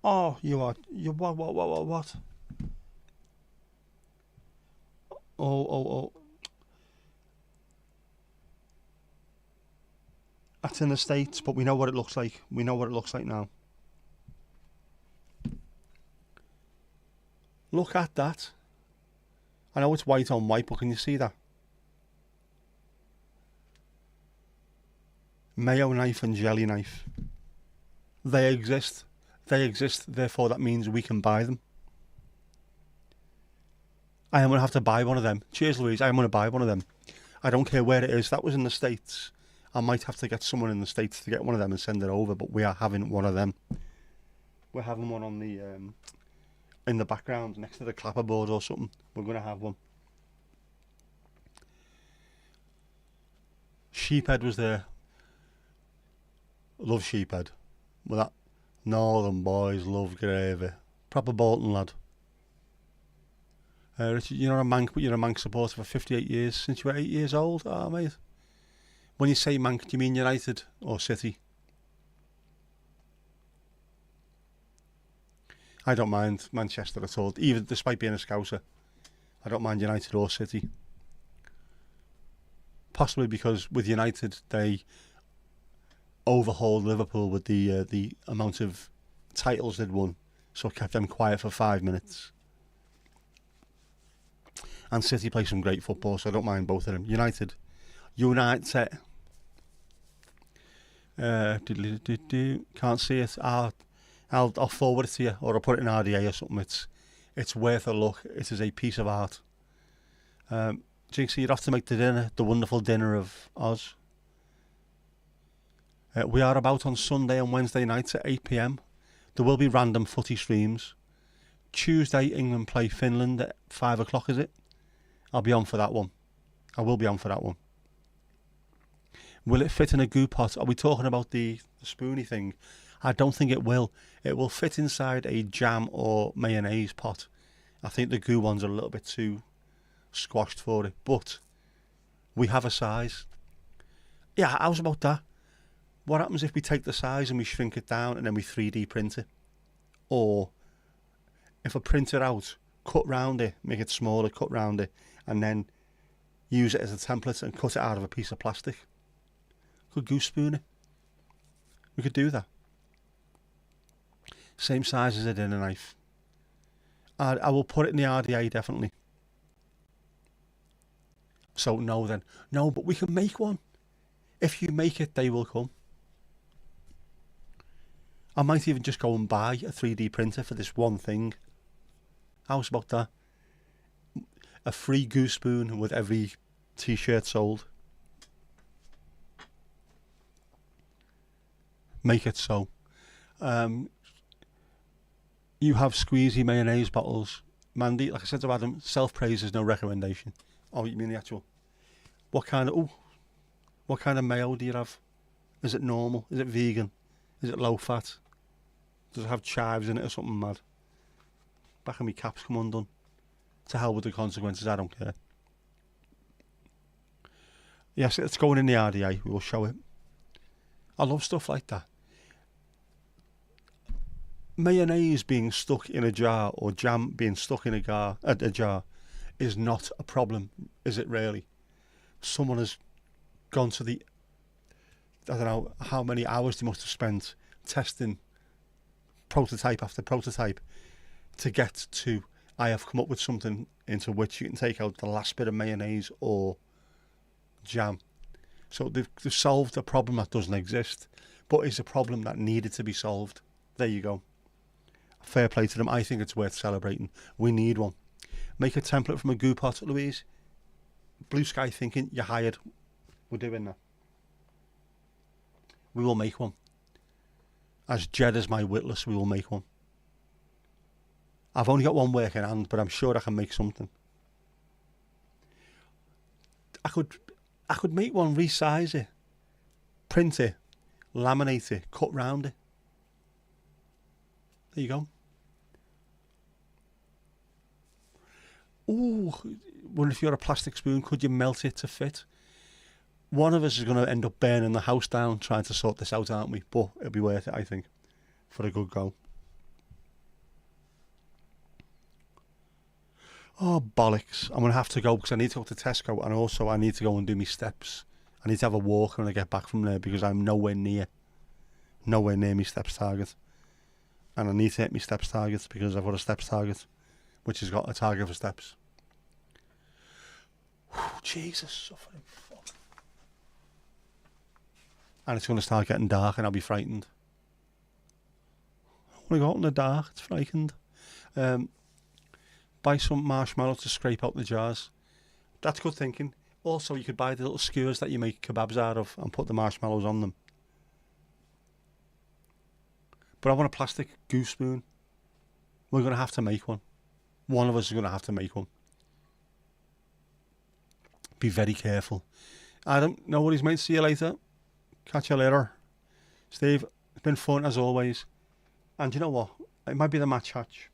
Oh, you what? Oh. That's in the States, but we know what it looks like. We know what it looks like now. Look at that. I know it's white on white, but can you see that? Mayo knife and jelly knife. They exist. Therefore that means we can buy them. I am going to have to buy one of them. Cheers, Louise. I am going to buy one of them. I don't care where it is. That was in the States. I might have to get someone in the States to get one of them and send it over, but we are having one of them. We're having one on the in the background next to the clapperboard or something. We're going to have one. Sheephead was there. Love Sheephead. With that Northern boys love gravy. Proper Bolton lad. Richard, you're not a Manc, but you're a Manc supporter for 58 years, since you were 8 years old. Oh, mate. When you say Manc, do you mean United or City? I don't mind Manchester at all, even despite being a Scouser. I don't mind United or City. Possibly because with United they overhauled Liverpool with the amount of titles they'd won, so it kept them quiet for 5 minutes. And City play some great football, so I don't mind both of them. United. Can't see it. I'll forward it to you, or I'll put it in RDA or something. It's worth a look. It is a piece of art. Jinxie, you'd have to make the dinner, the wonderful dinner of Oz. We are about on Sunday and Wednesday nights at 8 PM. There will be random footy streams. Tuesday, England play Finland at 5 o'clock, is it? I'll be on for that one. I will be on for that one. Will it fit in a goo pot? Are we talking about the spoony thing? I don't think it will. It will fit inside a jam or mayonnaise pot. I think the goo ones are a little bit too squashed for it. But we have a size. Yeah, how's about that? What happens if we take the size and we shrink it down and then we 3D print it? Or if I print it out, cut round it, make it smaller, cut round it, and then use it as a template and cut it out of a piece of plastic. Could goose spoon it. We could do that. Same size as a dinner knife. I will put it in the RDA definitely. So no then. No, but we can make one. If you make it, they will come. I might even just go and buy a 3D printer for this one thing. How's about that? A free goose spoon with every t-shirt sold. Make it so. You have squeezy mayonnaise bottles. Mandy, like I said to Adam, self-praise is no recommendation. Oh, you mean the actual? What kind of mayo do you have? Is it normal? Is it vegan? Is it low fat? Does it have chives in it or something mad? Back of me caps come undone. To hell with the consequences, I don't care. Yes, it's going in the RDA. We will show it. I love stuff like that. Mayonnaise being stuck in a jar or jam being stuck in a jar is not a problem, is it really? Someone has gone to the, I don't know how many hours they must have spent testing prototype after prototype to get to, I have come up with something into which you can take out the last bit of mayonnaise or jam. So they've solved a problem that doesn't exist, but it's a problem that needed to be solved. There you go. Fair play to them. I think it's worth celebrating. We need one. Make a template from a goo pot, Louise. Blue sky thinking, you're hired. We're doing that. We will make one. As Jed as my witless, we will make one. I've only got one working hand, but I'm sure I can make something. I could make one, resize it, print it, laminate it, cut round it. There you go. Ooh, wonder if you're a plastic spoon, could you melt it to fit? One of us is going to end up burning the house down trying to sort this out, aren't we? But it'll be worth it, I think, for a good go. Oh, bollocks. I'm going to have to go because I need to go to Tesco, and also I need to go and do my steps. I need to have a walk when I get back from there because I'm nowhere near my steps target. And I need to hit my steps target because I've got a steps target, which has got a target for steps. Whew, Jesus, suffering fuck. And it's going to start getting dark and I'll be frightened. I want to go out in the dark, it's frightened. Buy some marshmallow to scrape out the jars. That's good thinking. Also, you could buy the little skewers that you make kebabs out of and put the marshmallows on them. But I want a plastic goose spoon. We're going to have to make one. One of us is going to have to make one. Be very careful. Adam, no worries, mate. See you later. Catch you later. Steve, it's been fun as always. And you know what? It might be the match hatch.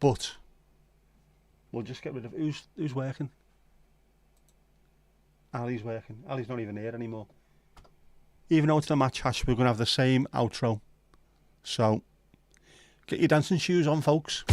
But we'll just get rid of who's working. Ali's working. Ali's not even here anymore. Even though it's the match hash, we're going to have the same outro. So get your dancing shoes on, folks.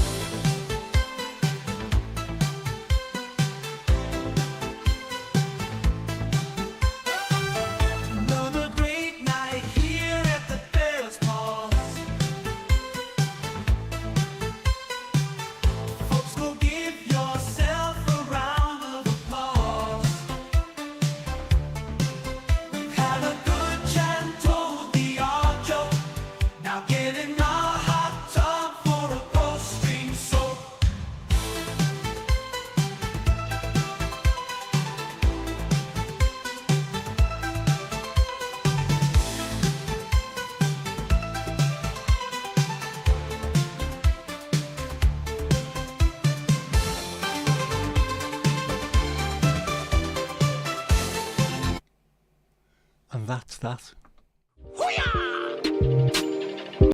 And that's that.